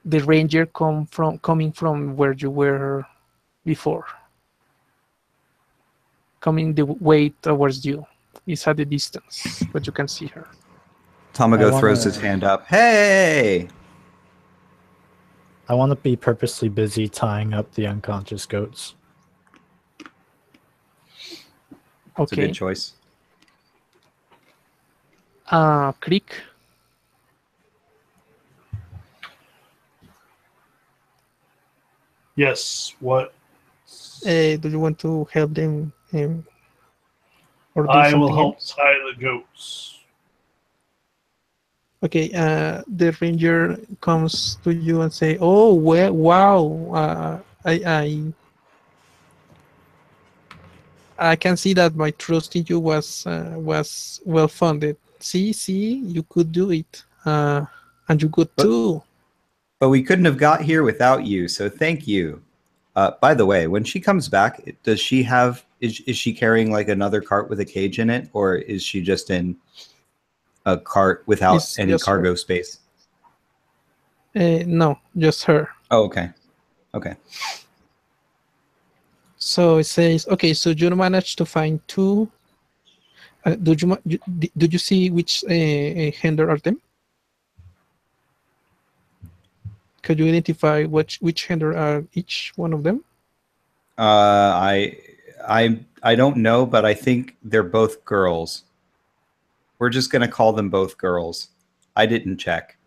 ranger coming from where you were before, coming the way towards you. It's at a distance, but you can see her. Tamago throws his hand up. Hey! I want to be purposely busy tying up the unconscious goats. That's a Okay. good choice. Creek. Yes. What? Do you want to help them or do I will something help else? tie the goats. Okay. The ranger comes to you and say, "Oh, well, wow! I can see that my trust in you was well funded. See, you could do it, and you could But too." but we couldn't have got here without you, so thank you. By the way, when she comes back, does she have is she carrying like another cart with a cage in it, or is she just in a cart without It's any just her. cargo space? No, just her. Oh, okay. Okay. So it says, okay, so you managed to find two. Did you see which gender are them? Could you identify which gender are each one of them? I I don't know, but I think they're both girls. We're just gonna call them both girls. I didn't check.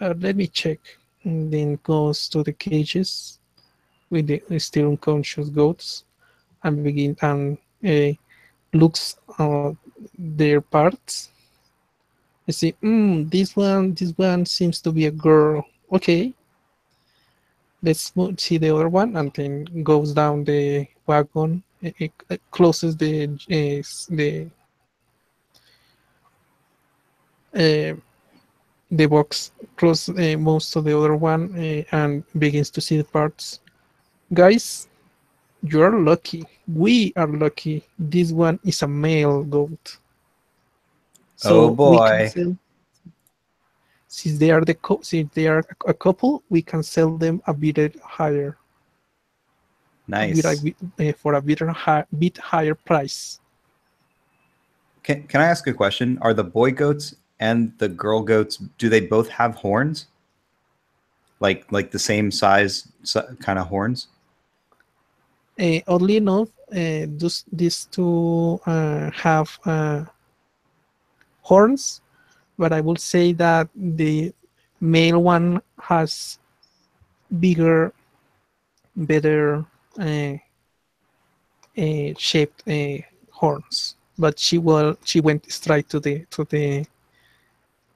Let me check. And then goes to the cages with the still unconscious goats and begin and looks their parts. I see. This one seems to be a girl. Okay, see the other one, and then goes down the wagon. It closes uh, the box, close moves to the other one, and begins to see the parts. Guys, you're lucky. We are lucky. This one is a male goat, Oh so we can boy. sell. Since they are since they are a couple, we can sell them a bit higher. Nice. For a bit higher price. Can I ask a question? Are the boy goats and the girl goats, do they both have horns? Like the same size kind of horns? Oddly enough, these two have horns, but I will say that the male one has bigger, better shaped horns. But she went straight to the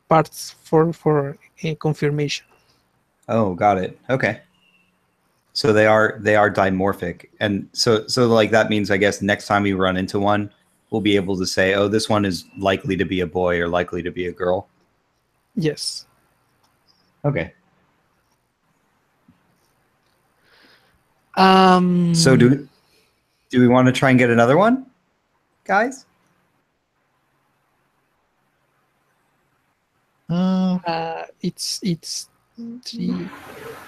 parts for confirmation. Oh, got it. Okay. So they are dimorphic. And so like that means I guess next time we run into one, we'll be able to say, "Oh, this one is likely to be a boy or likely to be a girl." Yes. Okay. So do we want to try and get another one, guys? It's 3.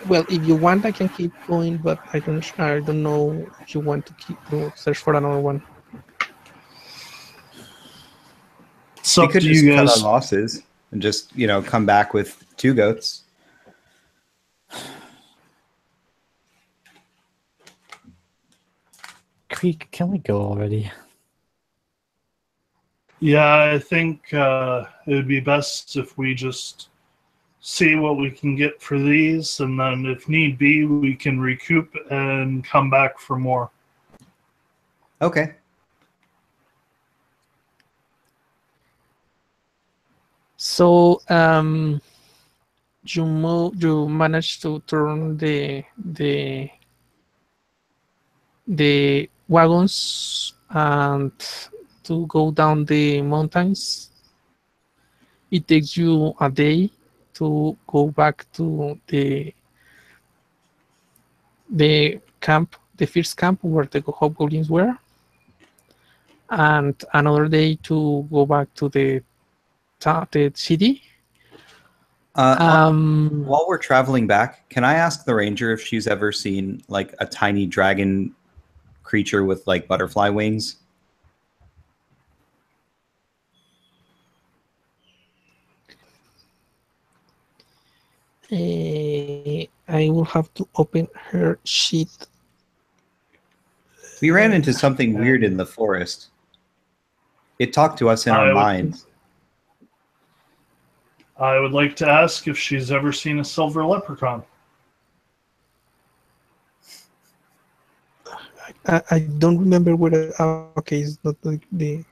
Well, if you want, I can keep going, but I don't know if you want to keep to search for another one. It's We up could to just you cut our guys. losses and just come back with 2 goats. Creek, can we go already? Yeah, I think it would be best if we just see what we can get for these, and then if need be, we can recoup and come back for more. Okay. So you managed to turn the wagons and to go down the mountains. It takes you a day to go back to the camp, the first camp where the hobgoblins were, and another day to go back to the city. While we're traveling back, can I ask the ranger if she's ever seen like a tiny dragon creature with like butterfly wings? I will have to open her sheet. We ran into something weird in the forest. It talked to us in our minds. I would like to ask if she's ever seen a silver leprechaun. I don't remember whether. Okay, it's not like the.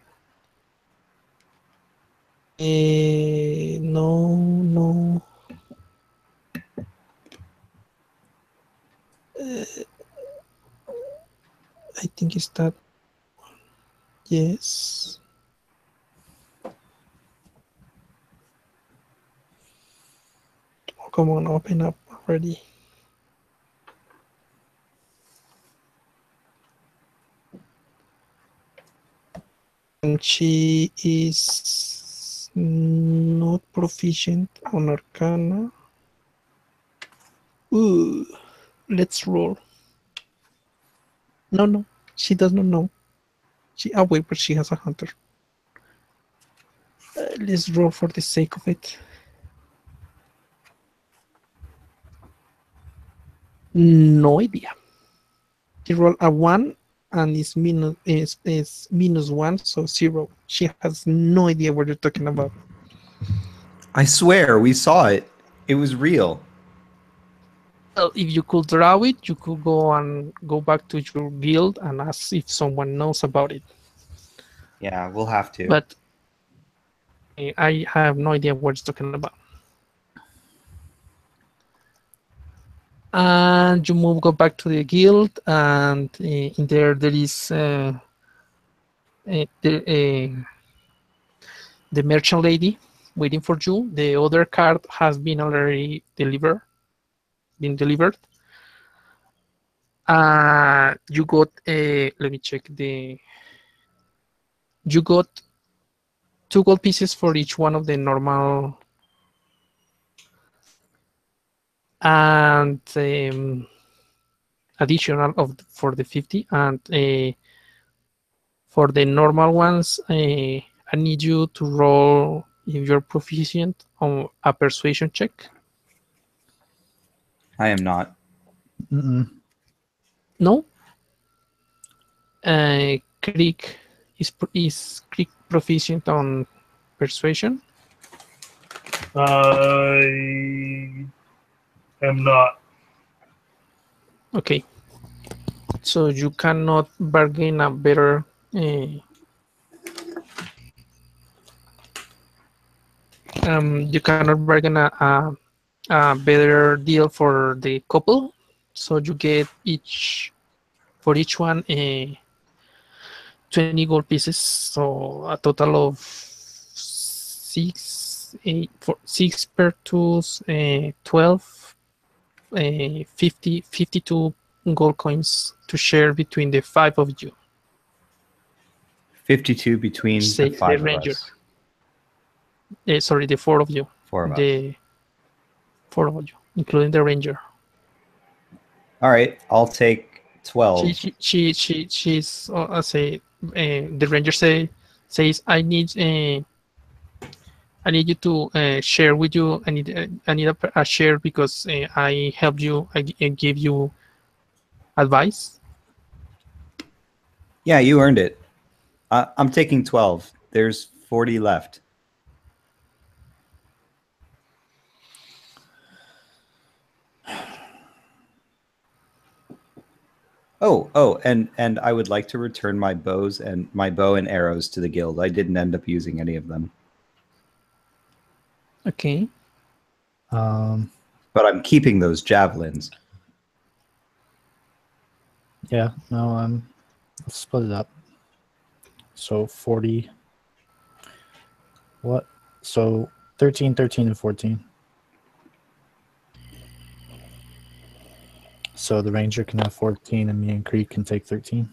No. I think it's that. Yes. Oh, come on, open up already. And she is not proficient on Arcana. Ooh, let's roll. No, she does not know. Wait, but she has a hunter. Let's roll for the sake of it. No idea. She rolled a 1 and is -1, so 0. She has no idea what you're talking about. I swear, we saw it. It was real. Well, if you could draw it, you could go back to your guild and ask if someone knows about it. Yeah, we'll have to. But I have no idea what it's talking about. And you go back to the guild, and in there is the merchant lady waiting for you. The other card has been already delivered. You got let me check you got 2 gold pieces for each one of the normal and additional for the 50, and for the normal ones I need you to roll if you're proficient on a persuasion check. I am not. No. Creek is Creek proficient on persuasion? I am not. Okay. So you cannot bargain a better you cannot bargain a better deal for the couple. So you get for each one 20 gold pieces. So a total of 6 per tools, 12, 52 gold coins to share between the 5 of you. 52 between Say the 5 the of ranger. us. Sorry, the 4 of you. 4 of us. The 4 of you, including the ranger. All right, I'll take 12. She's the ranger says I need you to share with you. I need a share because I help you. I give you advice. Yeah, you earned it. I'm taking 12. There's 40 left. And I would like to return my bow and arrows to the guild. I didn't end up using any of them. Okay. But I'm keeping those javelins. Yeah, no, let's split it up. So 40. What? So 13, 13, and 14. So the ranger can have 14, and me and Creek can take 13.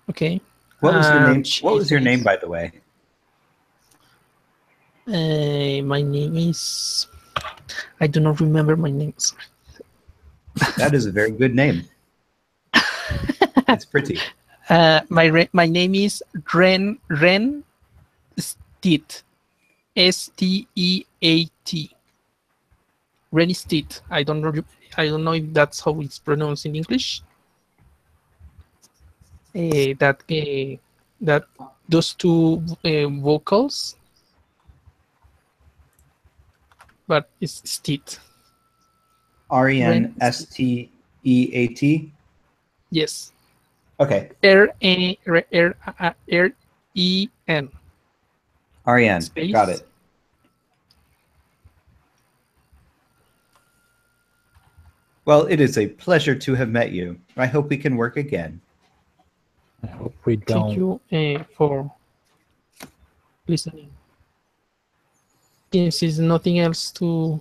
Okay. What was your name? What was your name, by the way? My name is. I do not remember my name. Sorry. That is a very good name. It's pretty. My name is Ren Steet. Steat. Ren Steet. I don't know if that's how it's pronounced in English. That those two vocals, but it's Steet. Rensteat? Yes. Okay. R-E-N. Ariane. Space. Got it. Well, it is a pleasure to have met you. I hope we can work again. I hope we don't. Thank you for listening. Since there's nothing else to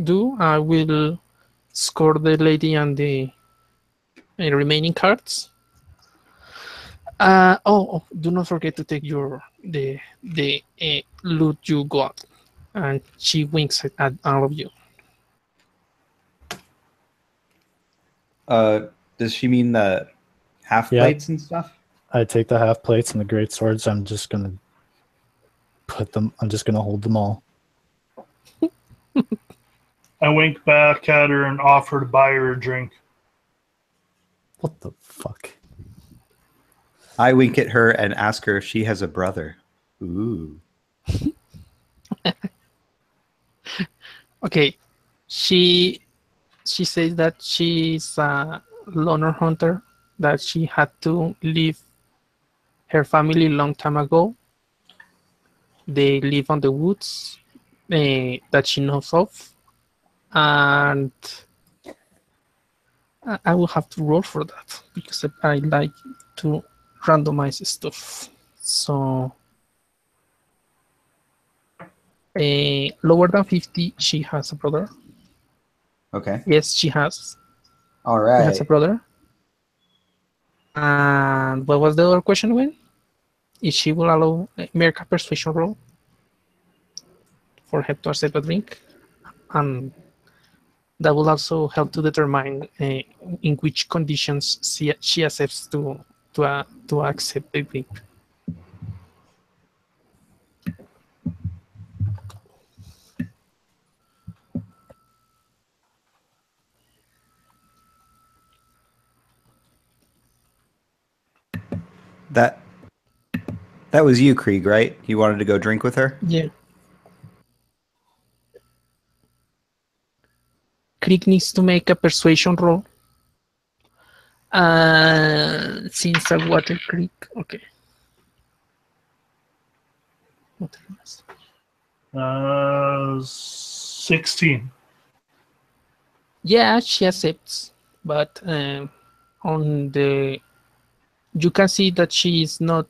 do, I will score the lady and the remaining cards. Do not forget to take the loot you got. And she winks at all of you. Does she mean the half plates and stuff? I take the half plates and the great swords. I'm just gonna hold them all. I wink back at her and offer to buy her a drink. What the fuck? I wink at her and ask her if she has a brother. Ooh. Okay. She says that she's a loner hunter, that she had to leave her family a long time ago. They live on the woods that she knows of. And I will have to roll for that because I like to randomize stuff. So lower than 50, she has a brother. Okay. Yes, she has. All right. She has a brother. And what was the other question again? If she will allow make a persuasion roll for her to accept a drink, and that will also help to determine in which conditions she accepts to accept the drink. That was you, Krieg, right? You wanted to go drink with her? Yeah. Krieg needs to make a persuasion roll. Since a water Krieg, okay. 16. Yeah, she accepts, but you can see that she is not,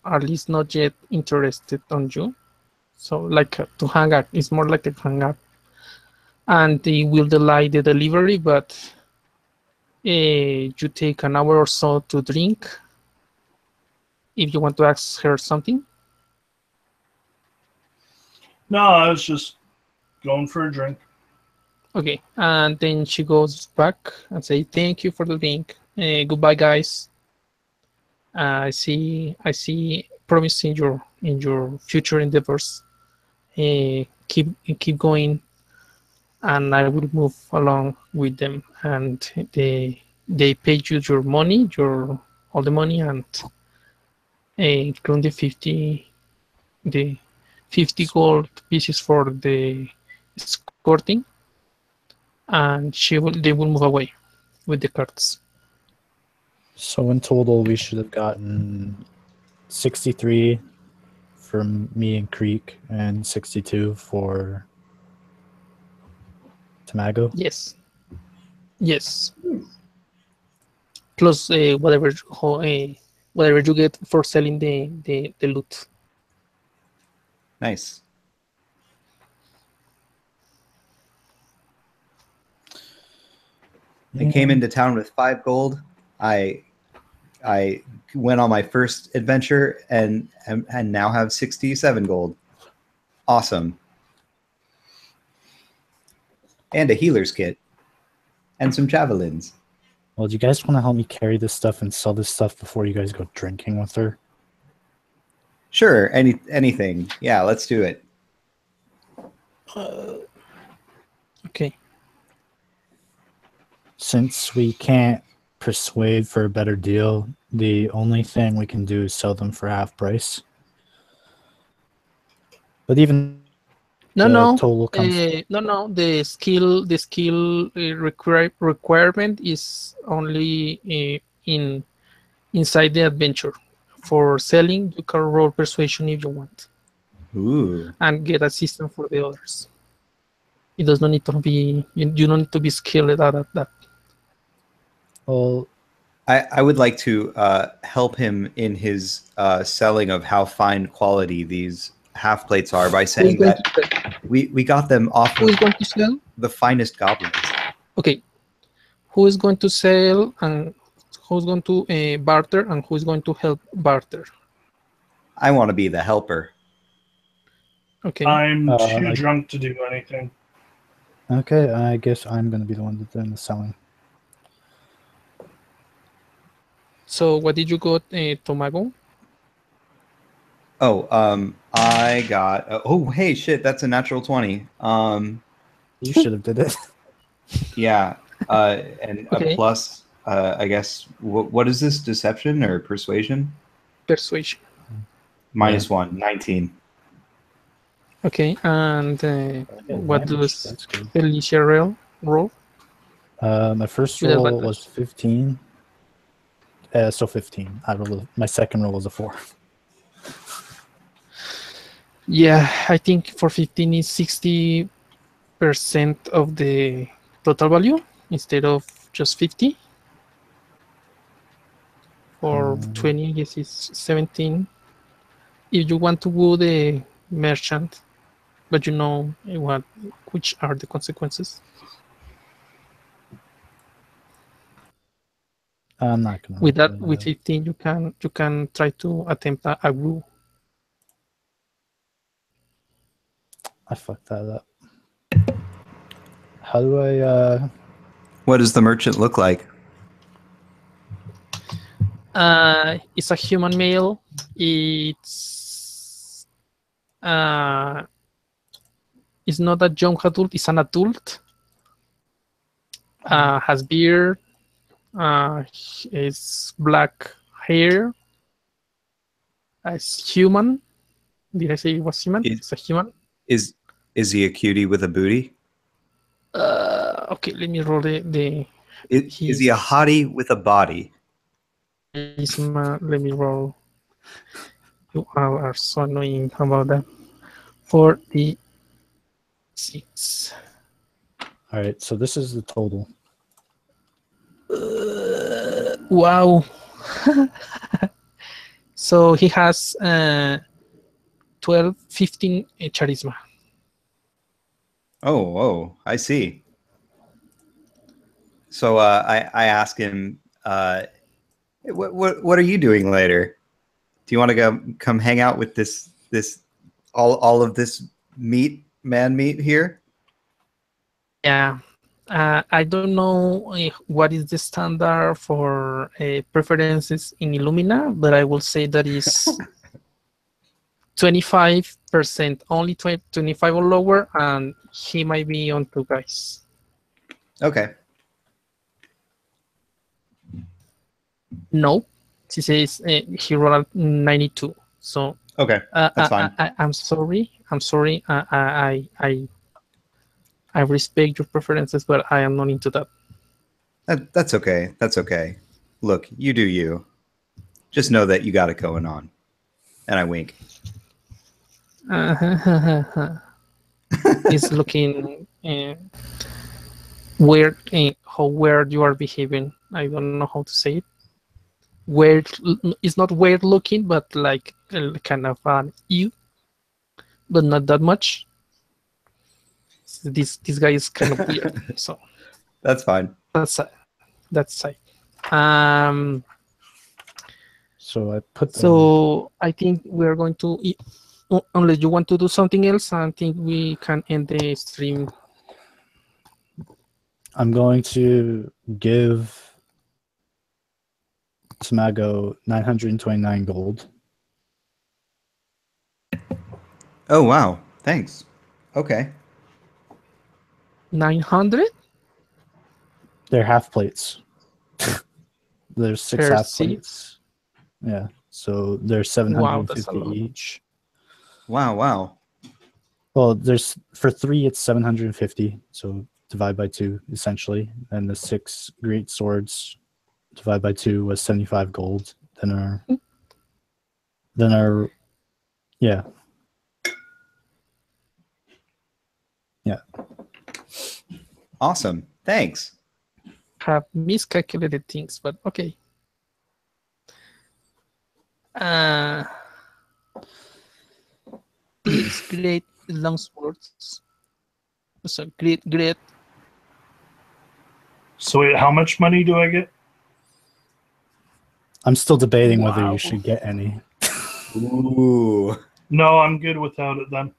at least not yet, interested on you. So like to hang out, it's more like a hang out. and they will delay the delivery, but you take an hour or so to drink if you want to ask her something. No, I was just going for a drink. Okay, and then she goes back and say thank you for the drink. Goodbye, guys. I see promise in your future endeavors. Keep going, and I will move along with them. And they pay you your money, all the money, and including the 50 gold pieces for the escorting, and they will move away with the carts. So in total, we should have gotten 63 from me and Creek and 62 for Tamago. Yes. Plus whatever you get for selling the loot. Nice. I came into town with 5 gold. I went on my first adventure and now have 67 gold. Awesome. And a healer's kit. And some javelins. Well, do you guys want to help me carry this stuff and sell this stuff before you guys go drinking with her? Sure, anything. Yeah, let's do it. Okay. Since we can't persuade for a better deal, the only thing we can do is sell them for half price. But even total comes. No. The skill requirement is only inside the adventure. For selling, you can roll persuasion if you want. Ooh. And get assistance for the others. It does not need to be. You don't need to be skilled at that. Well, I would like to help him in his selling of how fine quality these half plates are by saying that we got them off Who is going to sell? the finest goblins. Okay. Who is going to sell and who's going to barter and who is going to help barter? I want to be the helper. Okay. I'm too drunk to do anything. Okay, I guess I'm going to be the one doing the selling. So what did you got, Tomago? Oh, I got. Oh, hey, shit! That's a natural 20. You should have did it. Yeah, and Okay. a plus. I guess. What is this? Deception or persuasion? Persuasion. -1, 19. Okay, and what Advantage, does that's good. Felicia roll? My first With roll advantage. was 15. So 15. My second roll was a 4. Yeah, I think for 15 is 60% of the total value instead of just 50. For 20, I guess it's 17. If you want to go the merchant, but you know which are the consequences. I'm not gonna. With that, with 15, you can try to attempt a woo. I fucked that up. How do I? What does the merchant look like? It's a human male. It's not a young adult. It's an adult. Has beard. Is black hair. It's human. Did I say it was human? It's a human. Is he a cutie with a booty? Okay, let me roll the. Is he a hottie with a body? Let me roll. You are so annoying about that. 46. All right, so this is the total. Wow. So he has 12, 15 charisma. Oh, I see. So I ask him, what are you doing later? Do you want to come hang out with this all of this man meat here? Yeah. I don't know what is the standard for preferences in Illumina, but I will say that is 25%, only 25 or lower, and he might be on two guys. Okay. No, she says he rolled 92. So Okay. That's fine. I'm sorry. I'm sorry. I respect your preferences, but I am not into that. That's okay. That's okay. Look, you do you. Just know that you got it going on. And I wink. It's looking weird. How weird you are behaving. I don't know how to say it. Weird. It's not weird looking, but like kind of an you, but not that much. This guy is kind of weird. So That's fine. that's it. Um. So I put them. So I think we are going to, unless you want to do something else, I think we can end the stream. I'm going to give Tamago 929 gold. Oh wow. Thanks. Okay. 900 They're half plates. There's 6 per half seat. plates. Yeah. So there's Wow, that's a 750 lot. each. Wow. Well, there's for 3 it's 750. So divide by 2 essentially, and the 6 great swords divide by 2 was 75 gold. Then our yeah. Awesome. Thanks. Have miscalculated things, but okay. These great long swords. So great. So wait, how much money do I get? I'm still debating whether Wow. you should get any. Ooh. No, I'm good without it then.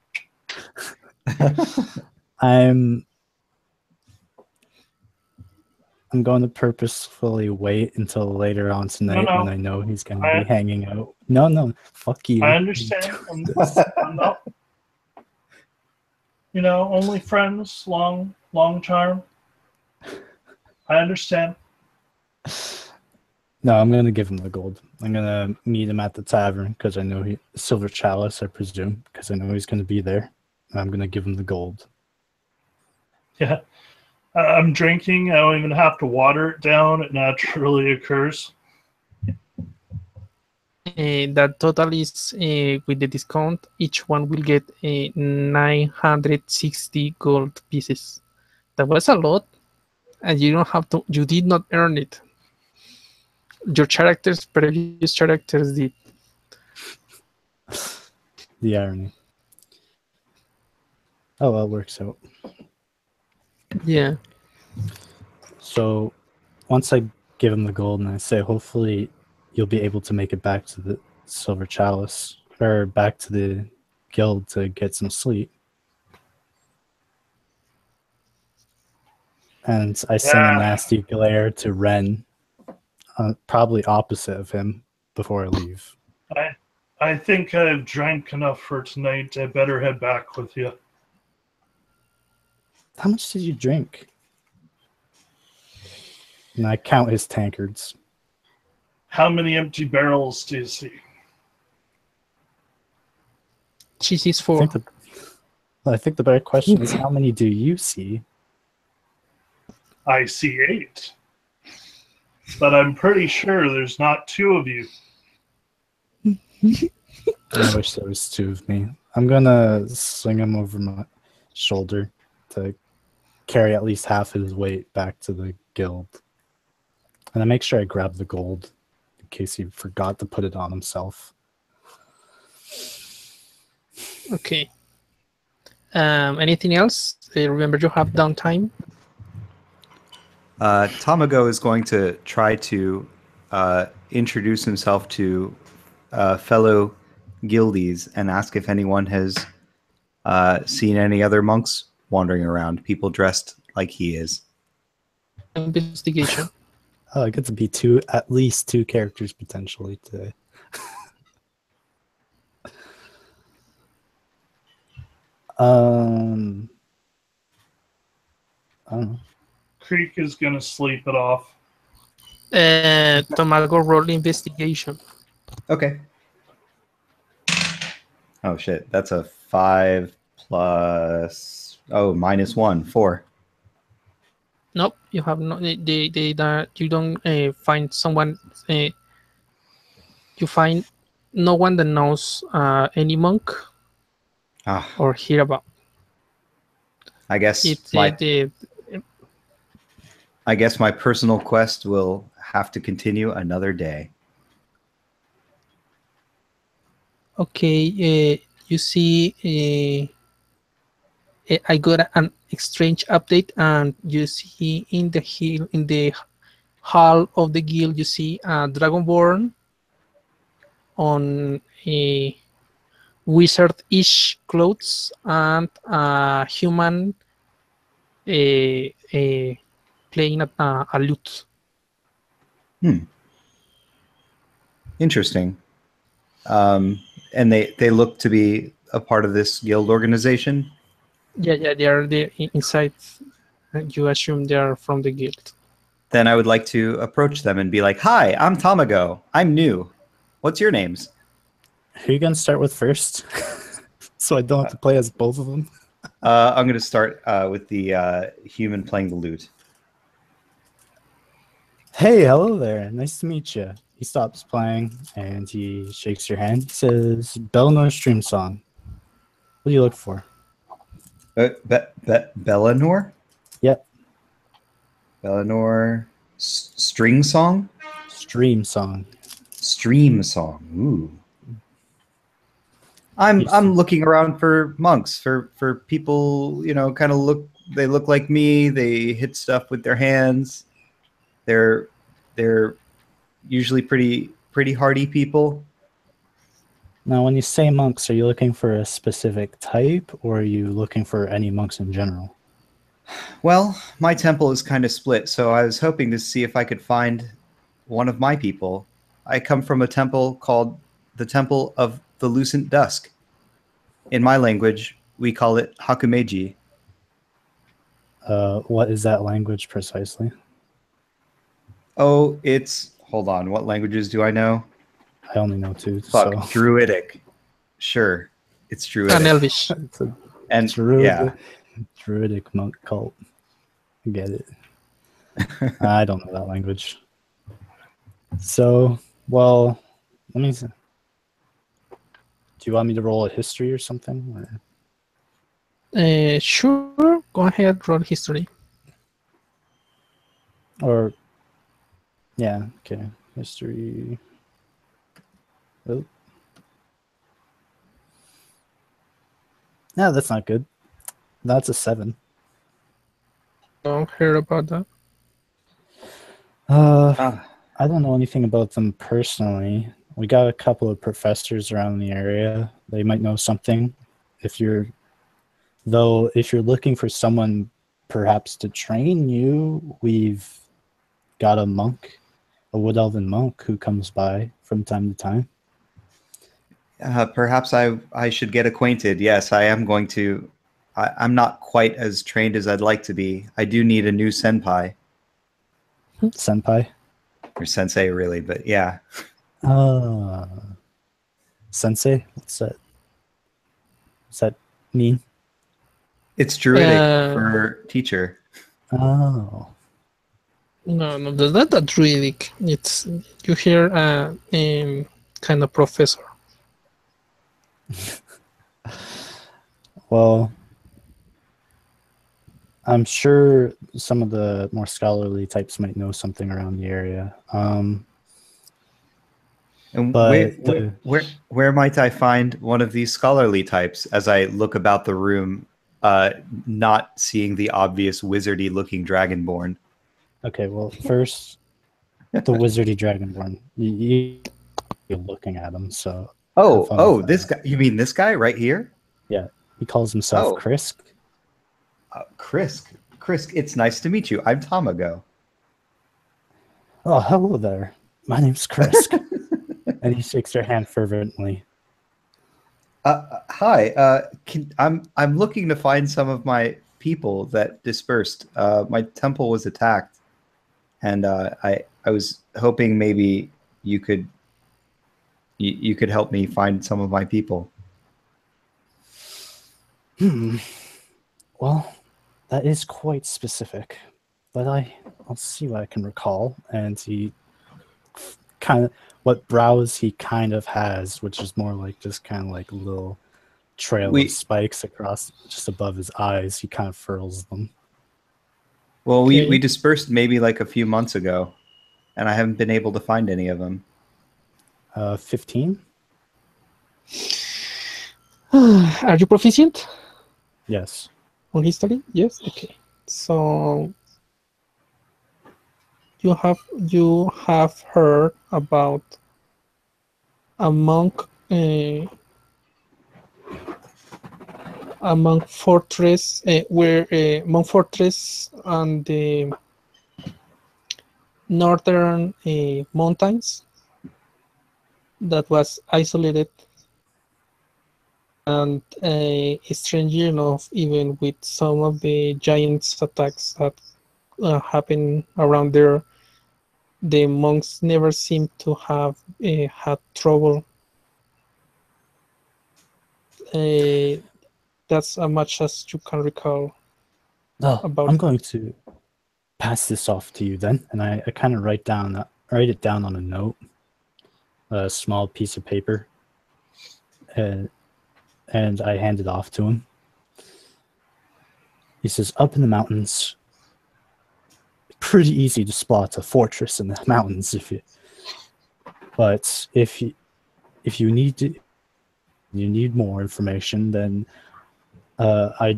I'm going to purposefully wait until later on tonight No. when I know he's going to be hanging out. No, fuck you. I understand. I'm not, only friends, long term. I understand. No, I'm going to give him the gold. I'm going to meet him at the tavern because I know Silver Chalice, I presume, because I know he's going to be there. And I'm going to give him the gold. Yeah. I'm drinking. I don't even have to water it down. It naturally occurs. That total is with the discount. Each one will get 960 gold pieces. That was a lot, and you don't have to. You did not earn it. Your previous characters did. The irony. Oh, well, it works out. Yeah. So once I give him the gold and I say, hopefully you'll be able to make it back to the Silver Chalice or back to the guild to get some sleep. And I sing a nasty glare to Ren, probably opposite of him, before I leave. I think I've drank enough for tonight. I better head back with you. How much did you drink? And I count his tankards. How many empty barrels do you see? She sees 4. I think the better question is, how many do you see? I see 8. But I'm pretty sure there's not 2 of you. I wish there was 2 of me. I'm gonna sling him over my shoulder to carry at least half his weight back to the guild. And I make sure I grab the gold in case he forgot to put it on himself. Okay. Anything else? Remember, you have downtime. Tamago is going to try to introduce himself to fellow guildies and ask if anyone has seen any other monks wandering around, people dressed like he is. Investigation. Oh, I get to be at least two characters potentially today. I don't know. Creek is gonna sleep it off. Tomago roll investigation. Okay. Oh shit, that's a 5 plus -1, 4. Nope, you have no. You don't find someone. You find no one that knows any monk Ah, or hear about. I guess It's I guess my personal quest will have to continue another day. okay. You see, I got an exchange update, and you see in the hall of the guild, you see a dragonborn on a wizard-ish clothes and a human playing a lute. Interesting. And they look to be a part of this guild organization. Yeah, they are there inside. You assume they are from the guild. Then I would like to approach them and be like, "Hi, I'm Tamago. I'm new. What's your names?" Who are you gonna start with first? So I don't have to play as both of them. I'm going to start with the human playing the lute. Hey, hello there. Nice to meet you. He stops playing and he shakes your hand. He says, Belno Stream Song. What do you look for? Bellanor? Yep. Bellanor string song? Stream Song. Stream song. Ooh. I'm looking around for monks, for people, kind of look like me. They hit stuff with their hands. They're usually pretty hardy people. Now, when you say monks, are you looking for a specific type or are you looking for any monks in general? Well, my temple is kind of split, so I was hoping to see if I could find one of my people. I come from a temple called the Temple of the Lucent Dusk. In my language, we call it Hakumeji. What is that language precisely? Oh, hold on, what languages do I know? I only know two. Fuck, So. Druidic. Sure, it's Druidic. And Elvish. It's a And Druidic monk cult. I get it. I don't know that language. So, well, let me see. Do you want me to roll a history or something? Sure. Go ahead, roll history. Or yeah, okay. History. Oh. No, that's not good. That's a 7. Don't hear about that. I don't know anything about them personally. We got a couple of professors around the area. They might know something. If you're looking for someone perhaps to train you, we've got a monk, a wood elven monk who comes by from time to time. Perhaps I should get acquainted. Yes, I am going to. I'm not quite as trained as I'd like to be. I do need a new senpai. Senpai? Or sensei, really, but yeah. Sensei? What's that mean? It's Druidic for teacher. Oh. No, that's not Druidic. It's you hear kind of professor. Well, I'm sure some of the more scholarly types might know something around the area. And but where might I find one of these scholarly types as I look about the room not seeing the obvious wizardy-looking dragonborn. Okay, well, first, the wizardy dragonborn. You're looking at him, so have fun with This that. guy. You mean this guy right here? Yeah, he calls himself Oh. Krisk. Krisk. Krisk, it's nice to meet you. I'm Tamago. Oh, hello there. My name's Krisk. And he shakes your hand fervently. Hi. I'm looking to find some of my people that dispersed. My temple was attacked, and I was hoping maybe you could help me find some of my people. Well, that is quite specific, but I'll see what I can recall. And he kind of what brows he kind of has, which is more like just kind of like a little trail of spikes across just above his eyes. He kind of furls them. Well, Okay. we dispersed maybe like a few months ago, and I haven't been able to find any of them. 15? Are you proficient Yes. on history? Yes. Okay. So you have heard about a monk fortress where monk fortress on the northern mountains that was isolated, and strangely enough, even with some of the giants attacks that happen around there, the monks never seem to have had trouble. That's as much as you can recall Oh, about I'm it. going to pass this off to you then, and I kind of write it down on a note, a small piece of paper, and I hand it off to him. He says, "Up in the mountains, pretty easy to spot a fortress in the mountains but if you need more information, then I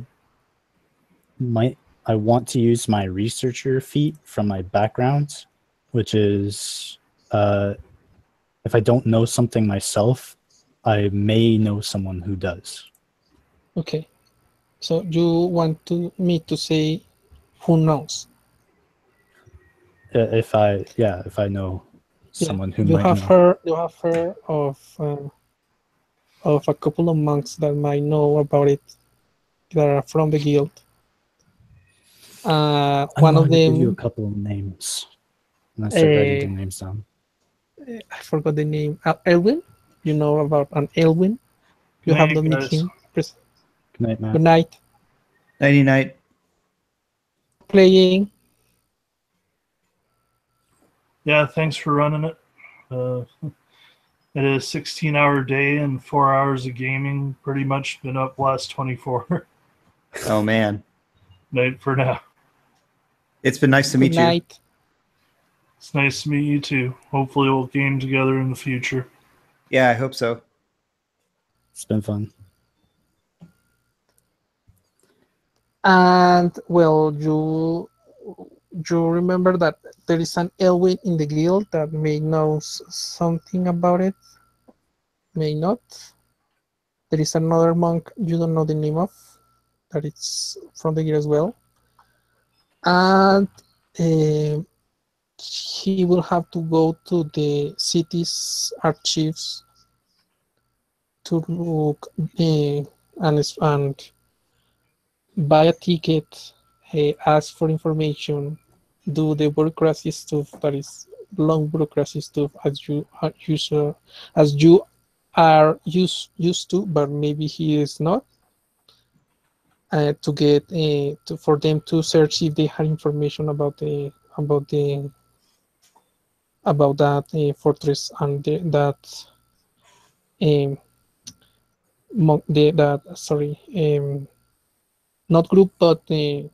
want to use my researcher feat from my background, which is if I don't know something myself, I may know someone who does." Okay, so you want me to say who knows? If I know Yeah, someone who might know. you have heard of a couple of monks that might know about it that are from the guild. I'm One of going to give you a them, couple of names, and I start writing the names down. I forgot the name. Elwin. You know about an Elwin? You have Hey, not met guys. him. Good night, Matt. Good night. Nighty night. Playing. Yeah, thanks for running it. It is a 16-hour day and 4 hours of gaming. Pretty much been up last 24. Oh man, Night for now. it's been nice to Good meet you. night. It's nice to meet you too. Hopefully we'll game together in the future. Yeah, I hope so. It's been fun. And well, you remember that there is an Elwin in the guild that may know something about it, may not. There is another monk you don't know the name of, that it's from the guild as well, and he will have to go to the city's archives to look and buy a ticket, ask for information, do the bureaucracy stuff that is long bureaucracy stuff as you are used to, but maybe he is not. To get for them to search if they have information about that fortress and that um, that sorry not group but that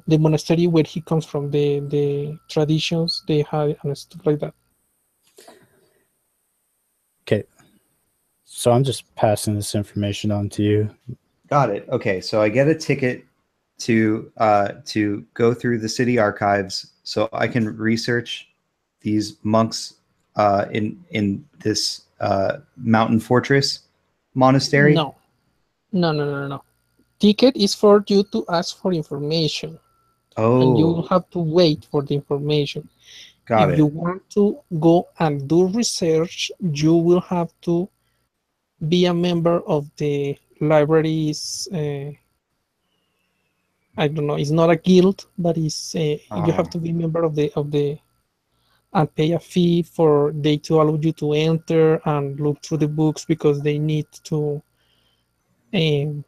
the monastery where he comes from, the traditions they had and stuff like that. Okay. So I'm just passing this information on to you. Got it. Okay, so I get a ticket to go through the city archives, so I can research these monks in this mountain fortress monastery. No, no. Ticket is for you to ask for information, and you will Oh, have to wait for the information. got If you it. want to go and do research, you will have to be a member of the library's. I don't know. It's not a guild, but it's you have Oh, to be a member of the and pay a fee for they to allow you to enter and look through the books because they need to um,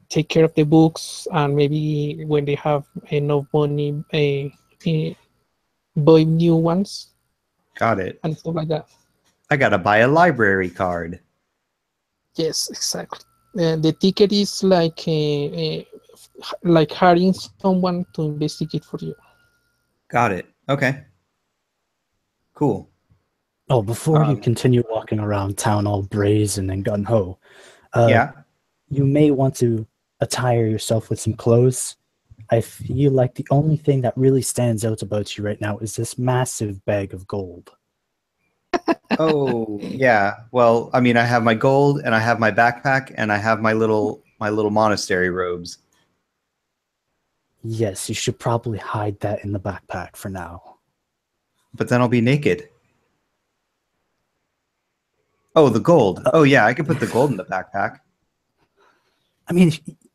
take care of the books and maybe when they have enough money, buy new ones got it. and stuff like that. I gotta buy a library card. Yes, exactly. The ticket is like hiring someone to investigate for you. Got it. Okay. Cool. Oh, before you Um, continue walking around town all brazen and gun ho, yeah. you may want to attire yourself with some clothes. I feel like the only thing that really stands out about you right now is this massive bag of gold. Oh, yeah. Well, I mean, I have my gold, and I have my backpack, and I have my little monastery robes. Yes, you should probably hide that in the backpack for now. But then I'll be naked. Oh, the gold. Oh, yeah. I can put the gold in the backpack. I mean,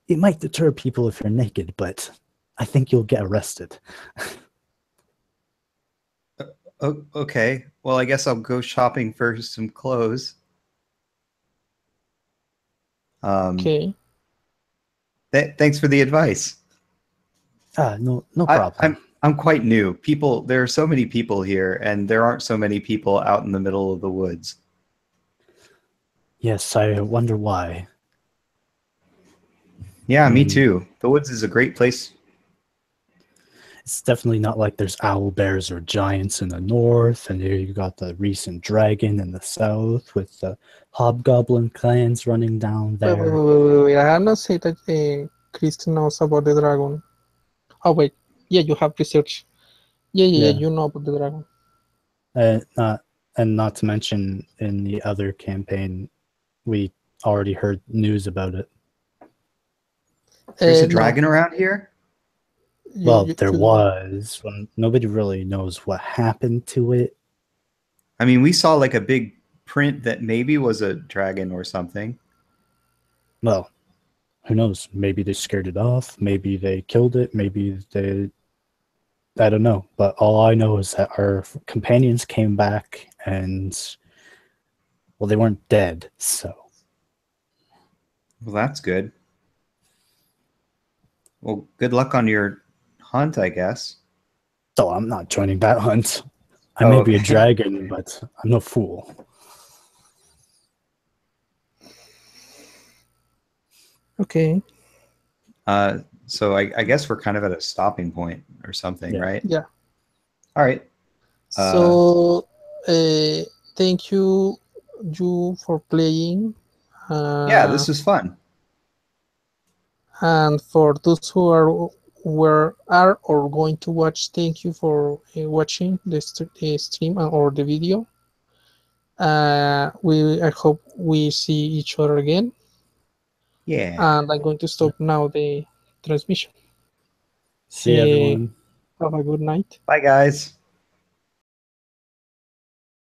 it might deter people if you're naked, but I think you'll get arrested. Oh, okay. Well, I guess I'll go shopping for some clothes. Okay. Thanks for the advice. No problem. I'm quite new. There are so many people here, and there aren't so many people out in the middle of the woods. Yes, I wonder why. Yeah, I me mean, too. The woods is a great place. it's definitely not like there's owl bears or giants in the north, and here you got the recent dragon in the south with the hobgoblin clans running down there. Wait. I have not said that Chris knows about the dragon. Oh wait, yeah, you have research. Yeah. Yeah, You know about the dragon. not and not to mention in the other campaign, we already heard news about it. There's a No, dragon around here? Well, there you was when nobody really knows what happened to it. I mean, we saw like a big print that maybe was a dragon or something. Well, who knows? Maybe they scared it off. Maybe they killed it. Maybe they. I don't know. But all I know is that our companions came back and, well, they weren't dead. So. Well, that's good. Well, good luck on your hunt, I guess. So I'm not joining that hunt. I Oh, may be a okay. dragon, but I'm no fool. okay. So I guess we're kind of at a stopping point or something, Yeah. right? Yeah. All right. So thank you for playing. Yeah, this was fun. And for those who are or going to watch, thank you for watching the stream or the video. I hope we see each other again. Yeah. And I'm going to stop now the transmission. See everyone. Have a good night. Bye, guys.